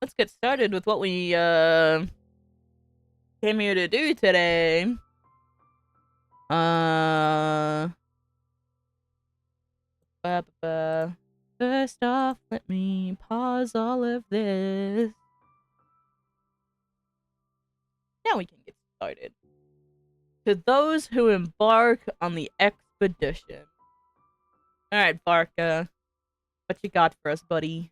let's get started with what we came here to do today. Uh, First off, let me pause all of this. Now we can get started. To those who embark on the expedition. All right, Varka, what you got for us, buddy?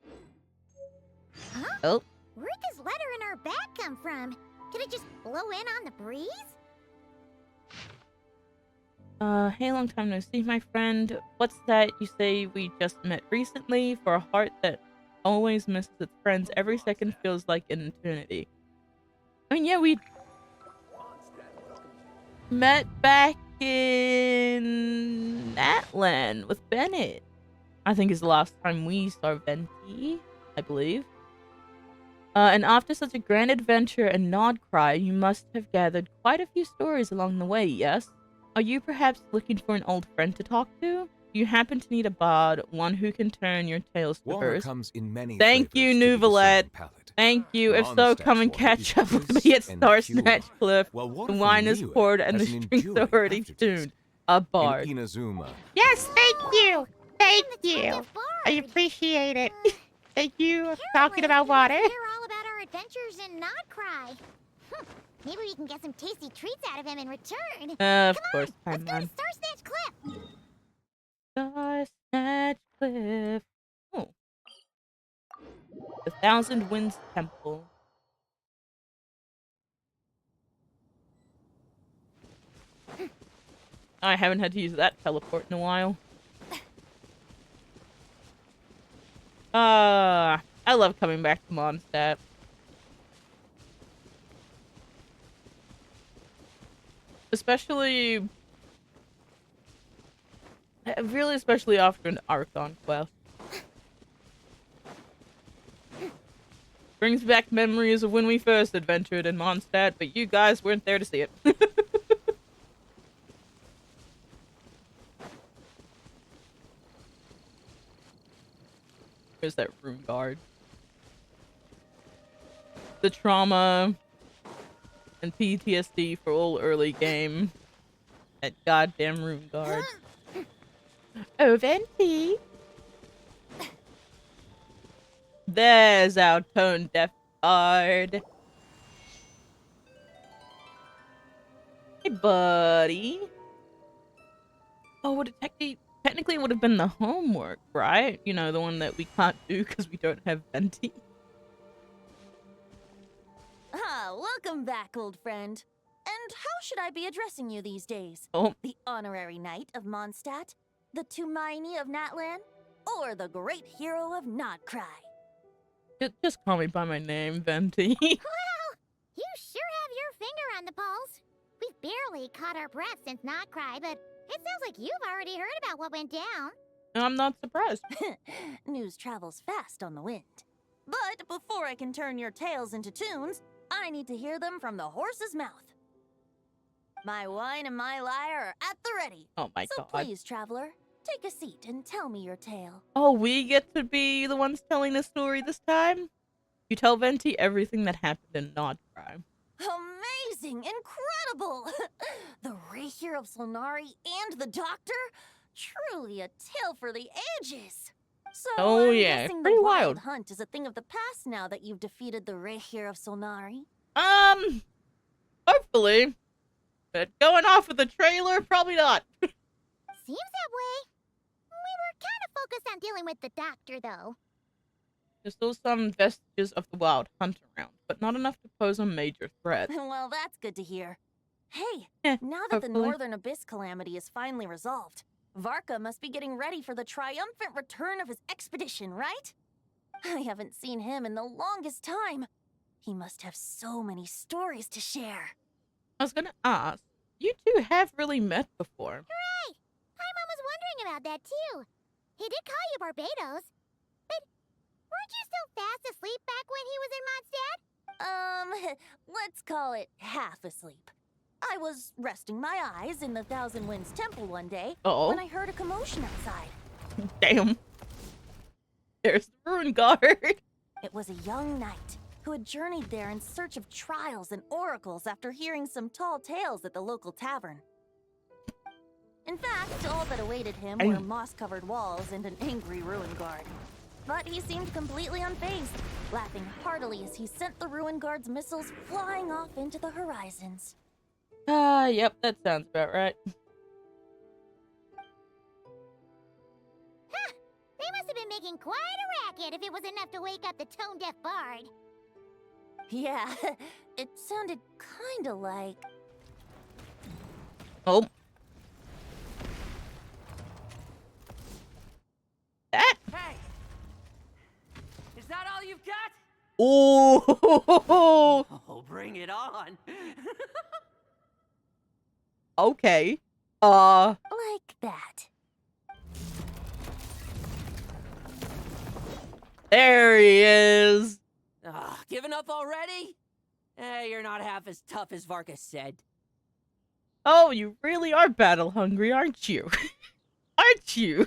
Huh? Oh. Where'd this letter in our bag come from? Could it just blow in on the breeze? Hey, long time no see, my friend. What's that you say we just met recently? For a heart that always misses its friends, every second feels like an eternity. I mean, yeah, we met back in Atlan with Bennett. I think is the last time we saw Venti, I believe. And after such a grand adventure and nod cry, you must have gathered quite a few stories along the way, yes? Are you perhaps looking for an old friend to talk to? Do you happen to need a bard, one who can turn your tales to Water verse? comes in many Thank you, flavors to the Nuvalette. discerning palate. Thank you. If so, come and catch up with me at Star Snatch Cliff. The wine is poured and the strings are already tuned. A bard. Inazuma. Yes, thank you. Thank you. I appreciate it. Thank you for talking about water. Hear all about our adventures in Nodcry. Maybe we can get some tasty treats out of him in return. Of course, let's go to Star Snatch Cliff. Star Snatch Cliff. Oh. The Thousand Winds Temple. I haven't had to use that teleport in a while. I love coming back to Mondstadt. Especially after an Archon quest. Brings back memories of when we first adventured in Mondstadt, but you guys weren't there to see it. There's that rune guard. The trauma and PTSD for old early game. That goddamn rune guard. Oh, Venti. There's our tone deaf guard. Hey, buddy. Oh, would it technically it would have been the homework, right? You know, the one that we can't do because we don't have Venti. Ah, welcome back, old friend. And how should I be addressing you these days? Oh. The honorary knight of Mondstadt? The Tumaini of Natlan? Or the great hero of Nodcry? Just call me by my name, Venti. Well, you sure have your finger on the pulse. We've barely caught our breath since Nodcry, but it sounds like you've already heard about what went down. I'm not surprised. News travels fast on the wind. But before I can turn your tales into tunes, I need to hear them from the horse's mouth. My wine and my lyre are at the ready. Oh my so god. Please, traveler, take a seat and tell me your tale. Oh, we get to be the ones telling the story this time? You tell Venti everything that happened in Nodcry. Amazing! Incredible! The Rahier of Solnari and the Doctor? Truly a tale for the ages! So Oh, I'm yeah, guessing pretty the wild. hunt is a thing of the past now that you've defeated the Rahier of Solnari. Hopefully. But going off with the trailer, probably not. Seems that way. We were kind of focused on dealing with the Doctor, though. There's still some vestiges of the wild hunt around, but not enough to pose a major threat. Well, that's good to hear. Hey, Eh, now that the hopefully. Northern Abyss calamity is finally resolved, Varka must be getting ready for the triumphant return of his expedition, right? I haven't seen him in the longest time. He must have so many stories to share. I was gonna ask, you two have really met before. Hooray! Paimon was wondering about that, too. He did call you Barbados. But weren't you still fast asleep back when he was in Mondstadt? Let's call it half asleep. I was resting my eyes in the Thousand Winds Temple one day when I heard a commotion outside. Damn. There's the rune guard. It was a young knight who had journeyed there in search of trials and oracles after hearing some tall tales at the local tavern. In fact, all that awaited him were moss-covered walls and an angry ruin guard. But he seemed completely unfazed, laughing heartily as he sent the ruin guard's missiles flying off into the horizons. Yep, that sounds about right. Huh! They must have been making quite a racket if it was enough to wake up the tone-deaf bard. Yeah, it sounded kinda like... Oh. That? Hey! Is that all you've got? Oh. Oh, bring it on. Okay. like that. There he is. Giving up already? You're not half as tough as Varka said. Oh, you really are battle hungry, aren't you? Aren't you?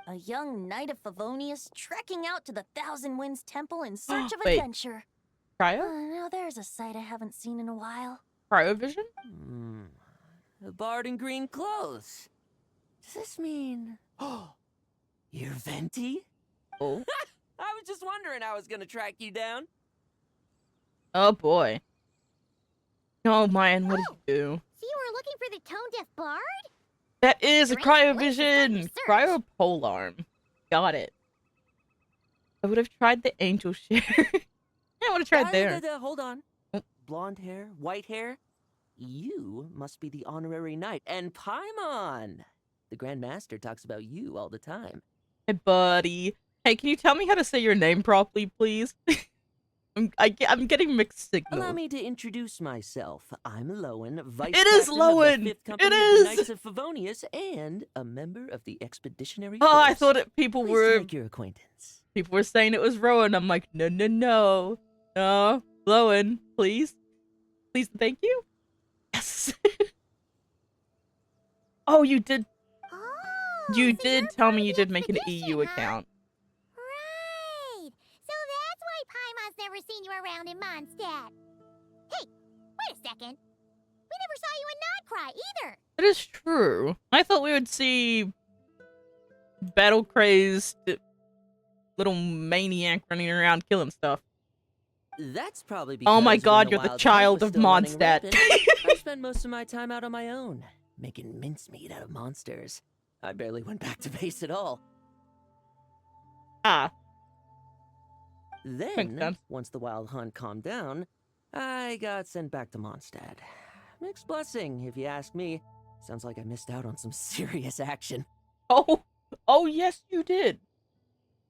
A young knight of Favonius trekking out to the Thousand Winds Temple in search of Wait. adventure. Cryo? Now there's a sight I haven't seen in a while. Cryovision? The bard in green clothes. Does this mean... Oh, you're Venti? Oh. I was just wondering how I was gonna track you down. Oh boy. Oh man, what did you do? So you were looking for the tone-deaf bard? That is a Great place to start cryovision! your search. Cryopolarm. Got it. I would have tried the angel share. I would have tried there. Hold on. Oh. Blonde hair, white hair. You must be the honorary knight. And Paimon! The Grandmaster talks about you all the time. Hey, buddy. Hey, can you tell me how to say your name properly, please? I'm getting mixed signals. Allow me to introduce myself. I'm Lowen, vice It is captain Lowen! of the 5th Company It of is! the Knights of Favonius and a member of the Expeditionary Oh, I Force. thought it, people Pleased to were make your acquaintance. saying it was Rowan. I'm like, no, no, no. No. Lowen, please. Please, thank you. Yes. Oh, you did. Oh, You so did you're tell part me of you the did make an expedition, EU huh? account. Right. So that's why Paimon's never seen you around in Mondstadt. Hey, wait a second. We never saw you in Nodcry either. That is true. I thought we would see battle crazed little maniac running around killing stuff. That's probably because Oh my when god, the you're the Wild child Hunt was of still running Mondstadt. rampant, I spent most of my time out on my own, making mincemeat out of monsters. I barely went back to base at all. Ah, Then, sense. once the Wild Hunt calmed down, I got sent back to Mondstadt. Mixed blessing, if you ask me. Sounds like I missed out on some serious action. oh yes, you did.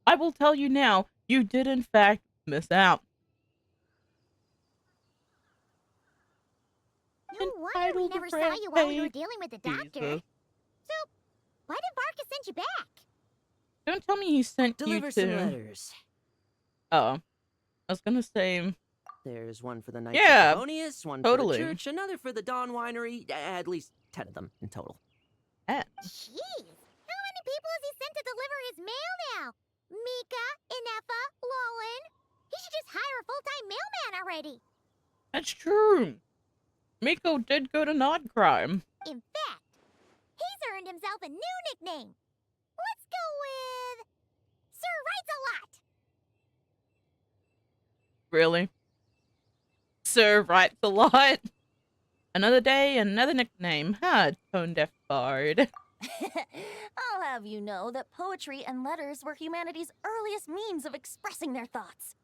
I will tell you now, you did in fact miss out. No wonder we Entitled never saw you while we were rampage. dealing with the doctor. Jesus. So, why did Varka send you back? Don't tell me he sent Deliver you some to. letters. Oh, I was gonna say. There's one for the Knights Yeah, of Favonius, one totally. for the church, another for the Dawn Winery, at least 10 of them in total. Eh. Jeez. How many people has he sent to deliver his mail now? Mika, Inefa, Lowen. He should just hire a full-time mailman already. That's true. Miko did go to Nodcrime. In fact, he's earned himself a new nickname. Let's go with Sir Writes a Lot. Really? Sir writes a lot. Another day, another nickname. Tone deaf bard. I'll have you know that poetry and letters were humanity's earliest means of expressing their thoughts.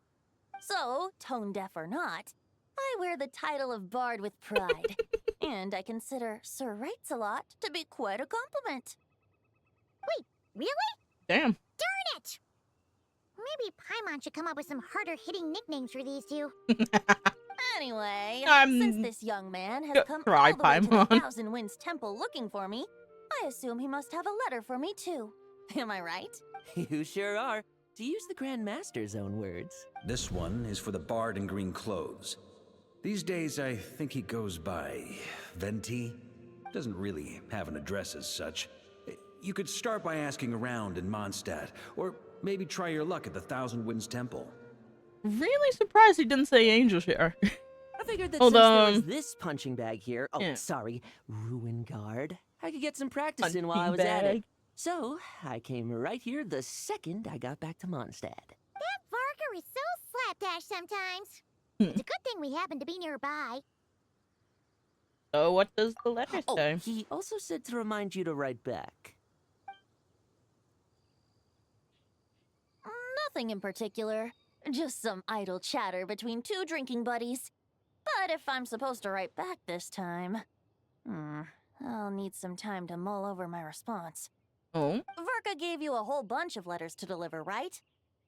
So, tone deaf or not, I wear the title of bard with pride. And I consider Sir Writes a Lot to be quite a compliment. Wait, really? Damn. Darn it! Maybe Paimon should come up with some harder-hitting nicknames for these two. Anyway, I'm since this young man has gonna come cry, all the way to the Paimon. Thousand Winds Temple looking for me, I assume he must have a letter for me too. Am I right? You sure are. To use the Grandmaster's own words. This one is for the bard in green clothes. These days, I think he goes by Venti. Doesn't really have an address as such. You could start by asking around in Mondstadt, or maybe try your luck at the Thousand Winds Temple. really surprised he didn't say angel share. I figured that Hold since there on. was this punching bag here, Yeah. sorry, ruin guard, I could get some practice in while I Punching was at it. bag. So, I came right here the second I got back to Mondstadt. That Varka is so slapdash sometimes. Hmm. It's a good thing we happen to be nearby. So what does the letter Oh, say? he also said to remind you to write back. Nothing in particular. Just some idle chatter between two drinking buddies. But if I'm supposed to write back this time, I'll need some time to mull over my response. Oh, Varka gave you a whole bunch of letters to deliver, right?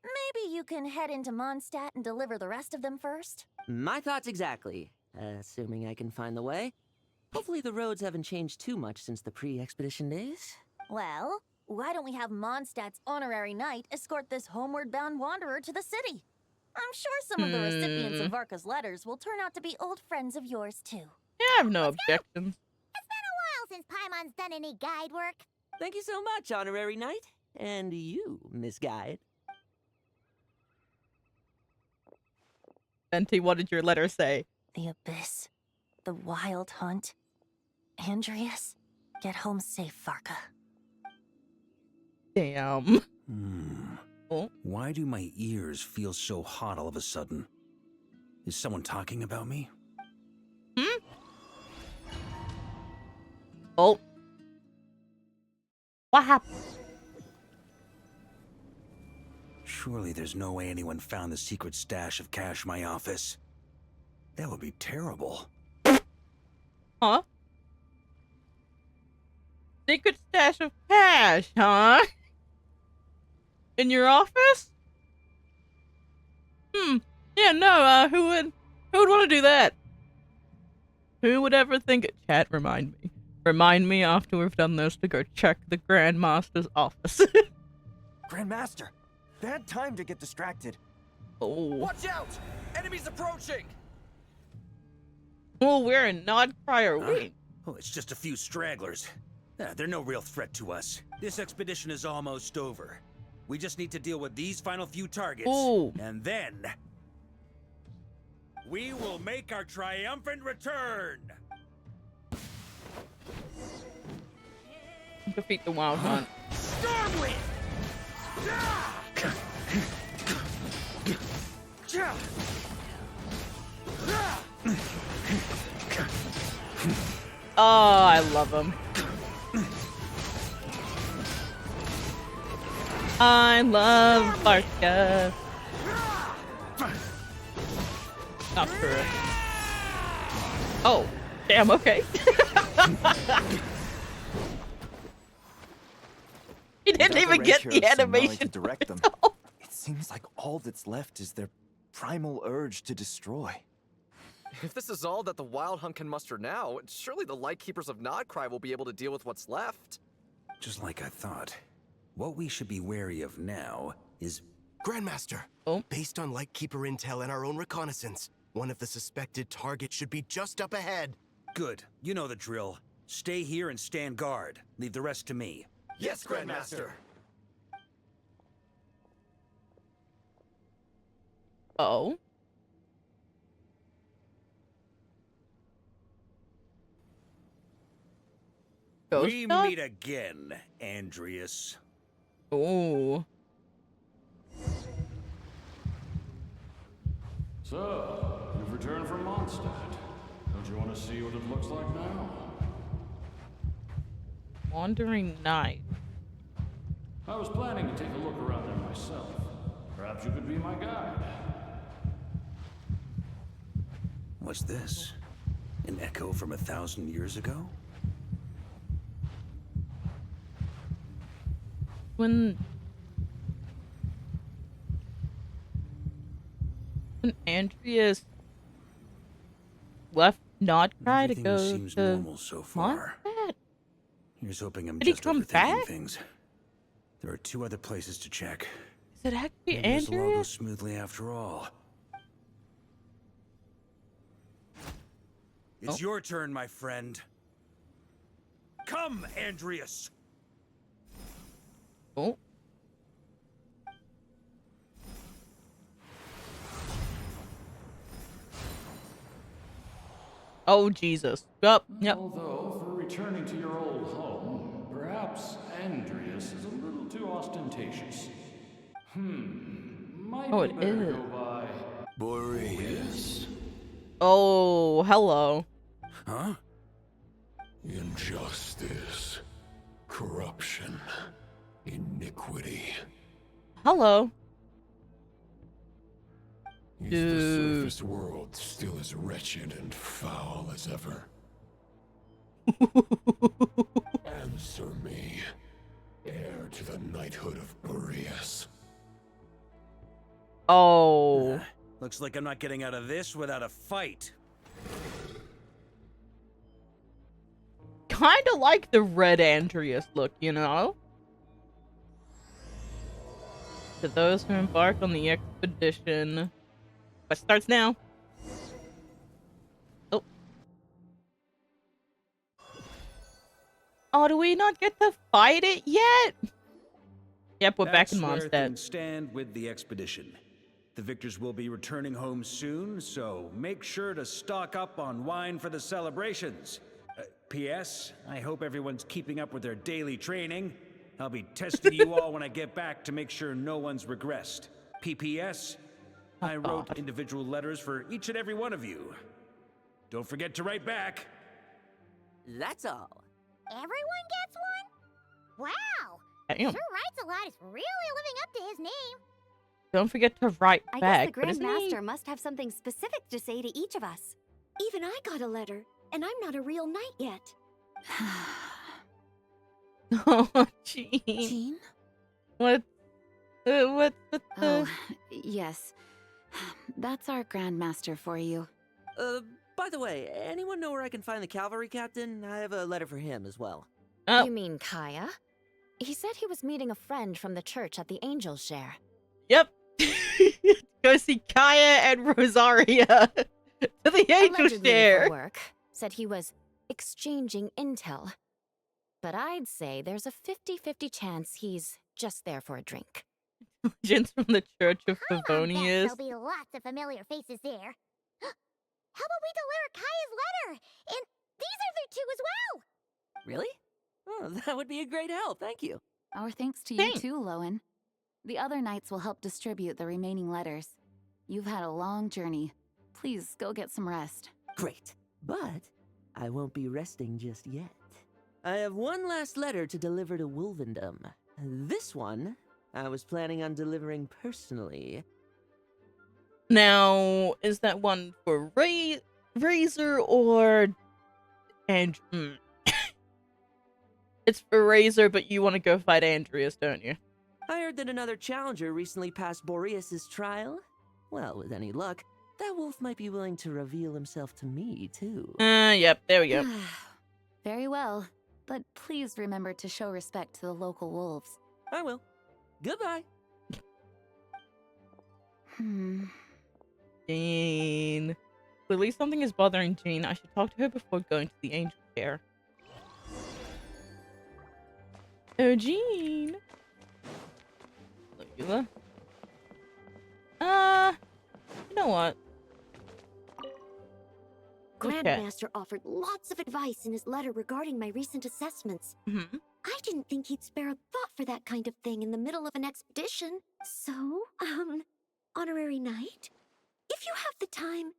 Maybe you can head into Mondstadt and deliver the rest of them first? My thoughts exactly, assuming I can find the way. Hopefully the roads haven't changed too much since the pre-expedition days. Well, why don't we have Mondstadt's honorary knight escort this homeward-bound wanderer to the city? I'm sure some of the recipients of Varka's letters will turn out to be old friends of yours, too. yeah, I have no objections. It's been a while since Paimon's done any guide work. Thank you so much, Honorary Knight. And you, Miss Guide. Venti, what did your letter say? The Abyss. The Wild Hunt. Andreas. Get home safe, Varka. Damn. Oh. Why do my ears feel so hot all of a sudden? Is someone talking about me? Oh. What happened? Surely there's no way anyone found the secret stash of cash in my office. That would be terrible. Huh? Secret stash of cash, huh? In your office? Yeah, no, who would want to do that? Who would ever think it? Chat, remind me. Remind me after we've done this to go check the Grandmaster's office. Grandmaster, bad time to get distracted. Oh. Watch out! Enemies approaching! Well, we're in Nod Crier Wing. Oh, it's just a few stragglers. They're no real threat to us. This expedition is almost over. We just need to deal with these final few targets. Ooh. And then... we will make our triumphant return! Defeat the Wild Hunt. Stormwind! Oh, I love him. I love Varka. Not true. Oh, damn, okay. He didn't even get the animation. To direct them. It seems like all that's left is their primal urge to destroy. If this is all that the Wild Hunt can muster now, surely the Lightkeepers of Nodcry will be able to deal with what's left. Just like I thought. What we should be wary of now is... Grandmaster, Oh. based on Lightkeeper intel and our own reconnaissance, one of the suspected targets should be just up ahead. Good. You know the drill. Stay here and stand guard. Leave the rest to me. Yes, Grandmaster! Oh. Ghost We dog? meet again, Andreas. Oh. So, you've returned from Mondstadt. Don't you want to see what it looks like now? Wandering Knight. I was planning to take a look around there myself. Perhaps you could be my guide. What's this? An echo from 1,000 years ago? When Andreas left Nodcry to Everything go seems to normal so far. Mondstadt? Here's hoping I'm Did he just come overthinking back? things. There are 2 other places to check. Is it actually Maybe this will all go Andreas? smoothly after all. It's Oh. your turn, my friend. Come, Andreas! Oh. Oh, Jesus. Yup. Yep. Although, for returning to your old home, perhaps Andreas is a little too ostentatious. Might Oh, be it better to is. go by Boreas. Oh, hello. Huh? Injustice. Corruption. Iniquity. Hello. Is Dude. the surface world still as wretched and foul as ever? Answer me, heir to the knighthood of Boreas. Oh. Looks like I'm not getting out of this without a fight. Kinda like the red Andreas look, you know? To those who embark on the expedition. Quest starts now. Oh. Oh, do we not get to fight it yet? Yep, we're back in That's where Mondstadt. things stand with the expedition. The victors will be returning home soon, so make sure to stock up on wine for the celebrations. P.S. I hope everyone's keeping up with their daily training. I'll be testing you all when I get back to make sure no one's regressed. P.P.S. I wrote God. individual letters for each and every one of you. Don't forget to write back. That's all. Everyone gets one? Wow! Damn. Sure writes a lot is really living up to his name. Don't forget to write I back. guess the but isn't he- Grandmaster must have something specific to say to each of us. Even I got a letter, and I'm not a real knight yet. Oh, Jean. Jean? What the... Oh, yes. That's our Grandmaster for you. By the way, anyone know where I can find the cavalry captain? I have a letter for him as well. Oh. You mean Kaya? He said he was meeting a friend from the church at the Angel Share. Yep. Go see Kaya and Rosaria to the Angel Allegedly Share. for work. Said he was exchanging intel. But I'd say there's a 50-50 chance he's just there for a drink. Legends from the Church of I'm on bet Favonius. there'll be lots of familiar faces there. How about we deliver Kaya's letter? And these other two as well! Really? Oh, that would be a great help, thank you. Our thanks to Thanks. you too, Lowen. The other knights will help distribute the remaining letters. You've had a long journey. Please go get some rest. Great. But I won't be resting just yet. I have one last letter to deliver to Wolvendom. This one, I was planning on delivering personally. Now, is that one for Razor or... And... It's for Razor, but you want to go fight Andreas, don't you? I heard that another challenger recently passed Boreas' trial. Well, with any luck, that wolf might be willing to reveal himself to me, too. Yep, there we go. Very well. But please remember to show respect to the local wolves. I will. Goodbye. Jean. Clearly something is bothering Jean. I should talk to her before going to the Angel Care. Oh, Jean. Lola. You know what? Okay. Grandmaster offered lots of advice in his letter regarding my recent assessments. Mm-hmm. I didn't think he'd spare a thought for that kind of thing in the middle of an expedition. So, honorary knight, if you have the time,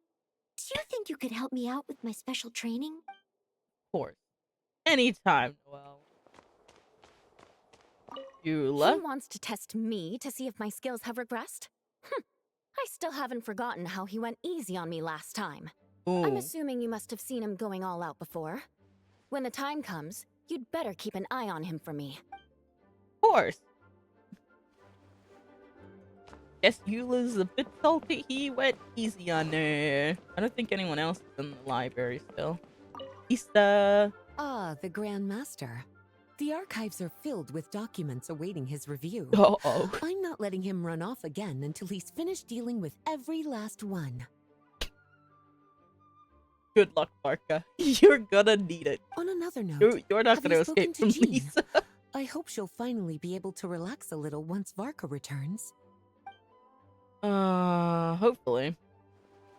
do you think you could help me out with my special training? Of course. Anytime, Noelle. Eula. He wants to test me to see if my skills have regressed? I still haven't forgotten how he went easy on me last time. I'm Ooh. assuming you must have seen him going all out before. When the time comes, you'd better keep an eye on him for me. Of course. Guess Eula's a bit salty. He went easy on her. I don't think anyone else is in the library still. Ista. Ah, the Grandmaster. The archives are filled with documents awaiting his review. Uh-oh. I'm not letting him run off again until he's finished dealing with every last one. Good luck, Varka. You're gonna need it. On another note, You're not have gonna you escape spoken from to Jean? Lisa. I hope she'll finally be able to relax a little once Varka returns. Hopefully.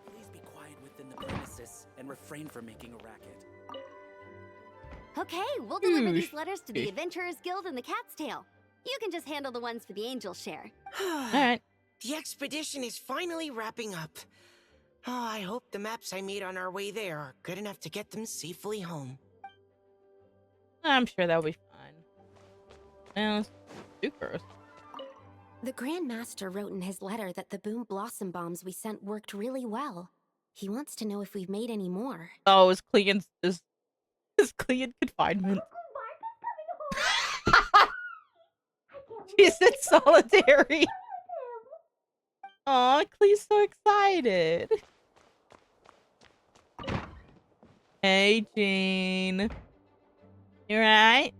Please be quiet within the premises and refrain from making a racket. Okay, we'll deliver Ooh, these letters to the okay. Adventurers Guild and the Cat's Tail. You can just handle the ones for the Angel share. Alright. The expedition is finally wrapping up. Oh, I hope the maps I made on our way there are good enough to get them safely home. I'm sure that'll be fine. Now, let's do first. The Grandmaster wrote in his letter that the Boom Blossom bombs we sent worked really well. He wants to know if we've made any more. Oh, is Clean confinement. She's in solitary. Aw, Clee's so excited. Hey, Jean. You right?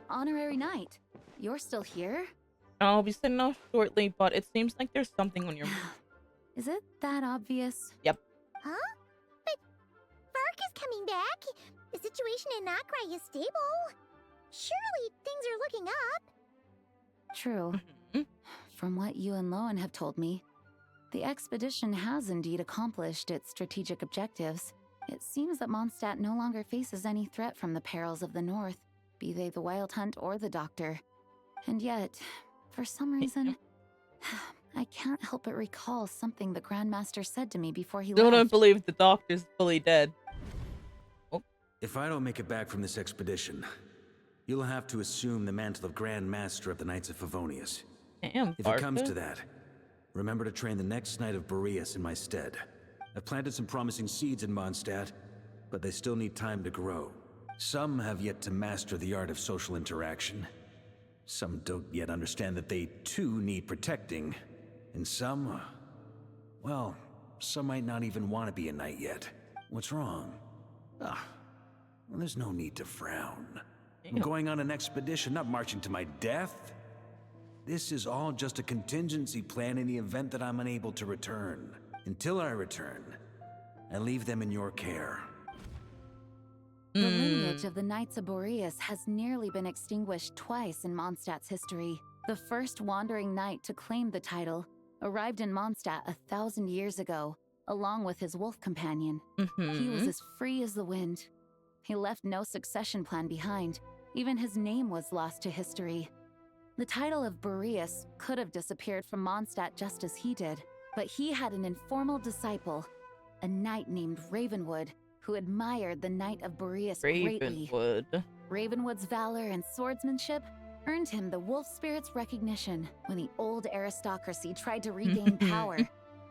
Honorary Knight, you're still here? I'll be sending off shortly, but it seems like there's something on your... Is it that obvious? Yep. Huh? But Varka's coming back. The situation in Nocra is stable. Surely things are looking up. True. From what you and Lowen have told me, the expedition has indeed accomplished its strategic objectives. It seems that Mondstadt no longer faces any threat from the perils of the North, be they the Wild Hunt or the Doctor. And yet, for some reason, I can't help but recall something the Grandmaster said to me before he Still left. don't believe the Doctor's fully dead. If I don't make it back from this expedition, you'll have to assume the mantle of Grand Master of the Knights of Favonius. Damn, If it comes to that, remember to train the next Knight of Boreas in my stead. I've planted some promising seeds in Mondstadt, but they still need time to grow. Some have yet to master the art of social interaction. Some don't yet understand that they too need protecting. And some, well, some might not even want to be a knight yet. What's wrong? Well, there's no need to frown. I'm going on an expedition, not marching to my death. This is all just a contingency plan in the event that I'm unable to return. Until I return, I leave them in your care. The lineage of the Knights of Boreas has nearly been extinguished twice in Mondstadt's history. The first wandering knight to claim the title arrived in Mondstadt 1,000 years ago, along with his wolf companion. He was as free as the wind. He left no succession plan behind. Even his name was lost to history. The title of Boreas could have disappeared from Mondstadt just as he did, but he had an informal disciple, a knight named Ravenwood, who admired the Knight of Boreas greatly. Ravenwood's valor and swordsmanship earned him the wolf spirit's recognition. When the old aristocracy tried to regain power,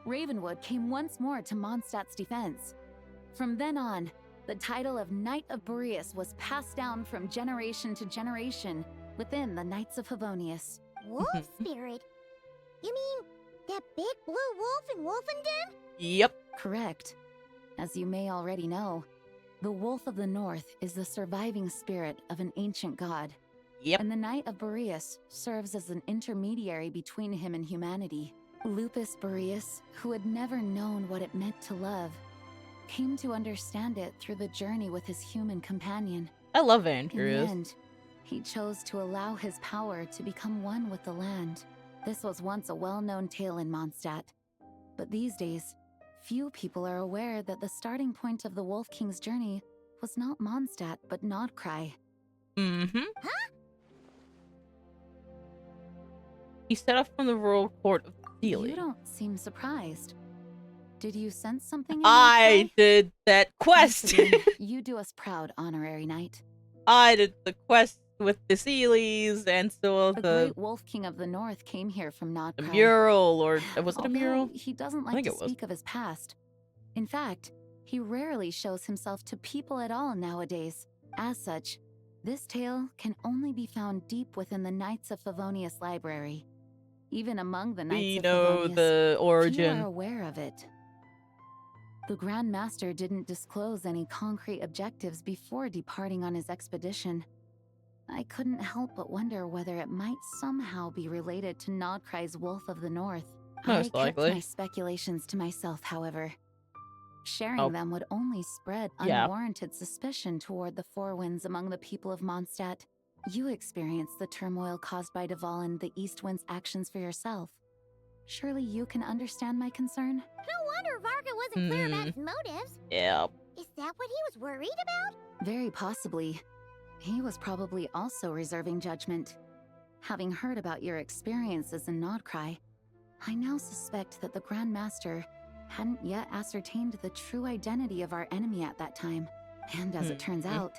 Ravenwood came once more to Mondstadt's defense. From then on, the title of Knight of Boreas was passed down from generation to generation within the Knights of Favonius. Wolf spirit? You mean that big blue wolf in Wolfenden? Yep. Correct. As you may already know, the Wolf of the North is the surviving spirit of an ancient god. Yep. And the Knight of Boreas serves as an intermediary between him and humanity. Lupus Boreas, who had never known what it meant to love, came to understand it through the journey with his human companion. I love In Andreas. the end, he chose to allow his power to become one with the land. This was once a well-known tale in Mondstadt. But these days, few people are aware that the starting point of the Wolf King's journey was not Mondstadt, but Nodcry. Huh? He set off from the royal court of Sealy. You don't seem surprised. Did you sense something in I did that quest. You do us proud, Honorary Knight. I did the quest with the Sealies and so The the Great Wolf King of the North came here from Nodcry. mural, or was it a Although mural? He doesn't I like think to it was. speak of his past. In fact, he rarely shows himself to people at all nowadays. As such, this tale can only be found deep within the Knights of Favonius library. Even among the Knights We of know Favonius, the few origin. are aware of it. The Grandmaster didn't disclose any concrete objectives before departing on his expedition. I couldn't help but wonder whether it might somehow be related to Nodcry's Wolf of the North. Most I likely. kept my speculations to myself, however. Sharing Oh. them would only spread Yeah. unwarranted suspicion toward the Four Winds among the people of Mondstadt. You experienced the turmoil caused by Deval and the East Wind's actions for yourself. Surely you can understand my concern? No wonder Varka wasn't clear about his motives. Yep. Is that what he was worried about? Very possibly. He was probably also reserving judgment. Having heard about your experiences in Nodcry, I now suspect that the Grandmaster hadn't yet ascertained the true identity of our enemy at that time. And as it turns out,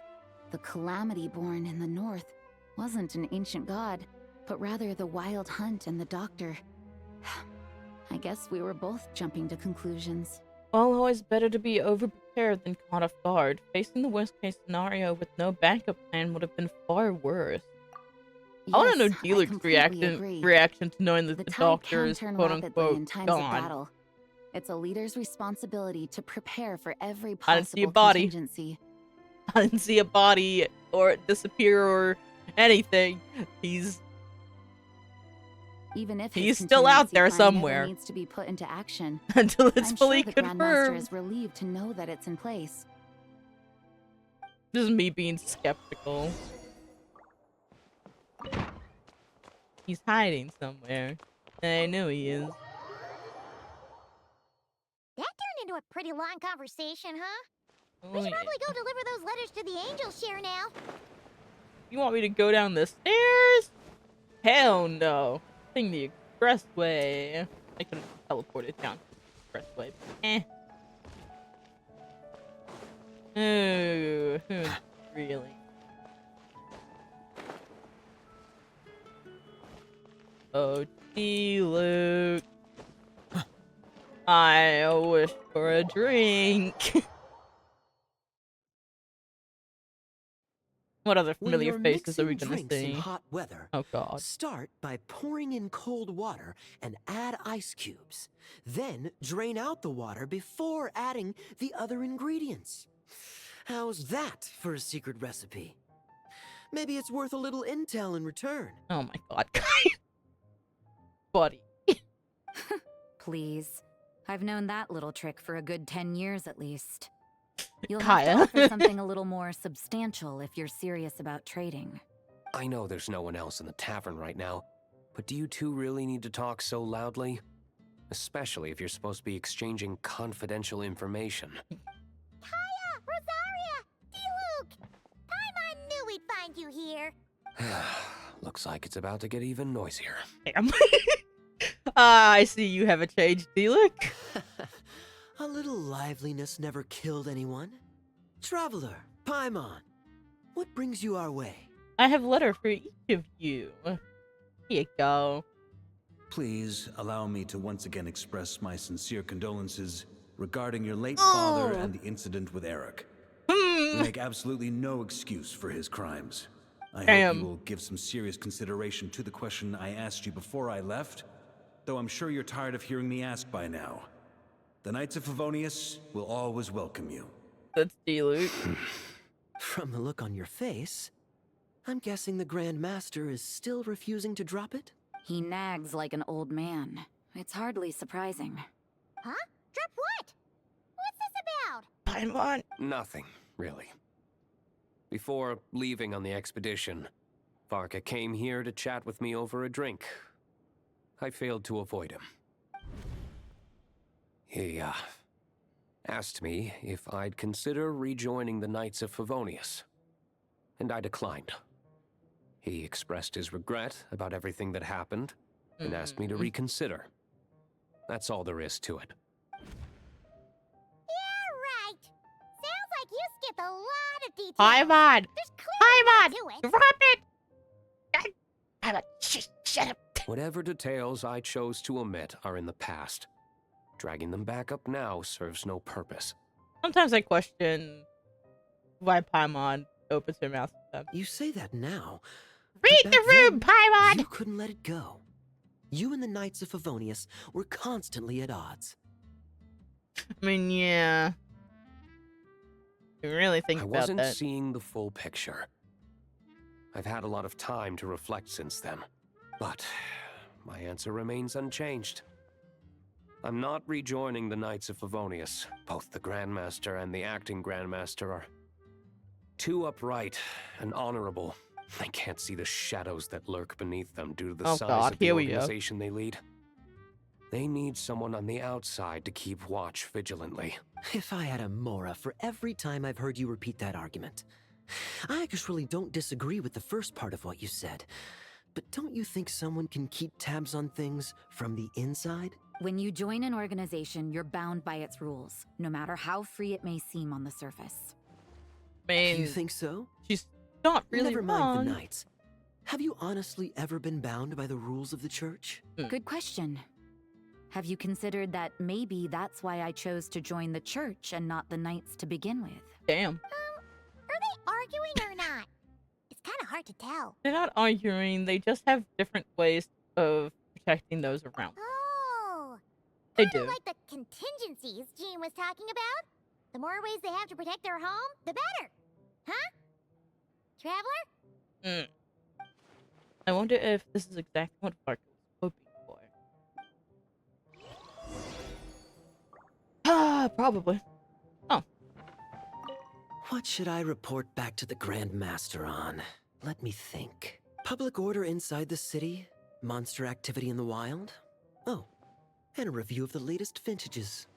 the Calamity born in the north wasn't an ancient god, but rather the Wild Hunt and the Doctor. I guess we were both jumping to conclusions. Well, always better to be overprepared than caught off guard. Facing the worst case scenario with no backup plan would have been far worse. I want to know Dealer's reaction to knowing that the Doctor is quote-unquote in times gone. of battle. It's a leader's responsibility to prepare for every I didn't see a possible body. contingency. I didn't see a body or disappear or anything. He's still out there somewhere. Needs to be put into action until it's I'm fully sure the Grandmaster confirmed. is relieved to know that it's in place. This is me being skeptical. He's hiding somewhere. I know he is. That turned into a pretty long conversation, huh? Oh, We should yeah. probably go deliver those letters to the Angel Share now. You want me to go down the stairs? Hell no. I think the expressway. I could have teleported down the expressway. Oh, really? Oh, gee, Luke. I wish for a drink. What other When familiar you're faces are we mixing gonna drinks in see? hot weather, Oh god. start by pouring in cold water and add ice cubes. Then drain out the water before adding the other ingredients. How's that for a secret recipe? Maybe it's worth a little intel in return. Oh my god. Buddy. Please. I've known that little trick for a good 10 years at least. You'll Kaya. have to offer something a little more substantial if you're serious about trading. I know there's no one else in the tavern right now, but do you two really need to talk so loudly? Especially if you're supposed to be exchanging confidential information. Kaya! Rosaria! D-Luke! Paimon knew we'd find you here. Looks like it's about to get even noisier. Damn. I see you have a changed Dealuc. A little liveliness never killed anyone. Traveler, Paimon, what brings you our way? I have a letter for each of you. Here you go. Please allow me to once again express my sincere condolences regarding your late father and the incident with Eric. We make absolutely no excuse for his crimes. I hope you will give some serious consideration to the question I asked you before I left, though I'm sure you're tired of hearing me ask by now. The Knights of Favonius will always welcome you. That's Dealuc. From the look on your face, I'm guessing the Grandmaster is still refusing to drop it? He nags like an old man. It's hardly surprising. Huh? Drop what? What's this about? Paimon. Nothing, really. Before leaving on the expedition, Varka came here to chat with me over a drink. I failed to avoid him. He, asked me if I'd consider rejoining the Knights of Favonius, and I declined. He expressed his regret about everything that happened, and asked me to reconsider. That's all there is to it. Yeah, right. Sounds like you skipped a lot of details. Paimon. There's clearly more to it. Drop it. Paimon, shut up. Whatever details I chose to omit are in the past. Dragging them back up now serves no purpose. Sometimes I question why Paimon opens her mouth with them. You say that now. Read but the back room, then, Paimon! You couldn't let it go. You and the Knights of Favonius were constantly at odds. I mean, yeah. You really think I about wasn't that. seeing the full picture. I've had a lot of time to reflect since then, but my answer remains unchanged. I'm not rejoining the Knights of Favonius. Both the Grandmaster and the acting Grandmaster are too upright and honorable They can't see the shadows that lurk beneath them due to the Oh size God, of the here we go. organization they lead. They need someone on the outside to keep watch vigilantly. If I had a Mora for every time I've heard you repeat that argument. I actually don't disagree with the first part of what you said. But don't you think someone can keep tabs on things from the inside? When you join an organization, you're bound by its rules, no matter how free it may seem on the surface. You think so? She's not really Never mind wrong. the Knights. Have you honestly ever been bound by the rules of the church? Good question. Have you considered that maybe that's why I chose to join the church and not the Knights to begin with? Damn. Are they arguing or not? It's kind of hard to tell. They're not arguing. They just have different ways of protecting those around. Oh, They kinda do. like the contingencies Jean was talking about. The more ways they have to protect their home, the better. Huh? Traveler? I wonder if this is exactly what Varka was hoping for. Ah, probably. Oh. What should I report back to the Grandmaster on? Let me think. Public order inside the city? Monster activity in the wild? Oh, and a review of the latest vintages.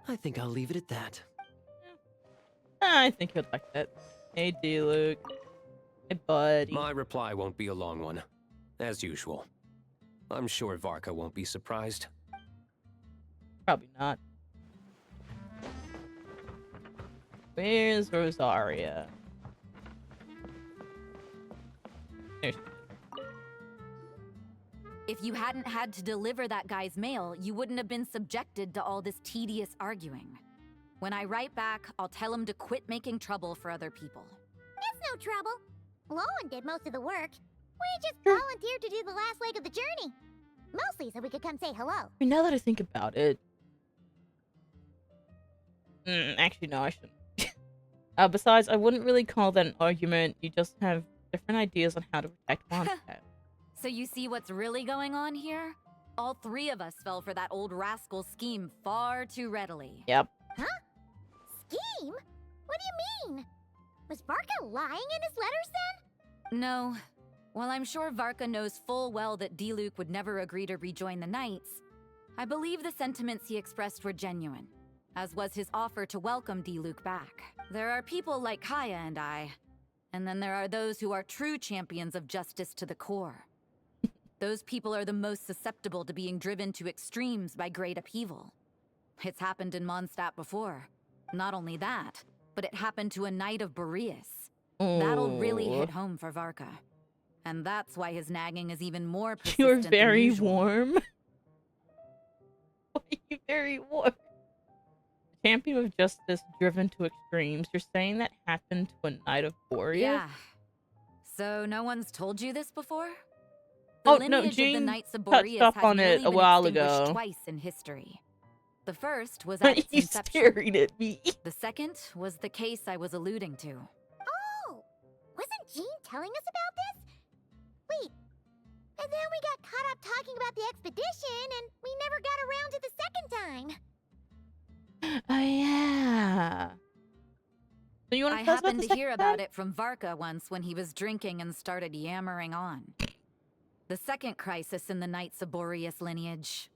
I think I'll leave it at that. I think you'd like that. Hey, D-Luke. Hey, buddy. My reply won't be a long one, as usual. I'm sure Varka won't be surprised. Probably not. Where's Rosaria? There she is. If you hadn't had to deliver that guy's mail, you wouldn't have been subjected to all this tedious arguing. When I write back, I'll tell him to quit making trouble for other people. It's no trouble. Lowen did most of the work. We just volunteered to do the last leg of the journey. Mostly so we could come say hello. I mean, now that I think about it... actually, no, I shouldn't. Besides, I wouldn't really call that an argument. You just have different ideas on how to protect Mondstadt. So you see what's really going on here? All three of us fell for that old rascal's scheme far too readily. Yep. Huh? Scheme? What do you mean? Was Varka lying in his letters then? No. While I'm sure Varka knows full well that D-Luke would never agree to rejoin the Knights, I believe the sentiments he expressed were genuine, as was his offer to welcome D-Luke back. There are people like Kaya and I, and then there are those who are true champions of justice to the core. Those people are the most susceptible to being driven to extremes by great upheaval. It's happened in Mondstadt before. Not only that, but it happened to a Knight of Boreas. That'll really hit home for Varka. And that's why his nagging is even more persistent You're than very usual. warm. Why are you very warm? Champion of justice driven to extremes. You're saying that happened to a Knight of Boreas? Yeah. So no one's told you this before? The Oh, lineage no, of the Jean Knights of touched Boreas up has on it merely a been while extinguished ago. twice in history. The first was at its He's inception. staring at me. The second was the case I was alluding to. Oh! Wasn't Jean telling us about this? Wait. And then we got caught up talking about the expedition, and we never got around to the second time. Oh, yeah. So you want I to tell us about happened the to hear second about time? it from Varka once when he was drinking and started yammering on. The second crisis in the Knights of Boreas lineage.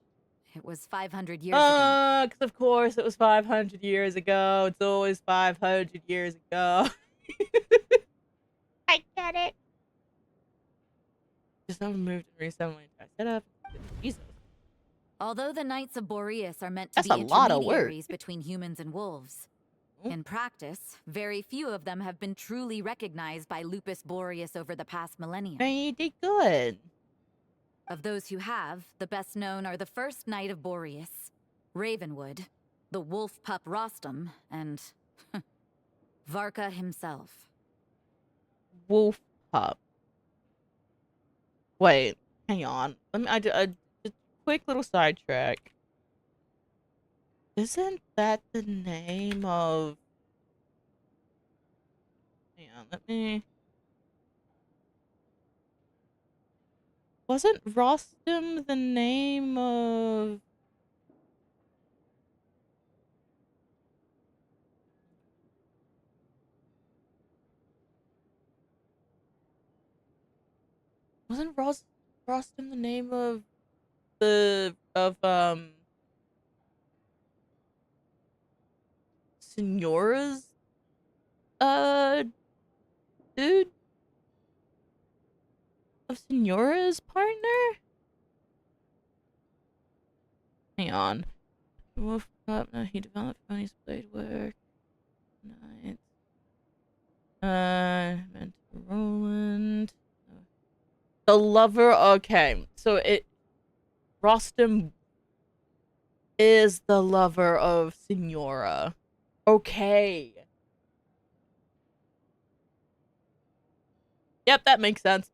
It was 500 years ago. Because of course it was 500 years ago. It's always 500 years ago. I get it. Just haven't moved and reset my entire setup. Jesus. Although the Knights of Boreas are meant to That's be a lot of work. intermediaries between humans and wolves, in practice, very few of them have been truly recognized by Lupus Boreas over the past millennium. Pretty good. Of those who have, the best known are the first Knight of Boreas, Ravenwood, the wolf pup Rostam, and Varka himself. Wolf pup. Wait, hang on. Let me. Just a quick little sidetrack. Isn't that the name of? Hang on. Let me. Wasn't Rostam the name of? Wasn't Rostam the name of Senora's dude? Of Senora's partner? Hang on. Wolf Cup, no, he developed Pony's blade work. Nice. Meant Roland. The lover, okay. So Rostam is the lover of Senora. Okay. Yep, that makes sense.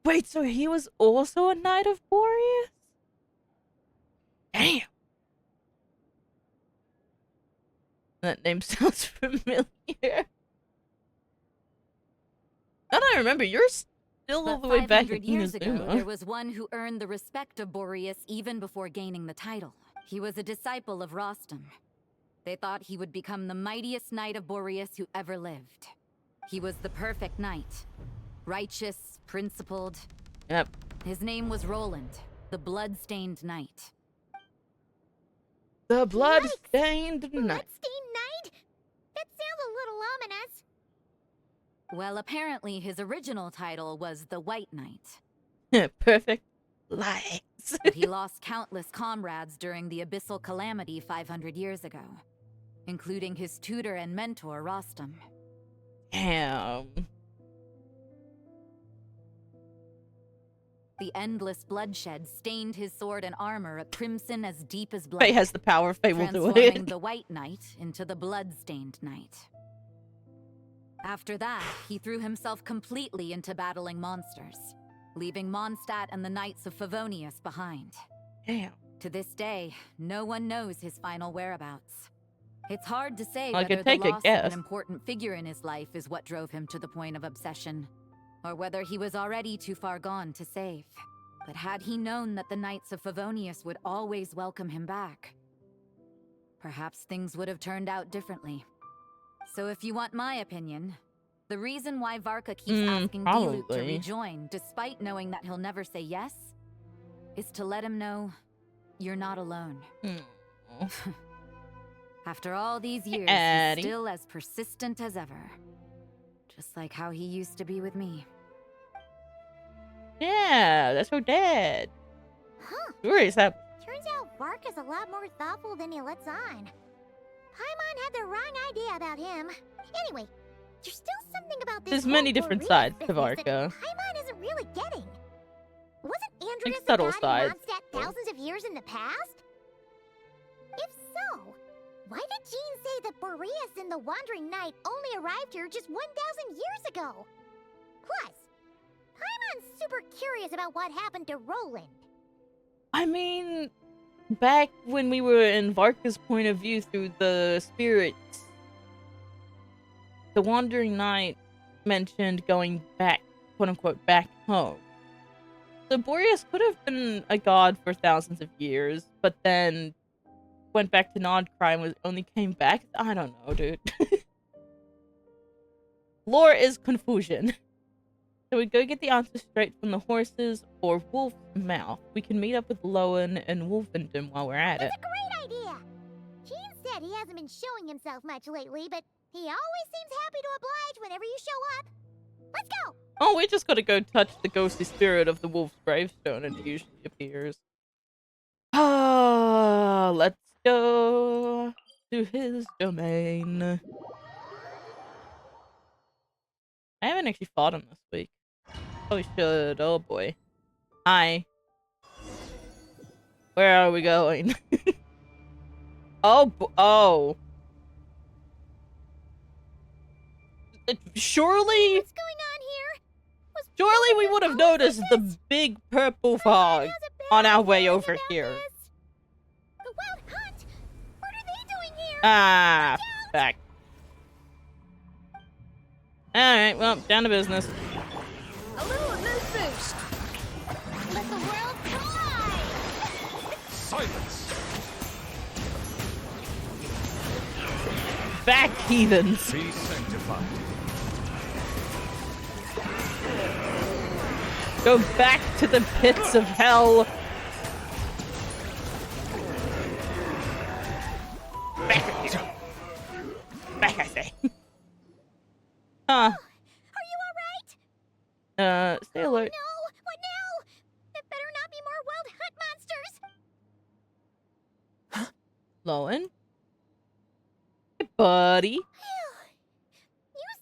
Wait, so he was also a Knight of Boreas? Damn. That name sounds familiar. Now that I remember, you're still all the way back in 500 years ago, Inazuma. there was one who earned the respect of Boreas even before gaining the title. He was a disciple of Rostam. They thought he would become the mightiest knight of Boreas who ever lived. He was the perfect knight. Righteous, principled. Yep. His name was Roland, the blood-stained knight. The blood-stained knight. Bloodstained Knight? That sounds a little ominous. Well, apparently his original title was the White Knight. Perfect lies. But he lost countless comrades during the Abyssal Calamity 500 years ago, including his tutor and mentor, Rostam. Damn. The endless bloodshed stained his sword and armor a crimson as deep as blood. Faye has the power. Faye will do transforming it. the White Knight into the blood-stained knight. After that, he threw himself completely into battling monsters, leaving Mondstadt and the Knights of Favonius behind. Damn. To this day, no one knows his final whereabouts. It's hard to say I whether could the take a loss of guess. an important figure in his life is what drove him to the point of obsession, or whether he was already too far gone to save. But had he known that the Knights of Favonius would always welcome him back, perhaps things would have turned out differently. So if you want my opinion, the reason why Varka keeps asking Diluc to probably. rejoin, despite knowing that he'll never say yes, is to let him know you're not alone. After all these years, Addie. he's still as persistent as ever. Just like how he used to be with me. Yeah, that's her dad. Huh. Curious how. Turns out Varka's a lot more thoughtful than he lets on. Paimon had the wrong idea about him. Anyway, there's still something about this There's whole many different Boreas sides to business that Varka. Paimon isn't really getting. Wasn't Andreas a subtle god sides. in Mondstadt thousands of years in the past? If so, why did Jean say that Boreas and the Wandering Knight only arrived here just 1,000 years ago? Plus, Paimon's super curious about what happened to Roland. I mean, back when we were in Varka's point of view through the spirits, the Wandering Knight mentioned going back, quote unquote, back home. So Boreas could have been a god for thousands of years, but then went back to Nodcry and only came back. I don't know, dude. Lore is confusion. So we go get the answer straight from the horses or Wolf's mouth. We can meet up with Lowen and Wolfendom while we're at it. That's a great idea! Jean said he hasn't been showing himself much lately, but he always seems happy to oblige whenever you show up. Let's go! Oh, we just gotta go touch the ghostly spirit of the wolf's gravestone and it usually appears. Ah, let's go to his domain. I haven't actually fought him this week. Oh, we should. Oh boy. Hi. Where are we going? Oh. Surely. What's going on here? Surely we would have noticed the big purple fog on our way over here. The Wild Hunt? What are they doing here? Ah, back. Alright, well, down to business. A little mood boost. Let the world collide! Silence! Back, heathens. Be sanctified. Go back to the pits of hell. Back, I say. Huh. Are you alright? Stay alert. No! What now? There better not be more wild hunt monsters! Lowen? Hey, buddy. You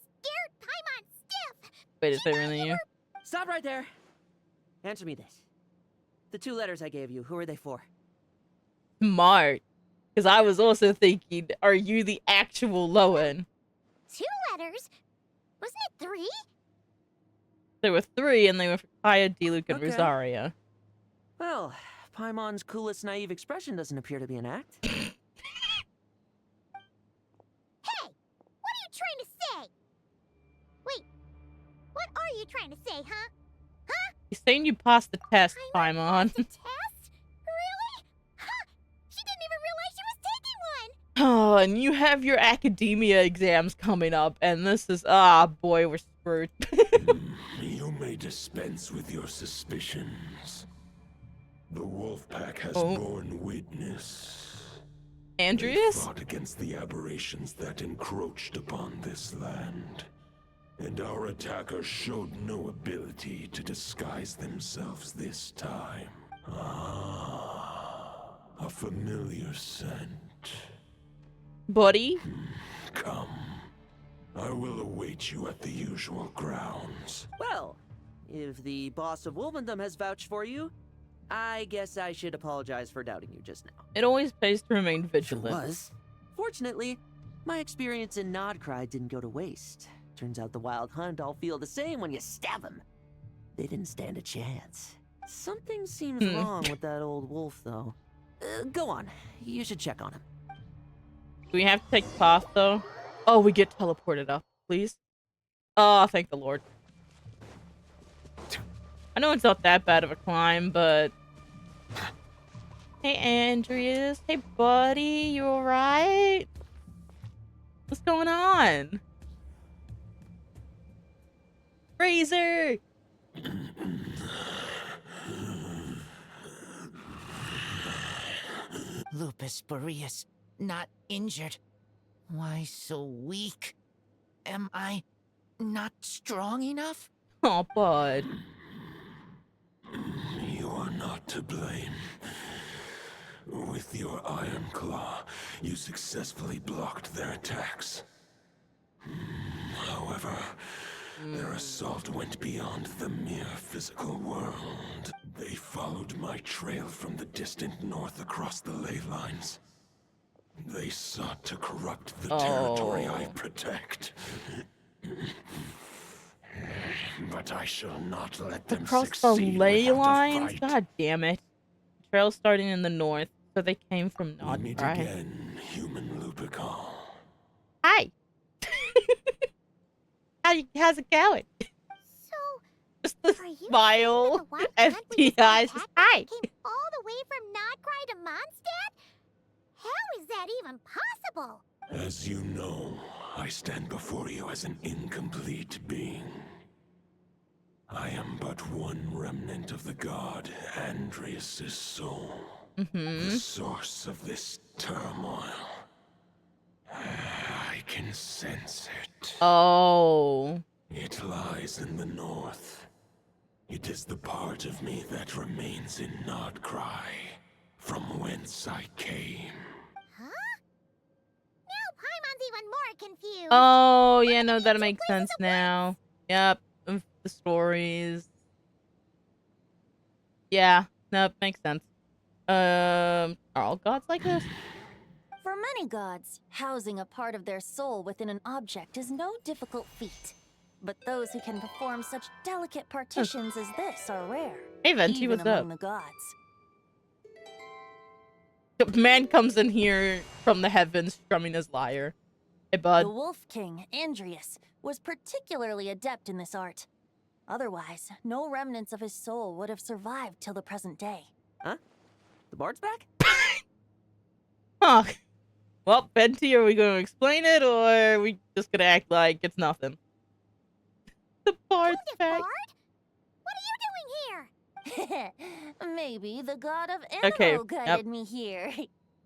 scared Paimon stiff! Wait, is that really you? Stop right there. Answer me this. The 2 letters I gave you, who are they for? Smart. Because I was also thinking, are you the actual Lowen? 2 letters? Wasn't it 3? There were 3, and they were for Kaya, Diluc, and Okay. Rosaria. Well, Paimon's coolest naive expression doesn't appear to be an act. Hey! What are you trying to say? Wait, what are you trying to say, huh? He's saying you passed the test, Paimon. Test? Really? Huh! She didn't even realize she was taking one! Oh, and you have your academia exams coming up, and this is... Ah, boy, we're screwed. You may dispense with your suspicions. The wolf pack has Oh. borne witness. Andreas? They fought against the aberrations that encroached upon this land. And our attackers showed no ability to disguise themselves this time. Ah, a familiar scent. Buddy? Come. I will await you at the usual grounds. Well, if the boss of Wolvendom has vouched for you, I guess I should apologize for doubting you just now. It always pays to remain vigilant. Fortunately, my experience in Nodcry didn't go to waste. Turns out the Wild Hunt all feel the same when you stab them. They didn't stand a chance. Something seems wrong with that old wolf, though. Go on. You should check on him. Do we have to take the path, though? Oh, we get teleported up, please. Oh, thank the Lord. I know it's not that bad of a climb, but... Hey, Andreas. Hey, buddy. You alright? What's going on? Razor! Lupus Boreas, not injured. Why so weak? Am I not strong enough? Oh, bud. You are not to blame. With your Iron Claw, you successfully blocked their attacks. However, their assault went beyond the mere physical world. They followed my trail from the distant north across the ley lines. They sought to corrupt the territory I protect. But I shall not let them Across the succeed ley without a lines? fight. God damn it. Trail starting in the north, so they came from We meet Nodcry. again, human Lupical. Hi! How's it going? Just the smile, FTI, just hi! Came all the way from Nodcry to Mondstadt? How is that even possible? As you know, I stand before you as an incomplete being. I am but one remnant of the god Andreas' soul. The source of this turmoil. I can sense it. Oh. It lies in the north. It is the part of me that remains in Nodcry, from whence I came. Huh? Now Paimon's even more confused. Oh, yeah, no, that makes sense now. Yep, the stories. Yeah, no, makes sense. Are all gods like this? For many gods, housing a part of their soul within an object is no difficult feat. But those who can perform such delicate partitions as this are rare. Hey, Venti, even what's among up? the gods. The man comes in here from the heavens strumming his lyre. Hey, bud. The Wolf King, Andreas, was particularly adept in this art. Otherwise, no remnants of his soul would have survived till the present day. Huh? The bard's back? Huh. Well, Venti, are we going to explain it, or are we just going to act like it's nothing? The bard's back. Bard? What are you doing Maybe the god of Okay, Animo yep. guided me here.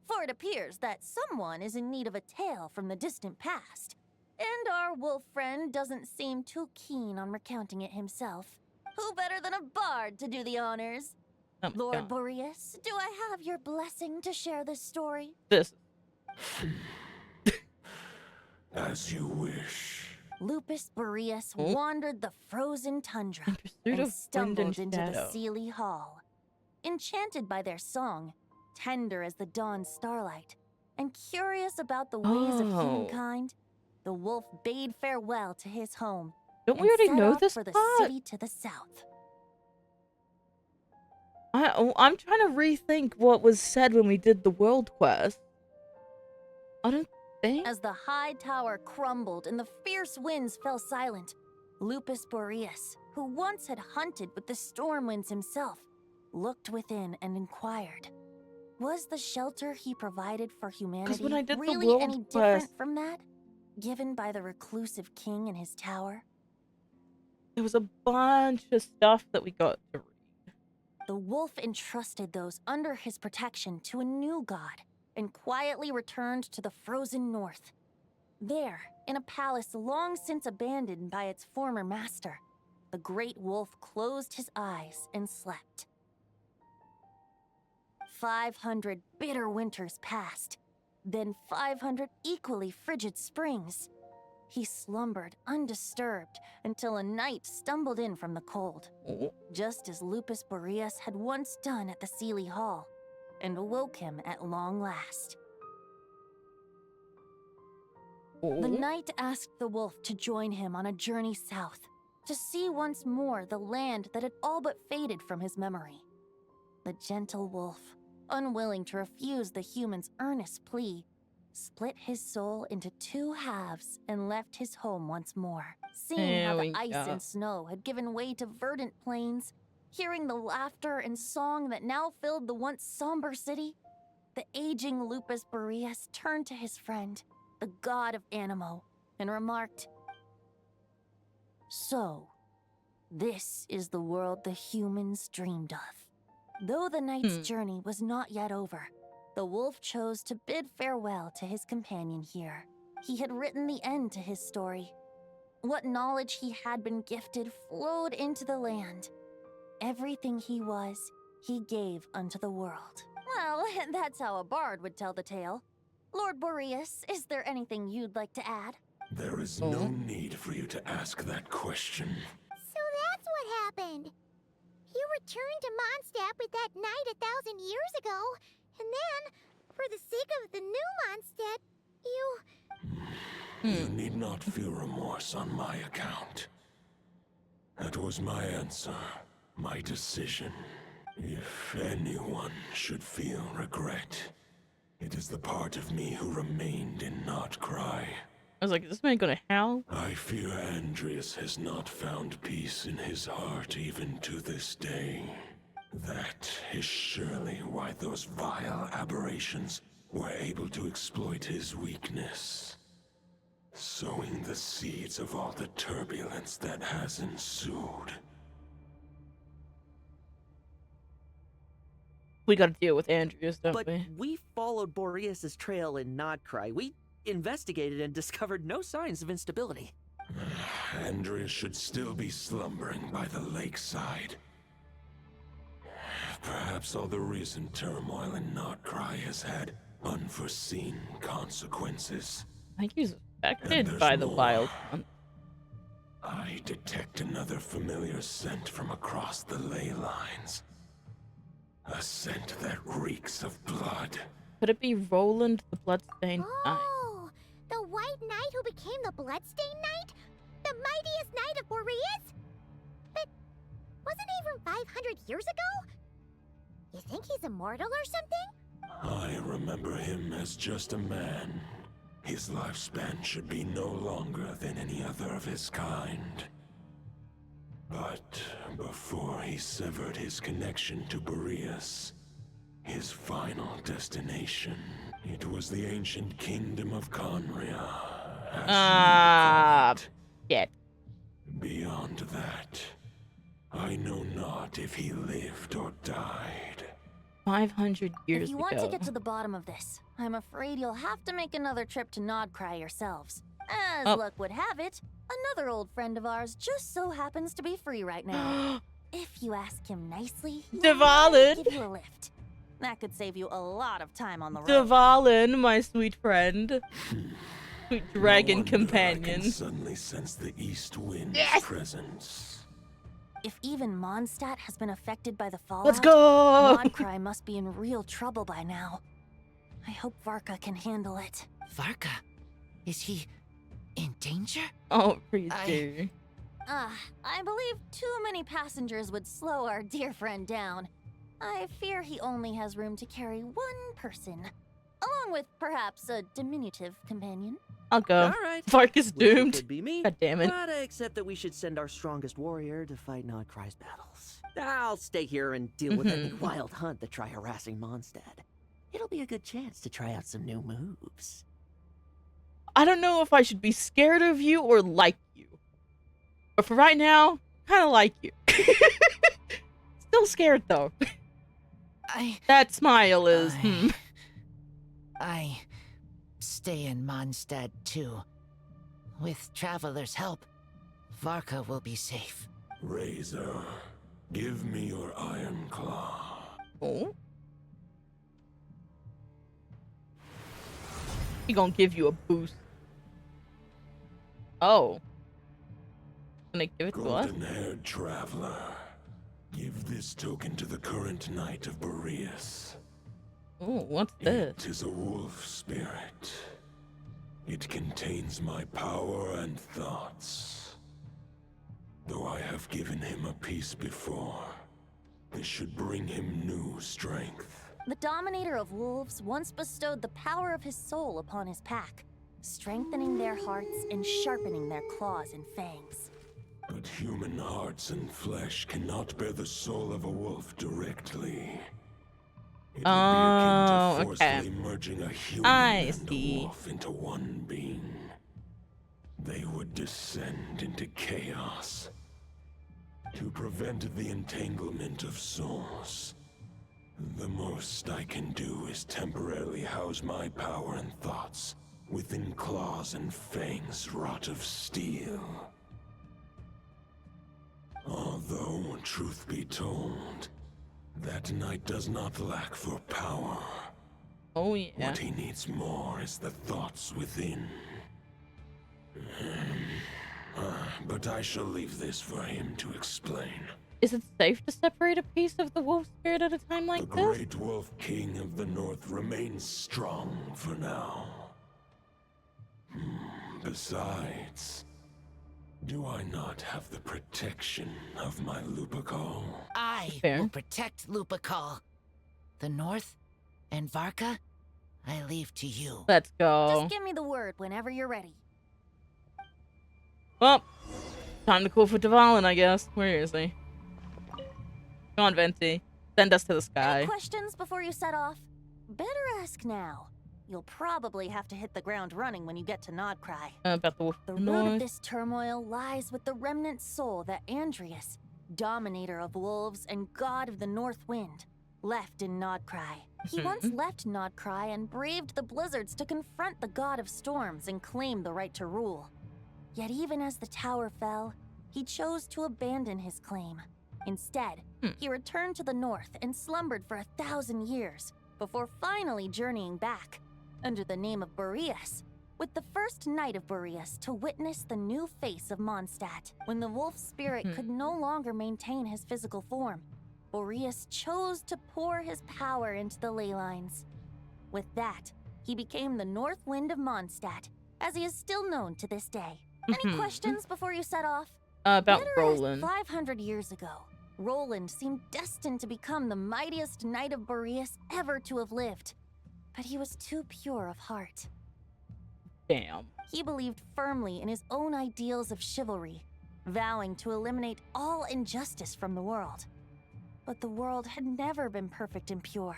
For it appears that someone is in need of a tale from the distant past. And our wolf friend doesn't seem too keen on recounting it himself. Who better than a bard to do the honors? Oh my Lord God. Boreas, do I have your blessing to share this story? This. As you wish. Lupus Boreas Oh. wandered the frozen tundra In pursuit and of wind stumbled and into the shadow. Sealy Hall. Enchanted by their song, tender as the dawn starlight, and curious about the ways of Oh. humankind, the wolf bade farewell to his home. Don't we and already set know off this for the part? city to the south. I'm trying to rethink what was said when we did the world quest. I don't think. As the high tower crumbled and the fierce winds fell silent, Lupus Boreas, who once had hunted with the storm winds himself, looked within and inquired, was the shelter he provided for humanity when I did the really world any quest- different from that given by the reclusive king in his tower? There was a bunch of stuff that we got to read. The wolf entrusted those under his protection to a new god and quietly returned to the frozen north. There, in a palace long since abandoned by its former master, the great wolf closed his eyes and slept. 500 bitter winters passed, then 500 equally frigid springs. He slumbered undisturbed until a night stumbled in from the cold, just as Lupus Boreas had once done at the Sealy Hall, and awoke him at long last. The knight asked the wolf to join him on a journey south, to see once more the land that had all but faded from his memory. The gentle wolf, unwilling to refuse the human's earnest plea, split his soul into two halves and left his home once more. Seeing how There the we ice go. and snow had given way to verdant plains, hearing the laughter and song that now filled the once somber city, the aging Lupus Boreas turned to his friend, the god of Animo, and remarked, "So, this is the world the humans dreamed of." Though the knight's journey was not yet over, the wolf chose to bid farewell to his companion here. He had written the end to his story. What knowledge he had been gifted flowed into the land. Everything he was, he gave unto the world. Well, that's how a bard would tell the tale. Lord Boreas, is there anything you'd like to add? There is no need for you to ask that question. So that's what happened. You returned to Mondstadt with that knight 1,000 years ago, and then, for the sake of the new Mondstadt, you... You need not feel remorse on my account. That was my answer, my decision. If anyone should feel regret, it is the part of me who remained in Notcry. I was like, is this man gonna howl? I fear Andreas has not found peace in his heart even to this day. That is surely why those vile aberrations were able to exploit his weakness, sowing the seeds of all the turbulence that has ensued. We gotta deal with Andreas, don't But we? we followed Boreas' trail in Nodcry. We investigated and discovered no signs of instability. Andreas should still be slumbering by the lakeside. Perhaps all the recent turmoil in Notcry has had unforeseen consequences. I think he's And affected there's by the more. wild hunt. I detect another familiar scent from across the ley lines. A scent that reeks of blood. Could it be Roland the Bloodstained Knight? Oh, the White Knight who became the Bloodstained Knight? The mightiest knight of Boreas? But wasn't he from 500 years ago? You think he's immortal or something? I remember him as just a man. His lifespan should be no longer than any other of his kind. But before he severed his connection to Boreas, his final destination, it was the ancient kingdom of Conria. Shit. Beyond that, I know not if he lived or died. 500 years If you ago. want to get to the bottom of this, I'm afraid you'll have to make another trip to Nodcry yourselves. As Oh. luck would have it, another old friend of ours just so happens to be free right now. If you ask him nicely, he might Dvalin. give you a lift. That could save you a lot of time on the road. Dvalin, my sweet friend. Sweet dragon No wonder companion. I can suddenly sense the east wind's presence. If even Mondstadt has been affected by the fallout, Let's go! Nodcry must be in real trouble by now. I hope Varka can handle it. Varka? Is he in danger? Oh, please do. I believe too many passengers would slow our dear friend down. I fear he only has room to carry one person, along with perhaps a diminutive companion. I'll go. All right. Varka's Wish it doomed. could be me, God damn it. but I accept that we should send our strongest warrior to fight Nodcry's battles. I'll stay here and deal with any wild hunt that try harassing Mondstadt. It'll be a good chance to try out some new moves. I don't know if I should be scared of you or like you. But for right now, kind of like you. Still scared though. That smile is. I stay in Mondstadt too. With Traveler's help, Varka will be safe. Razor, give me your iron claw. Oh? He gonna give you a boost. Oh. Gonna give it to us? Golden-haired traveler, give this token to the current knight of Boreas. Oh, what's this? It is a wolf spirit. It contains my power and thoughts. Though I have given him a piece before, this should bring him new strength. The Dominator of Wolves once bestowed the power of his soul upon his pack, strengthening their hearts and sharpening their claws and fangs. But human hearts and flesh cannot bear the soul of a wolf directly. It would be akin to forcefully merging a human and a wolf into one being. They would descend into chaos. To prevent the entanglement of souls, the most I can do is temporarily house my power and thoughts within claws and fangs wrought of steel. Although, truth be told, that knight does not lack for power. Oh yeah. What he needs more is the thoughts within. But I shall leave this for him to explain. Is it safe to separate a piece of the wolf spirit at a time like The this? Great Wolf King of the North remains strong for now. Besides, do I not have the protection of my Lupacol? I will protect Lupacol. The North and Varka, I leave to you. Let's go. Just give me the word whenever you're ready. Well, time to call for Dvalin, I guess. Where is he? Come on, Venti. Send us to the sky. Any questions before you set off? Better ask now. You'll probably have to hit the ground running when you get to Nodcry. About the wolf The of the root of north. this turmoil lies with the remnant soul that Andrius, Dominator of Wolves and God of the North Wind, left in Nodcry. He once left Nodcry and braved the blizzards to confront the God of Storms and claim the right to rule. Yet even as the tower fell, he chose to abandon his claim. Instead, he returned to the north and slumbered for 1,000 years before finally journeying back, under the name of Boreas, with the first knight of Boreas to witness the new face of Mondstadt. When the wolf spirit could no longer maintain his physical form, Boreas chose to pour his power into the ley lines. With that, he became the North Wind of Mondstadt, as he is still known to this day. Any questions before you set off? About Better Roland. 500 years ago, Roland seemed destined to become the mightiest knight of Boreas ever to have lived. But he was too pure of heart. Damn. He believed firmly in his own ideals of chivalry, vowing to eliminate all injustice from the world. But the world had never been perfect and pure,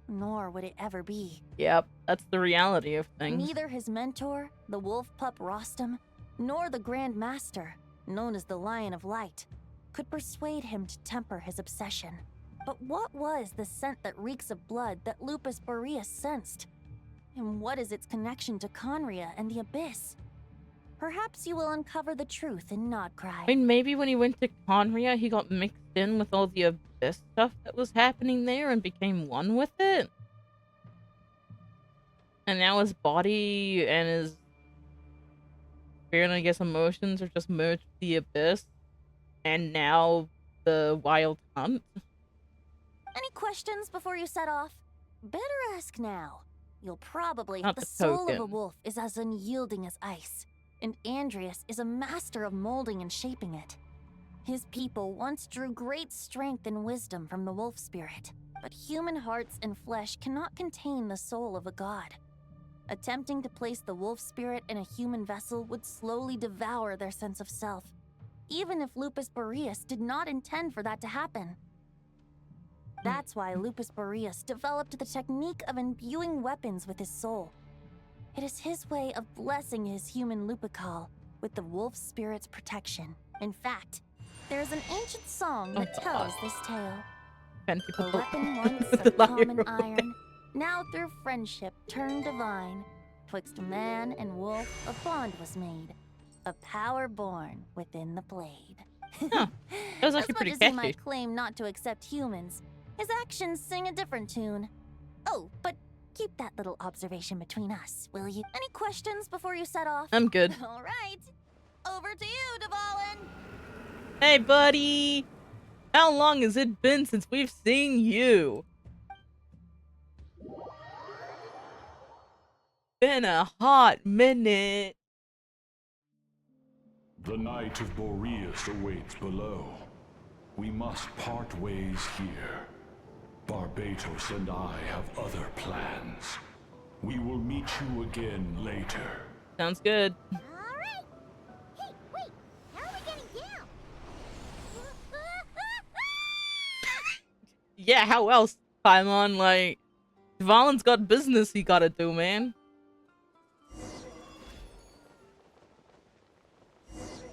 nor would it ever be. Yep, that's the reality of things. Neither his mentor, the wolf pup Rostam, nor the Grandmaster, known as the Lion of Light, could persuade him to temper his obsession. But what was the scent that reeks of blood that Lupus Boreas sensed? And what is its connection to Conria and the Abyss? Perhaps you will uncover the truth in Nodcry. I mean, maybe when he went to Conria, he got mixed in with all the Abyss stuff that was happening there and became one with it. And now his body and his spirit and I guess emotions are just merged with the Abyss. And now the Wild Hunt. Any questions before you set off? Better ask now. You'll probably... Not the the soul of a token. wolf is as unyielding as ice, and Andreas is a master of molding and shaping it. His people once drew great strength and wisdom from the wolf spirit, but human hearts and flesh cannot contain the soul of a god. Attempting to place the wolf spirit in a human vessel would slowly devour their sense of self, even if Lupus Boreas did not intend for that to happen. That's why Lupus Boreas developed the technique of imbuing weapons with his soul. It is his way of blessing his human Lupical with the wolf spirit's protection. In fact, there is an ancient song that tells this tale. A weapon once of common iron, now through friendship turned divine. Twixt man and wolf a bond was made, a power born within the blade. That was actually As much pretty as he catchy. might claim not to accept humans, his actions sing a different tune. Oh, but keep that little observation between us, will you? Any questions before you set off? I'm good. All right. Over to you, Dvalin. Hey, buddy! How long has it been since we've seen you? Been a hot minute. The Knight of Boreas awaits below. We must part ways here. Barbatos and I have other plans. We will meet you again later. Sounds good. Alright! Hey, wait! How are we getting down? Yeah, how else, Paimon? Like, Dvalin's got business he gotta do, man.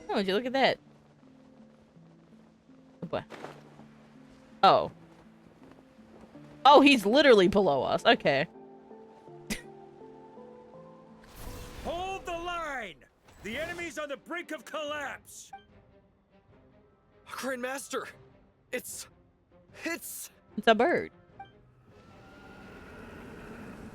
Oh, would you look at that? Oh, boy. Oh. Oh, he's literally below us. Okay. Hold the line! The enemy's on the brink of collapse! Grandmaster! It's It's a bird.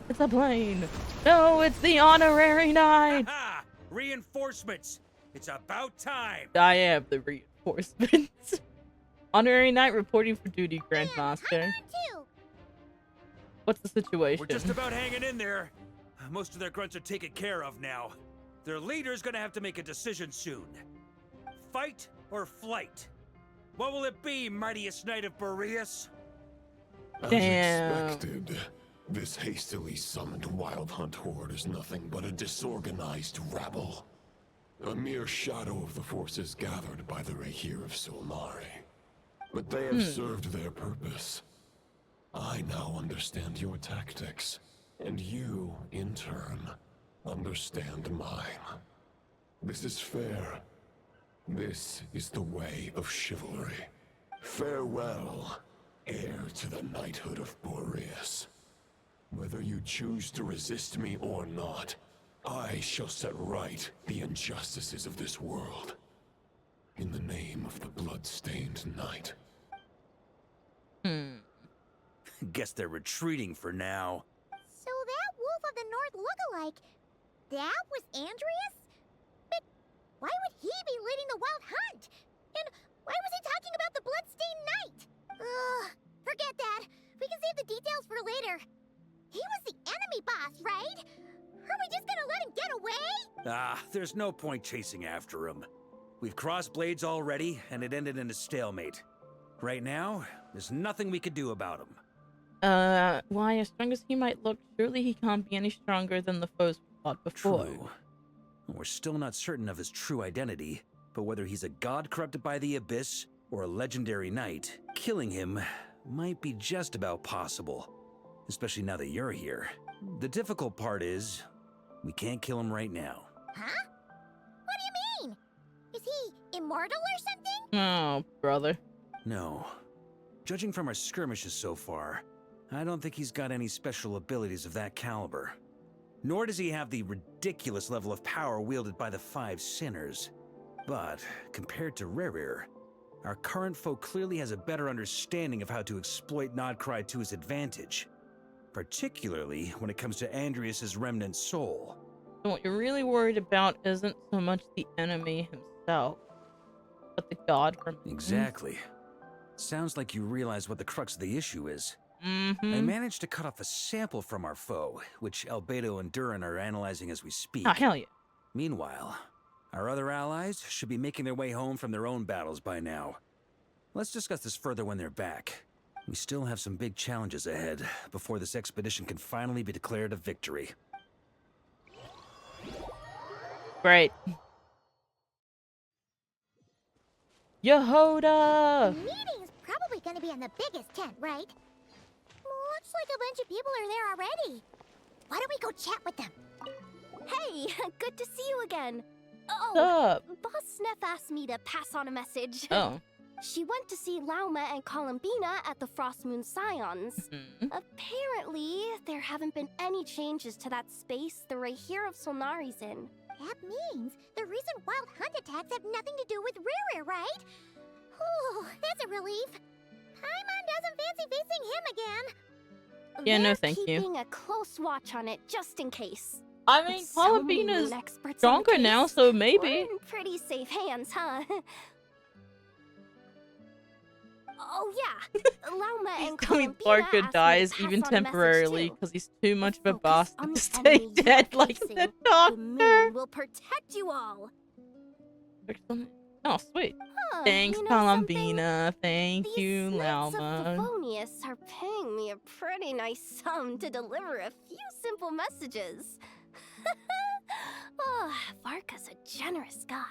It's a plane. No, it's the honorary knight. Ha! Reinforcements! It's about time! I am the reinforcements. Honorary knight reporting for duty, Grandmaster. What's the situation? We're just about hanging in there. Most of their grunts are taken care of now. Their leader's gonna have to make a decision soon. Fight or flight? What will it be, mightiest knight of Boreas? As Damn. expected, this hastily summoned Wild Hunt horde is nothing but a disorganized rabble. A mere shadow of the forces gathered by the Rahir of Solmari. But they have served their purpose. I now understand your tactics, and you, in turn, understand mine. This is fair. This is the way of chivalry. Farewell, heir to the knighthood of Boreas. Whether you choose to resist me or not, I shall set right the injustices of this world. In the name of the blood-stained knight. Guess they're retreating for now. So that Wolf of the North lookalike, that was Andreas? But why would he be leading the Wild Hunt? And why was he talking about the Bloodstained Knight? Ugh, forget that. We can save the details for later. He was the enemy boss, right? Are we just gonna let him get away? There's no point chasing after him. We've crossed blades already, and it ended in a stalemate. Right now, there's nothing we could do about him. Why, as strong as he might look, surely he can't be any stronger than the foes we fought before. True. We're still not certain of his true identity, but whether he's a god corrupted by the Abyss or a legendary knight, killing him might be just about possible. Especially now that you're here. The difficult part is, we can't kill him right now. Huh? What do you mean? Is he immortal or something? Oh, brother. No. Judging from our skirmishes so far, I don't think he's got any special abilities of that caliber. Nor does he have the ridiculous level of power wielded by the 5 sinners. But, compared to Rerir, our current foe clearly has a better understanding of how to exploit Nodcry to his advantage. Particularly when it comes to Andrias's remnant soul. So what you're really worried about isn't so much the enemy himself, but the god from... Exactly. Sounds like you realize what the crux of the issue is. Mm-hmm. I managed to cut off a sample from our foe, which Albedo and Durin are analyzing as we speak. Oh, hell yeah. Meanwhile, our other allies should be making their way home from their own battles by now. Let's discuss this further when they're back. We still have some big challenges ahead before this expedition can finally be declared a victory. Great. Yehoda! The meeting's probably gonna be in the biggest tent, right? Looks like a bunch of people are there already. Why don't we go chat with them? Hey, good to see you again. What's up? Boss Neff asked me to pass on a message. Oh. She went to see Lauma and Columbina at the Frost Moon Scions. Apparently, there haven't been any changes to that space the Rahir of Solnari's in. That means the recent wild hunt attacks have nothing to do with Rerir, right? Whew, that's a relief. Paimon doesn't fancy facing him again. Yeah, no They're thank you. keeping a close watch on it just in case. I mean, So many Columbina's moon experts on stronger the case. now, so maybe. We're in pretty safe hands, huh? Oh yeah, Lauma and I mean, Columbina Varka asked me to dies pass even on a message, temporarily too. because he's too much of a Focus boss on to the stay enemy you're dead like facing. the The doctor. moon will protect you all. Oh, sweet. Huh, Thanks, you know Columbina. Thank you, Knights of Lauma. Favonius are paying me a pretty nice sum to deliver a few simple messages. Oh, Varka's a generous guy.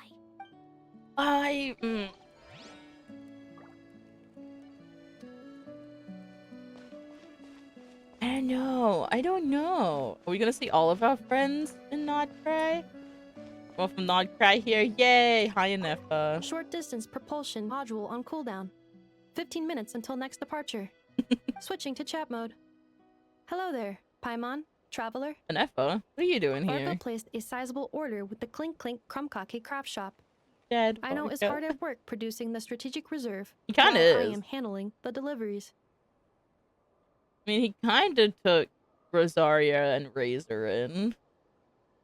I don't know. Are we gonna see all of our friends in Nodcry? Well, from Nodcry here, yay! Hi, Anefa. Short distance propulsion module on cooldown. 15 minutes until next departure. Switching to chat mode. Hello there, Paimon, Traveler. Anefa, what are you doing Varka here? placed a sizable order with the Clink Clink Krumkake craft shop. Dead. I know is hard at work producing the strategic reserve. He kinda while I is. am handling the deliveries. I mean, he kinda took Rosaria and Razor in.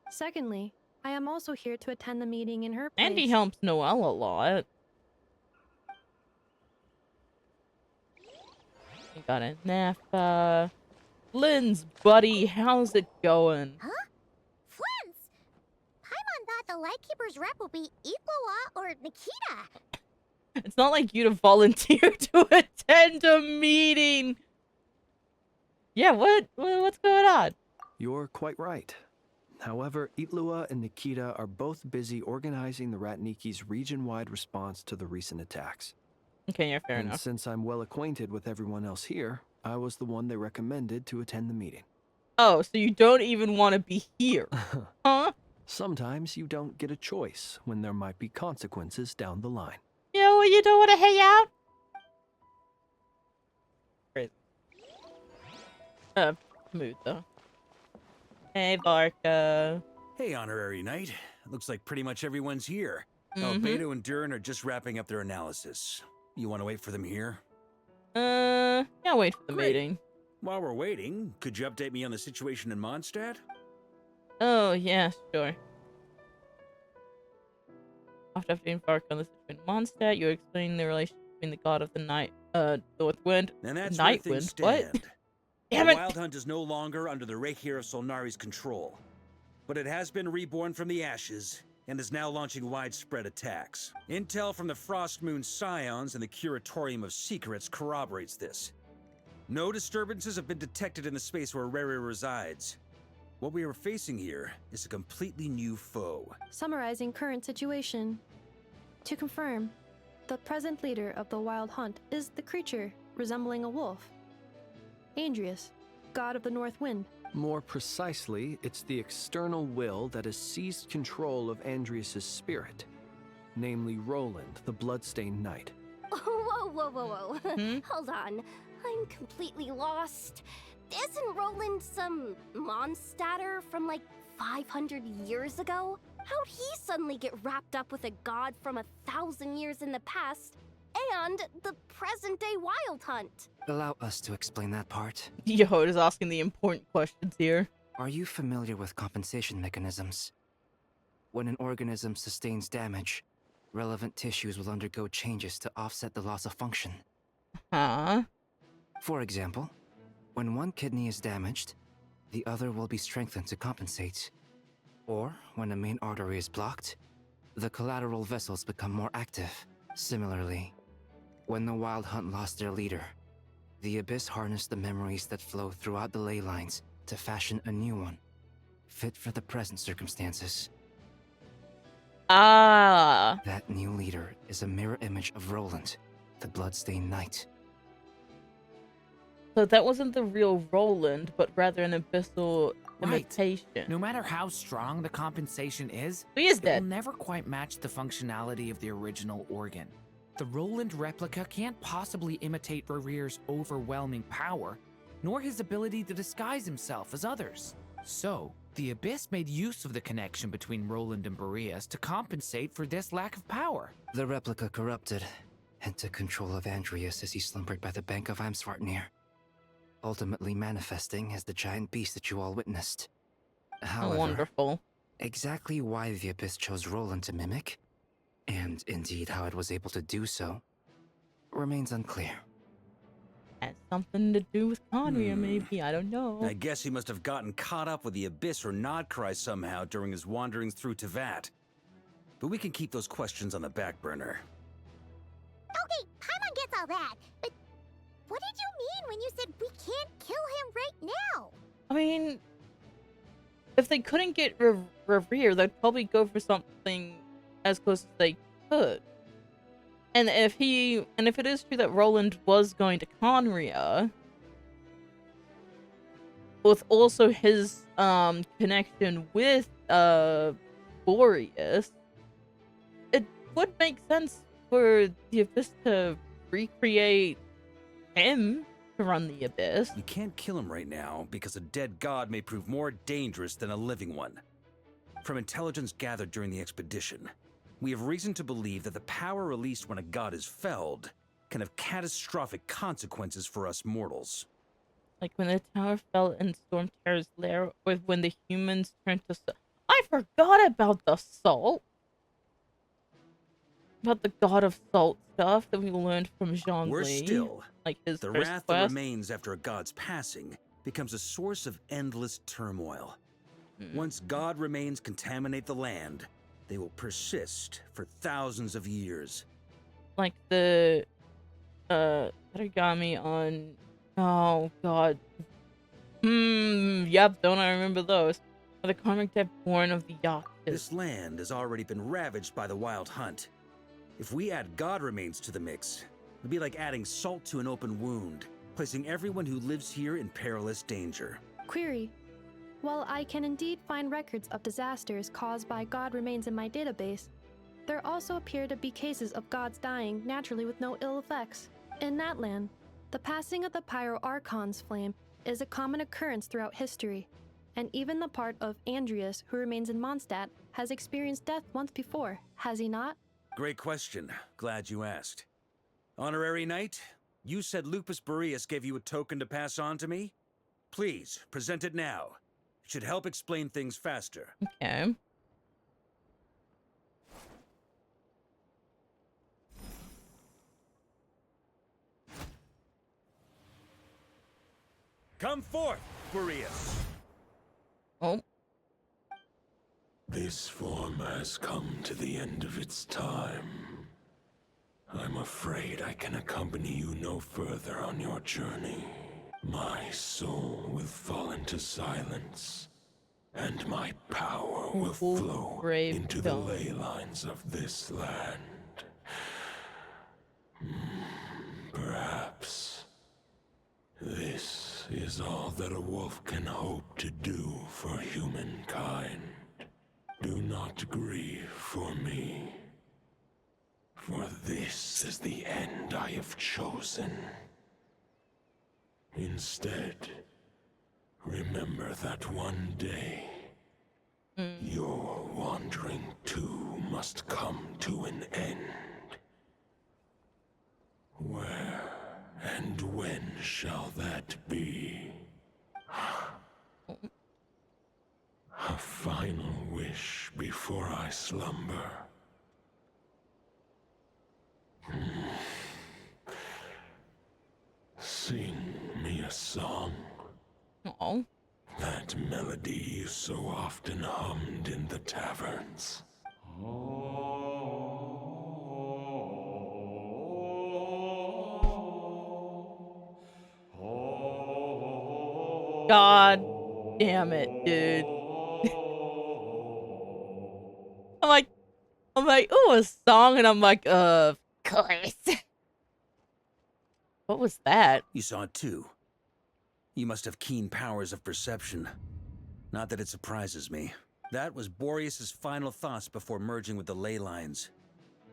Secondly, I am also here to attend the meeting in her place. And he helps Noelle a lot. We got Anefa. Lynn's buddy, how's it going? Huh? Flint's? Paimon thought the Lightkeeper's rep would be Iqua or Nikita. It's not like you to volunteer to attend a meeting. Yeah, what's going on? You're quite right. However, Itlua and Nikita are both busy organizing the Ratniki's region-wide response to the recent attacks. Okay, yeah, fair And enough. since I'm well acquainted with everyone else here, I was the one they recommended to attend the meeting. Oh, so you don't even want to be here, huh? Sometimes you don't get a choice when there might be consequences down the line. Yeah, well, you don't want to hang out? Crazy. Mood though. Hey, Varka. Hey, Honorary Knight. Looks like pretty much everyone's here. Mhm. Albedo and Durin are just wrapping up their analysis. You want to wait for them here? Yeah, wait for the Great. meeting. While we're waiting, could you update me on the situation in Mondstadt? Oh, yeah, sure. After updating Varka on the situation in Mondstadt, you explain the relationship between the god of the night, North Wind, And that's Night where things Wind. What? stand. Damn the it! Wild Hunt is no longer under the Rahir of Solnari's control, but it has been reborn from the ashes and is now launching widespread attacks. Intel from the Frost Moon Scions and the Curatorium of Secrets corroborates this. No disturbances have been detected in the space where Rerir resides. What we are facing here is a completely new foe. Summarizing current situation. To confirm, the present leader of the Wild Hunt is the creature resembling a wolf. Andrias, god of the North Wind. More precisely, it's the external will that has seized control of Andrias' spirit. namely Roland, the Bloodstained Knight. Whoa, whoa, whoa, whoa. Hold on. I'm completely lost. Isn't Roland some Mondstatter from like 500 years ago? How'd he suddenly get wrapped up with a god from 1,000 years in the past and the present-day Wild Hunt? Allow us to explain that part. Yo, is asking the important questions here. Are you familiar with compensation mechanisms? When an organism sustains damage, relevant tissues will undergo changes to offset the loss of function. Huh? For example, when one kidney is damaged, the other will be strengthened to compensate. Or, when a main artery is blocked, the collateral vessels become more active. Similarly, when the Wild Hunt lost their leader, the Abyss harnessed the memories that flow throughout the ley lines to fashion a new one, fit for the present circumstances. Ah. That new leader is a mirror image of Roland, the Bloodstained Knight. So that wasn't the real Roland, but rather an abyssal imitation. No matter how strong the compensation is, he is it dead. will never quite match the functionality of the original organ. The Roland replica can't possibly imitate Rerear's overwhelming power, nor his ability to disguise himself as others. So, the Abyss made use of the connection between Roland and Boreas to compensate for this lack of power. The replica corrupted and took control of Andreas as he slumbered by the bank of Eimsvartnir, ultimately manifesting as the giant beast that you all witnessed. However, wonderful. Exactly why the Abyss chose Roland to mimic, and indeed how it was able to do so, remains unclear. Has something to do with Conria, maybe. I don't know. I guess he must have gotten caught up with the Abyss or Nodcry somehow during his wanderings through Tevat. But we can keep those questions on the back burner. Okay, Paimon gets all that, but what did you mean when you said we can't kill him right now? I mean, if they couldn't get Reverie, they'd probably go for something as close as they could. And if it is true that Roland was going to Conria, with also his connection with Boreas, it would make sense for the Abyss to recreate him to run the Abyss. We can't kill him right now because a dead god may prove more dangerous than a living one. From intelligence gathered during the expedition, we have reason to believe that the power released when a god is felled can have catastrophic consequences for us mortals. Like when the tower fell in Storm Terror's lair, or when the humans turned to salt. I forgot about the salt. About the god of salt stuff that we learned from Zhongli. Worse still, like his the first wrath quest. that remains after a god's passing becomes a source of endless turmoil. Once God remains contaminate the land, they will persist for thousands of years. Like the origami on, oh god, yep, don't I remember those? Or the karmic debt born of the Yacht. This land has already been ravaged by the Wild Hunt. If we add God remains to the mix, it'd be like adding salt to an open wound, placing everyone who lives here in perilous danger. Query. While I can indeed find records of disasters caused by God remains in my database, there also appear to be cases of gods dying naturally with no ill effects. In that land, the passing of the Pyro Archon's flame is a common occurrence throughout history, and even the part of Andreas who remains in Mondstadt has experienced death once before, has he not? Great question. Glad you asked. Honorary Knight, you said Lupus Boreas gave you a token to pass on to me? Please, present it now. It should help explain things faster. Okay. Come forth, Boreas. Oh. This form has come to the end of its time. I'm afraid I can accompany you no further on your journey. My soul will fall into silence, and my power will flow into the ley lines of this land. Perhaps this is all that a wolf can hope to do for humankind. Do not grieve for me. For this is the end I have chosen. Instead, remember that one day, your wandering too must come to an end. Where and when shall that be? A final wish before I slumber. Sing me a song. Oh. That melody you so often hummed in the taverns. God damn it, dude. I'm like, oh, a song, and I'm like, of course. What was that? You saw it too. You must have keen powers of perception. Not that it surprises me. That was Boreas's final thoughts before merging with the ley lines.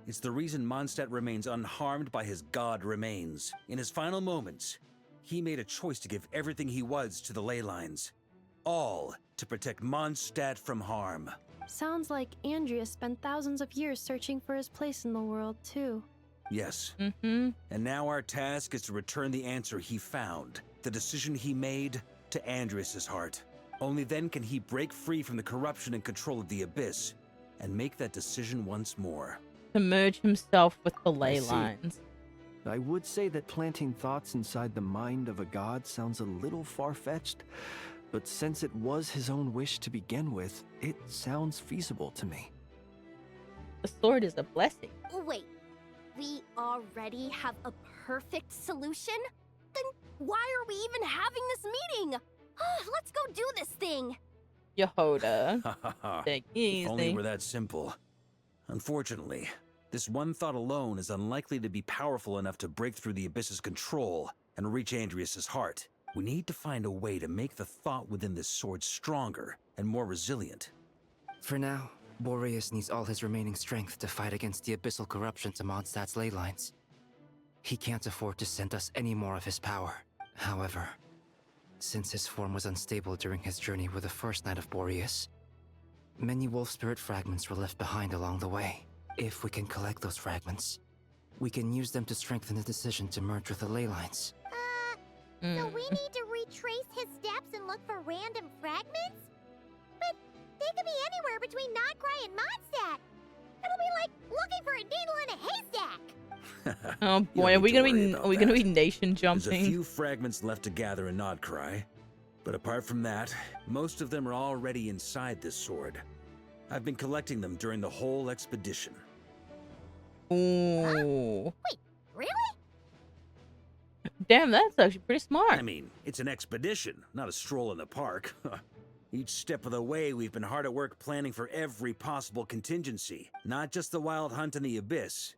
It's the reason Mondstadt remains unharmed by his god remains. In his final moments, he made a choice to give everything he was to the ley lines. All to protect Mondstadt from harm. Sounds like Andrea spent thousands of years searching for his place in the world, too. Yes. And now our task is to return the answer he found, the decision he made, to Andrias's heart. Only then can he break free from the corruption and control of the Abyss, and make that decision once more. To merge himself with the ley I see. lines. I would say that planting thoughts inside the mind of a god sounds a little far-fetched, but since it was his own wish to begin with, it sounds feasible to me. The sword is a blessing. Wait, we already have a perfect solution? Then why are we even having this meeting? Let's go do this thing. Yehoda. Take it easy. If only it were that simple. Unfortunately, this one thought alone is unlikely to be powerful enough to break through the Abyss's control and reach Andrias's heart. We need to find a way to make the thought within this sword stronger and more resilient. For now, Boreas needs all his remaining strength to fight against the abyssal corruption to Mondstadt's ley lines. He can't afford to send us any more of his power. However, since his form was unstable during his journey with the first Knight of Boreas, many wolf spirit fragments were left behind along the way. If we can collect those fragments, we can use them to strengthen the decision to merge with the ley lines. So we need to retrace his steps and look for random fragments? But they could be anywhere between Nodcry and Mondstadt. It'll be like looking for a needle in a haystack. Oh boy, are we gonna be nation jumping? There's a few fragments left to gather in Nodcry, but apart from that, most of them are already inside this sword. I've been collecting them during the whole expedition. Ooh. Wait, really? Damn, that's actually pretty smart. I mean, it's an expedition, not a stroll in the park. Each step of the way, we've been hard at work planning for every possible contingency. Not just the wild hunt in the Abyss,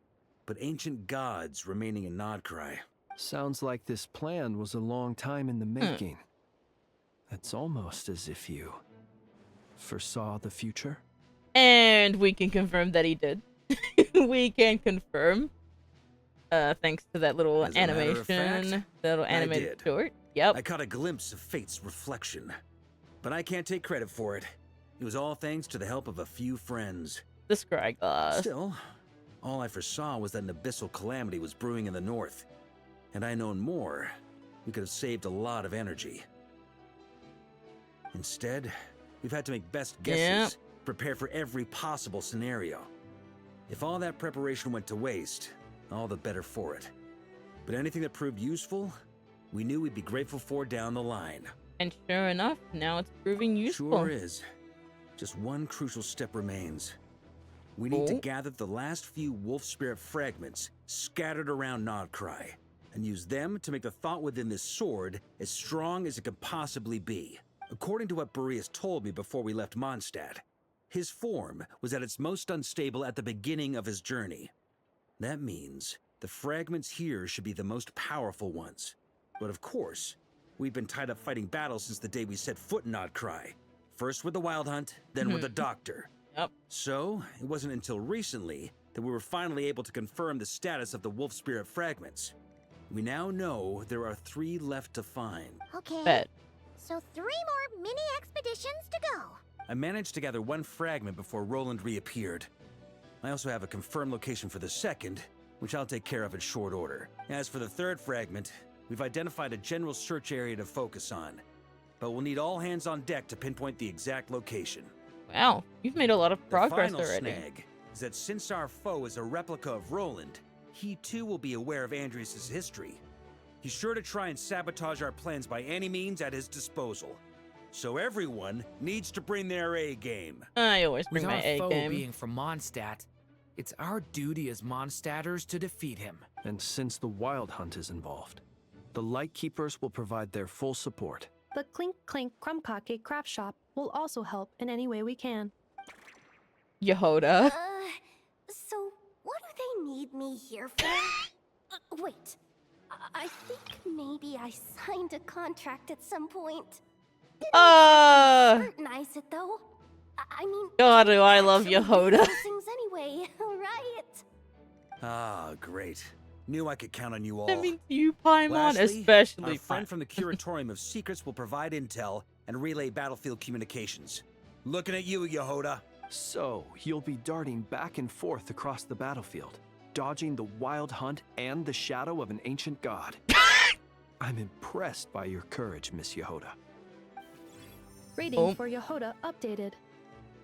but ancient gods remaining in Nodcry. Sounds like this plan was a long time in the making. It's almost as if you foresaw the future. And we can confirm that he did. We can confirm. Thanks to that little As a matter of animation, fact, that little I animated did. short. Yep. I caught a glimpse of fate's reflection, but I can't take credit for it. It was all thanks to the help of a few friends. The scry glass. Still, all I foresaw was that an abyssal calamity was brewing in the north. Had I known more, we could have saved a lot of energy. Instead, we've had to make best guesses, prepare for every possible scenario. If all that preparation went to waste, all the better for it. But anything that proved useful, we knew we'd be grateful for down the line. And sure enough, now it's proving useful. Sure is. Just one crucial step remains. We need to gather the last few wolf spirit fragments scattered around Nodcry, and use them to make the thought within this sword as strong as it could possibly be. According to what Boreas told me before we left Mondstadt, his form was at its most unstable at the beginning of his journey. That means the fragments here should be the most powerful ones. But of course, we've been tied up fighting battles since the day we set foot in Nodcry. First with the Wild Hunt, then with the Doctor. Yep. So, it wasn't until recently that we were finally able to confirm the status of the wolf spirit fragments. We now know there are 3 left to find. Okay. Bet. So 3 more mini expeditions to go. I managed to gather 1 fragment before Roland reappeared. I also have a confirmed location for the second, which I'll take care of in short order. As for the 3rd fragment, we've identified a general search area to focus on, but we'll need all hands on deck to pinpoint the exact location. Wow, you've made a lot of progress the final already. snag is that since our foe is a replica of Roland, he too will be aware of Andrias' history. He's sure to try and sabotage our plans by any means at his disposal. So everyone needs to bring their A game. I always bring With my our A foe game. being from Mondstadt, it's our duty as Mondstadters to defeat him. And since the Wild Hunt is involved, the Lightkeepers will provide their full support. The Clink Clink Krumkake craft shop will also help in any way we can. Yehoda. So what do they need me here for? Wait, I think maybe I signed a contract at some point. Scrutinize it though. I mean, God, do I love actually Yehoda. these things anyway, right? Ah, great. Knew I could count on you all. That means you, Paimon, Lastly, especially our friend from the Curatorium of Secrets will provide intel and relay battlefield communications. Looking at you, Yehoda. So, you'll be darting back and forth across the battlefield, dodging the Wild Hunt and the shadow of an ancient god. I'm impressed by your courage, Miss Yehoda. Rating for Yehoda updated.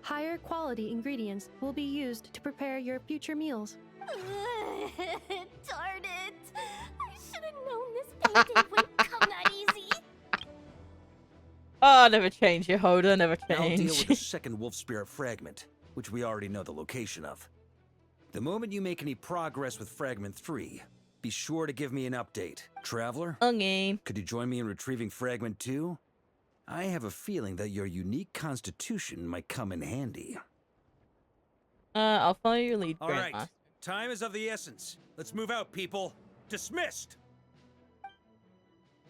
Higher quality ingredients will be used to prepare your future meals. Darn it! I should have known this painting would come that easy. Oh, never change, Yehoda, never I'll deal with change. the second wolf spirit fragment, which we already know the location of. The moment you make any progress with fragment 3, be sure to give me an update. Traveler? Okay. Could you join me in retrieving fragment 2? I have a feeling that your unique constitution might come in handy. I'll follow your lead, All right, Grandmaster. time is of the essence. Let's move out, people. Dismissed!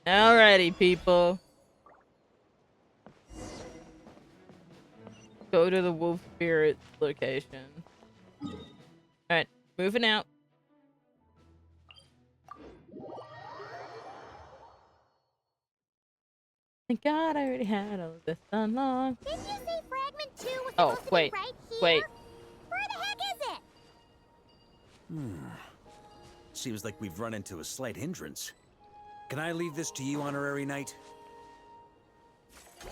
Alrighty, people. Go to the wolf spirit location. Alright, moving out. Thank God I already had all of this unlocked. Didn't you say fragment 2 was Oh, supposed to wait, be right here? wait. Where the heck is it? Seems like we've run into a slight hindrance. Can I leave this to you, Honorary Knight? I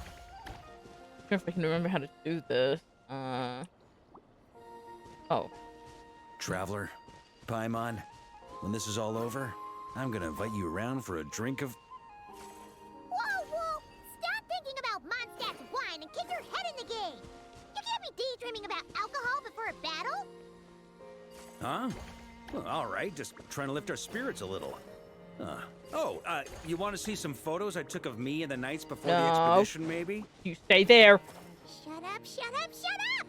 don't know if I can remember how to do this. Oh. Traveler, Paimon, when this is all over, I'm gonna invite you around for a drink of... Whoa, whoa! Stop thinking about Mondstadt's wine and kick your head in the game! You can't be daydreaming about alcohol before a battle! Huh? Well, all right, just trying to lift our spirits a little. You want to see some photos I took of me and the knights before the No. expedition, maybe? You stay there. Shut up, shut up, shut up!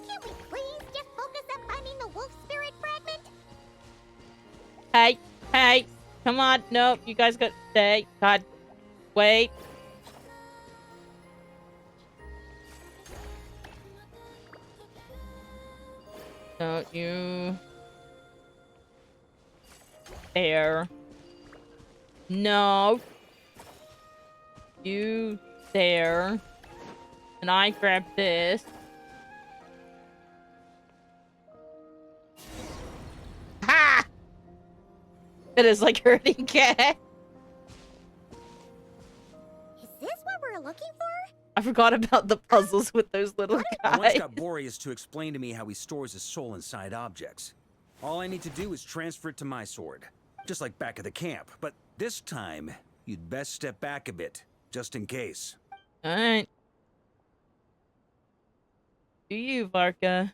Can't we please just focus on finding the wolf spirit fragment? Hey, hey, come on. No, you guys got to stay. God, wait. Don't you... There. No. You there. And I grab this. Ha! It is like hurting cat. Is this what we're looking for? I forgot about the puzzles with those little I once guys. got Boreas to explain to me how he stores his soul inside objects. All I need to do is transfer it to my sword. Just like back at the camp. But this time, you'd best step back a bit, just in case. Alright. Do you, Varka?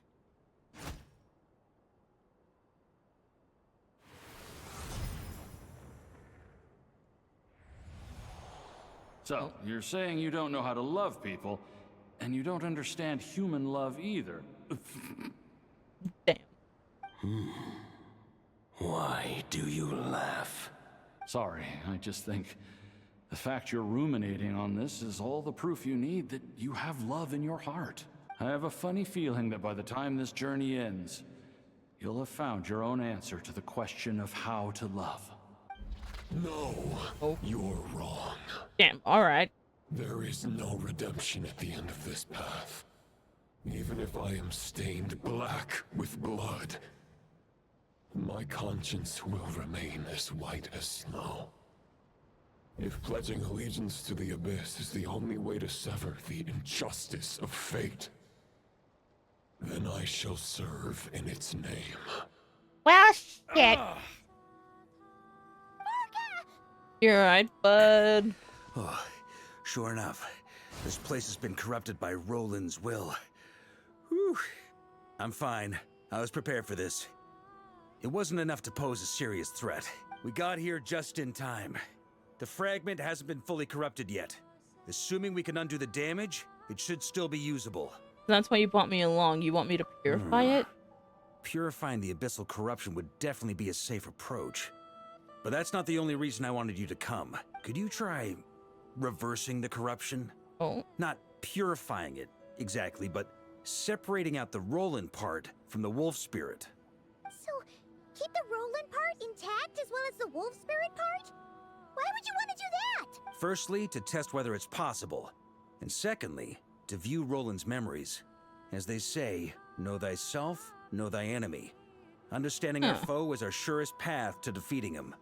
So, you're saying you don't know how to love people, and you don't understand human love either. Why do you laugh? Sorry, I just think the fact you're ruminating on this is all the proof you need that you have love in your heart. I have a funny feeling that by the time this journey ends, You'll have found your own answer to the question of how to love. No, you're wrong. Damn, alright. There is no redemption at the end of this path. Even if I am stained black with blood, my conscience will remain as white as snow. If pledging allegiance to the Abyss is the only way to sever the injustice of fate, then I shall serve in its name. Well, shit. You're right, bud. Oh, sure enough, this place has been corrupted by Roland's will. Whew. I'm fine. I was prepared for this. It wasn't enough to pose a serious threat. We got here just in time. The fragment hasn't been fully corrupted yet. Assuming we can undo the damage, it should still be usable. That's why you brought me along. You want me to purify it? Purifying the abyssal corruption would definitely be a safe approach. But that's not the only reason I wanted you to come. Could you try reversing the corruption? Oh. Not purifying it, exactly, but separating out the Roland part from the wolf spirit. So, keep the Roland part intact as well as the wolf spirit part? Why would you want to do that? Firstly, to test whether it's possible. And secondly, to view Roland's memories. As they say, know thyself, know thy enemy. Understanding our foe is our surest path to defeating him.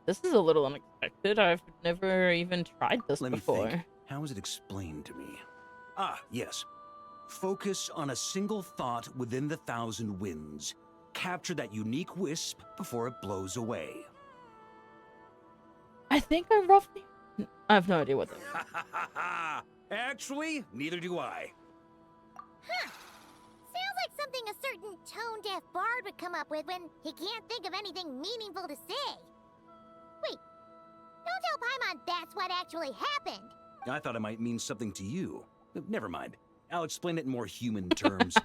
This is a little unexpected. I've never even tried this Let me before. think. How is it explained to me? Ah, yes. Focus on a single thought within the 1,000 winds. Capture that unique wisp before it blows away. I think I roughly... I have no idea what that is. Actually, neither do I. Huh. Sounds like something a certain tone-deaf bard would come up with when he can't think of anything meaningful to say. Wait, don't tell Paimon that's what actually happened. I thought it might mean something to you. Never mind. I'll explain it in more human terms.